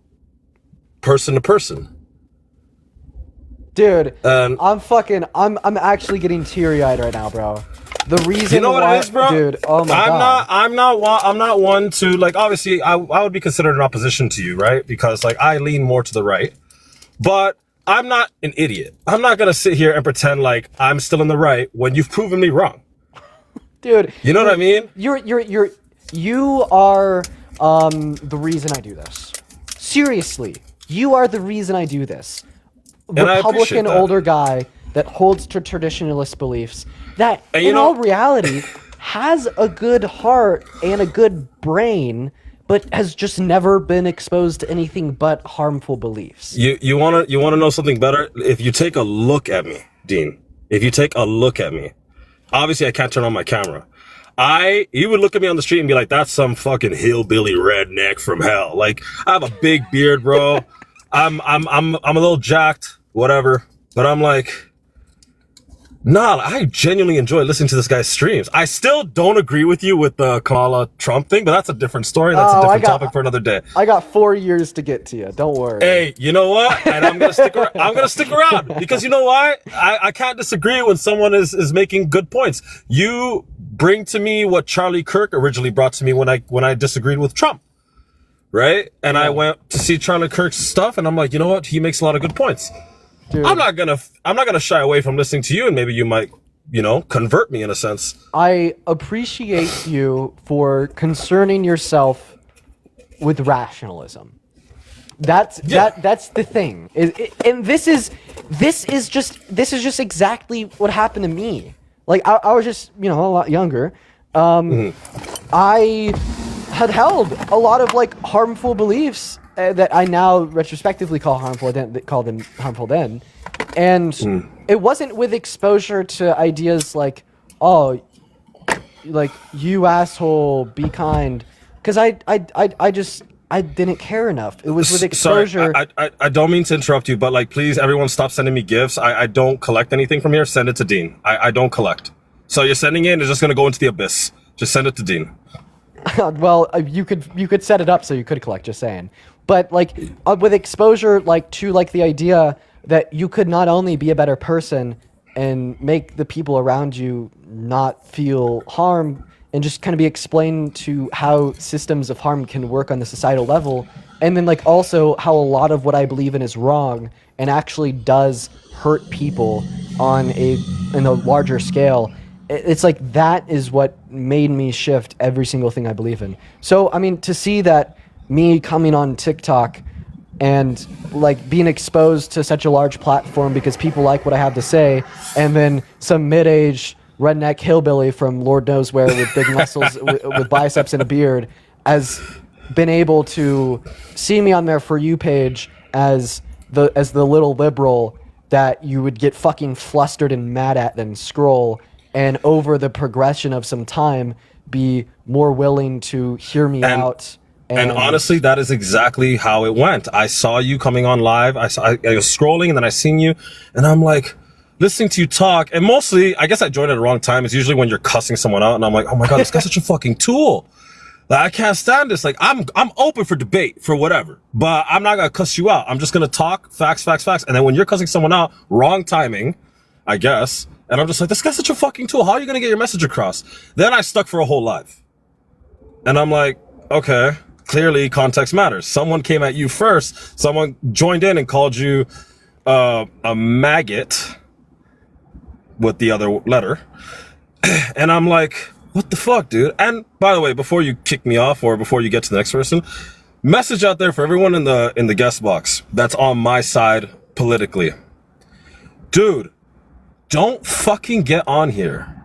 person to person. Dude, I'm actually getting teary-eyed right now, bro. The reason what it is, bro? Dude, oh my God. I'm not one to, like, obviously I would be considered in opposition to you, right? Because like I lean more to the right, but I'm not an idiot. I'm not going to sit here and pretend like I'm still in the right when you've proven me wrong. Dude, you know what I mean? You are the reason I do this. Seriously, you are the reason I do this. Republican older guy that holds to traditionalist beliefs that in all reality has a good heart and a good brain, but has just never been exposed to anything but harmful beliefs. You want to know something better? If you take a look at me, Dean, obviously I can't turn on my camera. You would look at me on the street and be like, that's some fucking hillbilly redneck from hell. Like, I have a big beard, bro. I'm a little jacked, whatever. But I'm like, nah, I genuinely enjoy listening to this guy's streams. I still don't agree with you with the Kamala Trump thing, but that's a different story. That's a different topic for another day. I got 4 years to get to you. Don't worry. Hey, you know what? And I'm gonna stick around. I'm gonna stick around because you know why? I can't disagree when someone is making good points. You bring to me what Charlie Kirk originally brought to me when I disagreed with Trump. Right? And I went to see Charlie Kirk's stuff and I'm like, you know what? He makes a lot of good points. Dude. I'm not gonna shy away from listening to you, and maybe you might, convert me in a sense. I appreciate you for concerning yourself with rationalism. That's the thing. And this is just exactly what happened to me. Like I was just a lot younger. I had held a lot of like harmful beliefs that I now retrospectively call harmful. I didn't call them harmful then, and it wasn't with exposure to ideas like, oh, like you asshole, be kind, because I didn't care enough. It was with exposure. Sorry, I don't mean to interrupt you, but like, please, everyone, stop sending me gifts. I don't collect anything from here. Send it to Dean. I don't collect. So you're sending it, and it's just gonna go into the abyss. Just send it to Dean. Well, you could set it up so you could collect. Just saying. But like with exposure, like to like the idea that you could not only be a better person and make the people around you not feel harm, and just kind of be explained to how systems of harm can work on the societal level, and then like also how a lot of what I believe in is wrong and actually does hurt people in a larger scale. It's like that is what made me shift every single thing I believe in. So I mean, to see that me coming on TikTok and like being exposed to such a large platform because people like what I have to say, and then some mid-age redneck hillbilly from Lord knows where with big muscles, with biceps and a beard, has been able to see me on their For You page as the little liberal that you would get fucking flustered and mad at, then scroll, and over the progression of some time be more willing to hear me out. And honestly, that is exactly how it went. I saw you coming on live. I was scrolling, and then I seen you, and I'm like, listening to you talk. And mostly, I guess I joined at the wrong time. It's usually when you're cussing someone out, and I'm like, oh my god, this guy's such a fucking tool. Like, I can't stand this. Like, I'm open for debate, for whatever, but I'm not gonna cuss you out. I'm just gonna talk facts. And then when you're cussing someone out, wrong timing, I guess. And I'm just like, this guy's such a fucking tool. How are you gonna get your message across? Then I stuck for a whole live, and I'm like, okay. Clearly, context matters. Someone came at you first. Someone joined in and called you a maggot with the other letter. And I'm like, what the fuck, dude? And by the way, before you kick me off or before you get to the next person, message out there for everyone in the guest box that's on my side politically. Dude, don't fucking get on here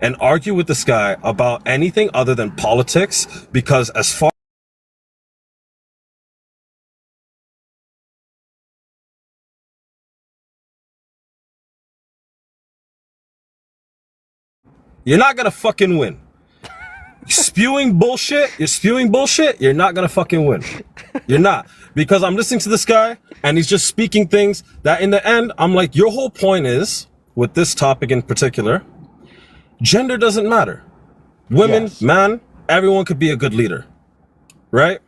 and argue with this guy about anything other than politics, because as far you're not gonna fucking win. You're spewing bullshit, you're not gonna fucking win. You're not. Because I'm listening to this guy, and he's just speaking things that in the end, I'm like, your whole point is, with this topic in particular, gender doesn't matter. Women, man, everyone could be a good leader. Right?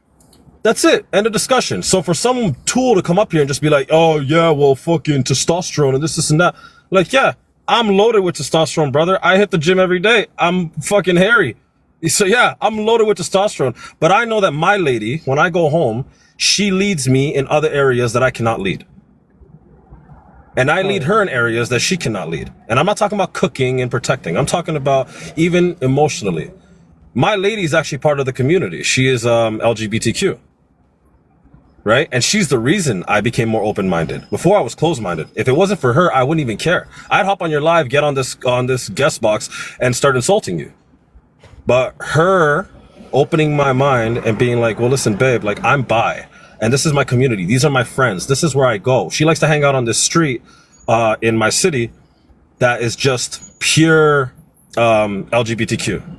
That's it. End of discussion. So for some tool to come up here and just be like, oh yeah, well fucking testosterone and this and that. Like, yeah. I'm loaded with testosterone, brother. I hit the gym every day. I'm fucking hairy. So yeah, I'm loaded with testosterone. But I know that my lady, when I go home, she leads me in other areas that I cannot lead. And I lead her in areas that she cannot lead. And I'm not talking about cooking and protecting. I'm talking about even emotionally. My lady is actually part of the community. She is LGBTQ. Right? And she's the reason I became more open-minded. Before I was closed-minded. If it wasn't for her, I wouldn't even care. I'd hop on your live, get on this guest box, and start insulting you. But her opening my mind and being like, well, listen, babe, like, I'm bi, and this is my community. These are my friends. This is where I go. She likes to hang out on this street in my city that is just pure LGBTQ.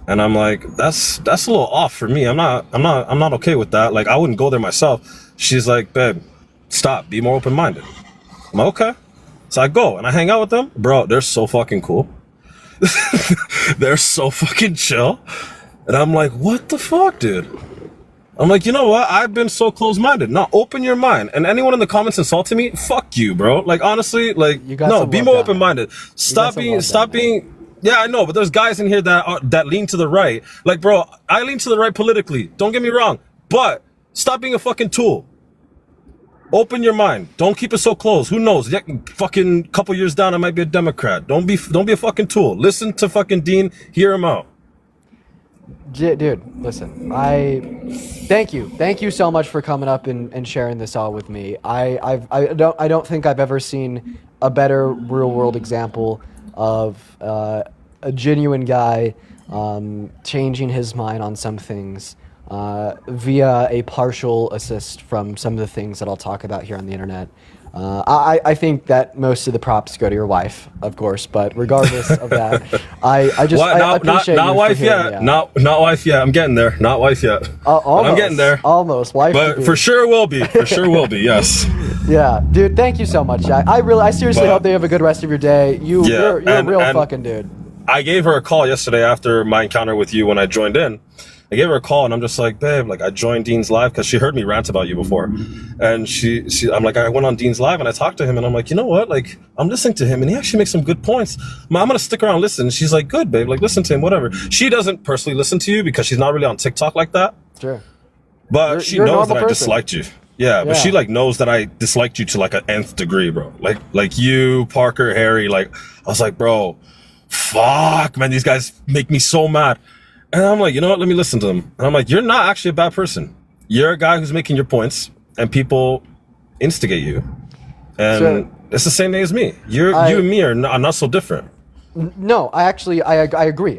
And I'm like, that's a little off for me. I'm not okay with that. Like, I wouldn't go there myself. She's like, babe, stop, be more open-minded. I'm like, okay. So I go and I hang out with them. Bro, they're so fucking cool. They're so fucking chill. And I'm like, what the fuck, dude? I'm like, you know what? I've been so close-minded. Now open your mind. And anyone in the comments insulting me, fuck you, bro. Like, honestly, like, no, be more open-minded. Stop being. Yeah, I know, but there's guys in here that lean to the right. Like, bro, I lean to the right politically. Don't get me wrong. But stop being a fucking tool. Open your mind. Don't keep it so close. Who knows? Yeah, fucking couple years down, I might be a Democrat. Don't be a fucking tool. Listen to fucking Dean. Hear him out. Dude, listen. Thank you so much for coming up and sharing this all with me. I don't think I've ever seen a better real world example of a genuine guy changing his mind on some things via a partial assist from some of the things that I'll talk about here on the internet. I think that most of the props go to your wife, of course, but regardless of that, I appreciate not you wife for yet. Not wife yet. I'm getting there. Not wife yet. Almost, I'm getting there. Almost wife. But for sure will be. For sure will be. Yes. Yeah, dude. Thank you so much. I seriously hope you have a good rest of your day. You're a real fucking dude. I gave her a call yesterday after my encounter with you when I joined in. I gave her a call and I'm just like, babe, like I joined Dean's live because she heard me rant about you before. And I'm like, I went on Dean's live and I talked to him and I'm like, you know what? Like, I'm listening to him and he actually makes some good points. I'm going to stick around and listen. She's like, good, babe. Like, listen to him, whatever. She doesn't personally listen to you because she's not really on TikTok like that. Sure. But she knows that I disliked you. Yeah, but she like knows that I disliked you to like an nth degree, bro. Like you, Parker, Harry, like, I was like, bro, fuck, man, these guys make me so mad. And I'm like, you know what? Let me listen to them. And I'm like, you're not actually a bad person. You're a guy who's making your points. and people instigate you. And So- it's the same thing as me. You and me are not so different. No, I agree.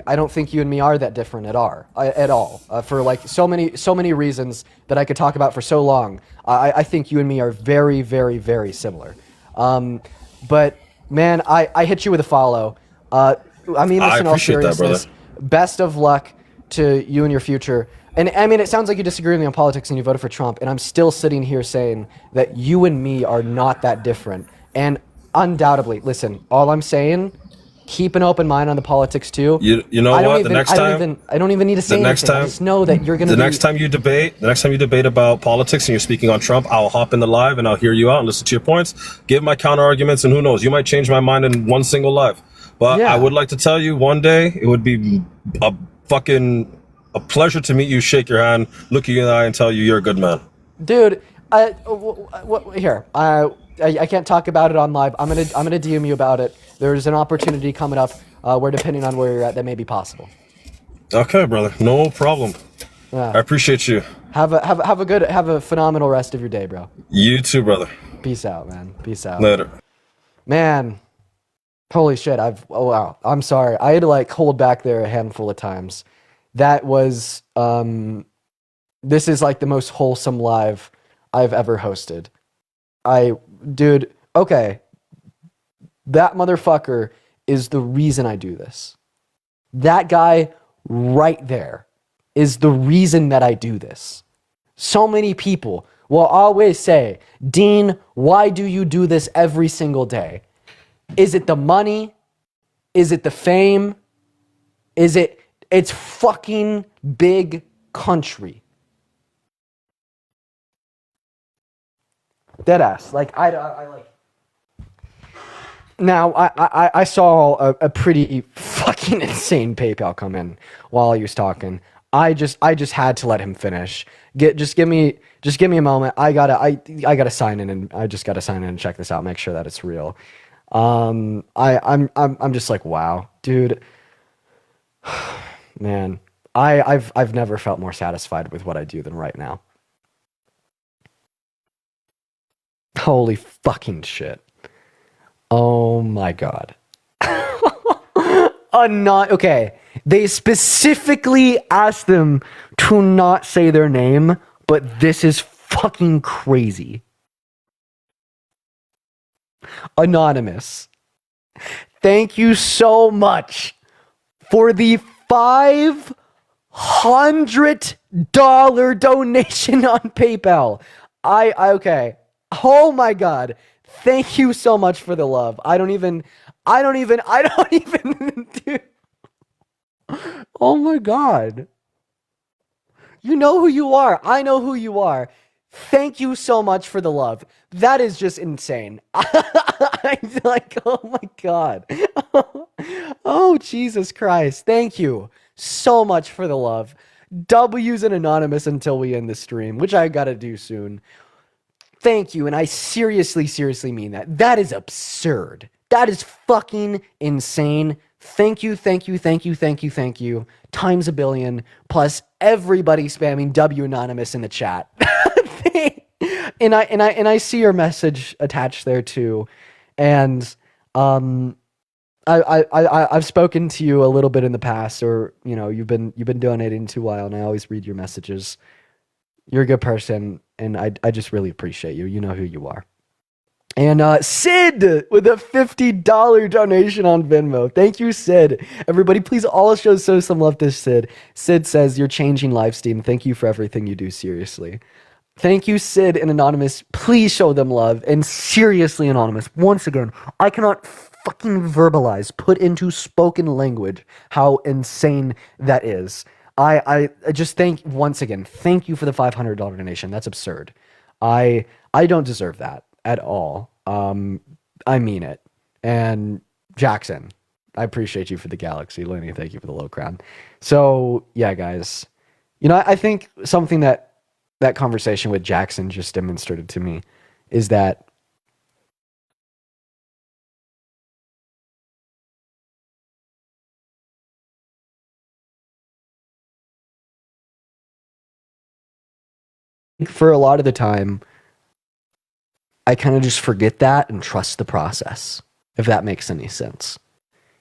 I don't think you and me are that different at all. For like so many reasons that I could talk about for so long. I think you and me are very, very, very similar. But man, I hit you with a follow. I mean this in all seriousness. Best of luck to you and your future. And I mean, it sounds like you disagree with me on politics and you voted for Trump, and I'm still sitting here saying that you and me are not that different. And undoubtedly, listen, all I'm saying, keep an open mind on the politics too. You know what? The next time, I don't even need to say anything. I just know that you're gonna. The next time you debate about politics and you're speaking on Trump, I'll hop in the live and I'll hear you out and listen to your points, give my counter arguments, and who knows, you might change my mind in one single live. But I would like to tell you, one day it would be a pleasure to meet you, shake your hand, look you in the eye, and tell you you're a good man. Dude, here. I can't talk about it on live. I'm gonna DM you about it. There's an opportunity coming up where, depending on where you're at, that may be possible. Okay, brother, no problem. I appreciate you. Have a phenomenal rest of your day, bro. You too, brother. Peace out, man. Peace out. Later. Man, holy shit! Oh wow. I'm sorry. I had to like hold back there a handful of times. That was this is like the most wholesome live I've ever hosted. Dude, okay. That motherfucker is the reason I do this. That guy right there is the reason that I do this. So many people will always say, Dean, why do you do this every single day? Is it the money? Is it the fame? It's fucking big country. Deadass. Like, I like. Now, I saw a pretty fucking insane PayPal come in while he was talking. I just had to let him finish. Just give me a moment. I gotta sign in, and I just gotta sign in and check this out, make sure that it's real. I'm just like, wow, dude. Man, I've never felt more satisfied with what I do than right now. Holy fucking shit. Oh my god. Okay. They specifically asked them to not say their name, but this is fucking crazy. Anonymous. Thank you so much for the $500 donation on PayPal. Okay. Oh my god. Thank you so much for the love. I don't even dude. Oh my god. You know who you are. I know who you are. Thank you so much for the love. That is just insane. I'm like, oh my god. Oh, Jesus Christ. Thank you so much for the love. W's and anonymous until we end the stream, which I gotta do soon. Thank you, and I seriously mean that. That is absurd. That is fucking insane. Thank you. Times a billion, plus everybody spamming W anonymous in the chat. and I see your message attached there too. And I've spoken to you a little bit in the past, or you know, you've been donating to a while, and I always read your messages. You're a good person, and I just really appreciate you. You know who you are. And Sid with a $50 donation on Venmo. Thank you, Sid. Everybody, please all show some love to Sid. Sid says, you're changing lives, Steam. Thank you for everything you do, seriously. Thank you, Sid and Anonymous. Please show them love. And seriously, Anonymous, once again, I cannot fucking verbalize, put into spoken language how insane that is. I just once again, thank you for the $500 donation. That's absurd. I don't deserve that at all. I mean it. And Jackson, I appreciate you for the galaxy. Lenny, thank you for the low crown. So yeah, guys, you know, I think something that conversation with Jackson just demonstrated to me is that for a lot of the time, I kind of just forget that and trust the process, if that makes any sense.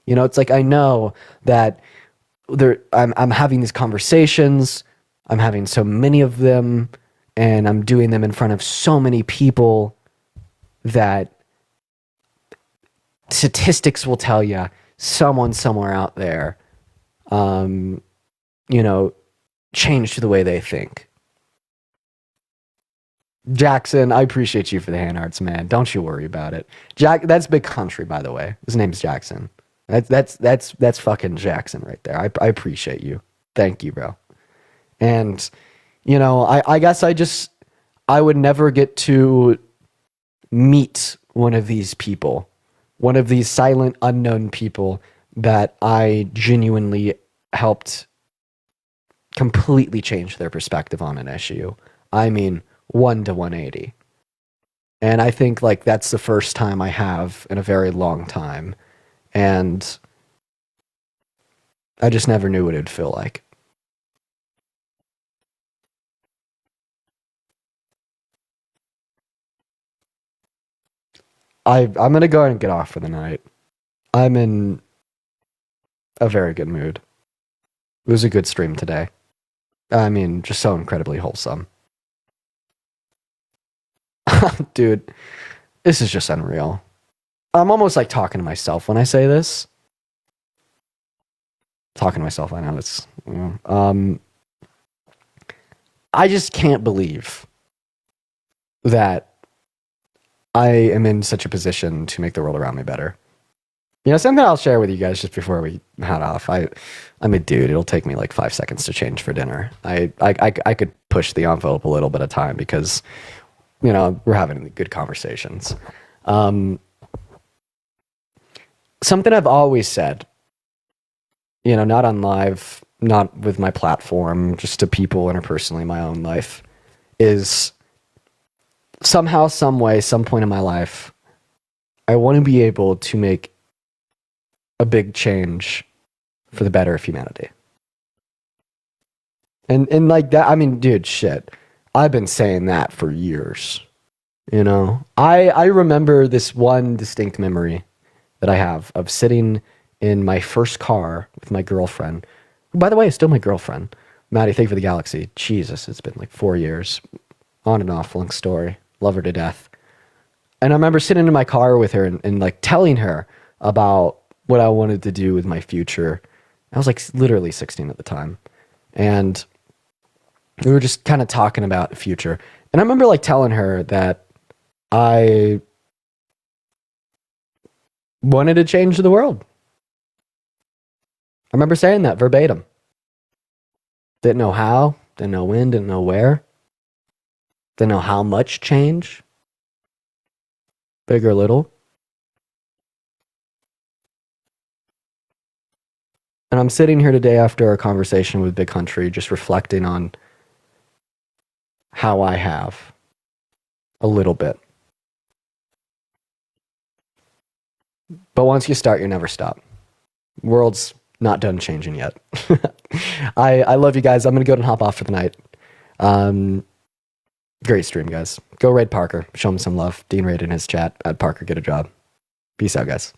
You know, it's like I know that I'm having these conversations, I'm having so many of them, and I'm doing them in front of so many people that statistics will tell you someone somewhere out there, changed the way they think. Jackson, I appreciate you for the hand arts, man. Don't you worry about it. That's Big Country, by the way. His name's Jackson. That's fucking Jackson right there. I appreciate you. Thank you, bro. And I guess I would never get to meet one of these people, one of these silent, unknown people that I genuinely helped completely change their perspective on an issue. I mean, 1 to 180. And I think like that's the first time I have in a very long time. And I just never knew what it'd feel like. I'm going to go ahead and get off for the night. I'm in a very good mood. It was a good stream today. I mean, just so incredibly wholesome. Dude, this is just unreal. I'm almost like talking to myself when I say this. Talking to myself, I know it's... I just can't believe that I am in such a position to make the world around me better. Something I'll share with you guys just before we head off. I'm a dude. It'll take me like 5 seconds to change for dinner. I could push the envelope a little bit of time because, we're having good conversations. Something I've always said, not on live, not with my platform, just to people interpersonally in my own life, is somehow, some way, some point in my life, I want to be able to make a big change for the better of humanity. And like that, I mean, dude, shit. I've been saying that for years. I remember this one distinct memory that I have of sitting in my first car with my girlfriend. By the way, it's still my girlfriend. Maddie, thank you for the galaxy. Jesus, it's been like 4 years. On and off, long story. Love her to death. And I remember sitting in my car with her and like telling her about what I wanted to do with my future. I was like literally 16 at the time. And we were just kind of talking about the future. And I remember like telling her that I wanted to change the world. I remember saying that verbatim. Didn't know how, didn't know when, didn't know where. Didn't know how much change. Big or little. And I'm sitting here today after our conversation with Big Country, just reflecting on how I have a little bit. But once you start, you never stop. World's not done changing yet. I love you guys. I'm going to go and hop off for the night. Great stream, guys. Go raid Parker. Show him some love. Dean raid in his chat. At Parker, get a job. Peace out, guys.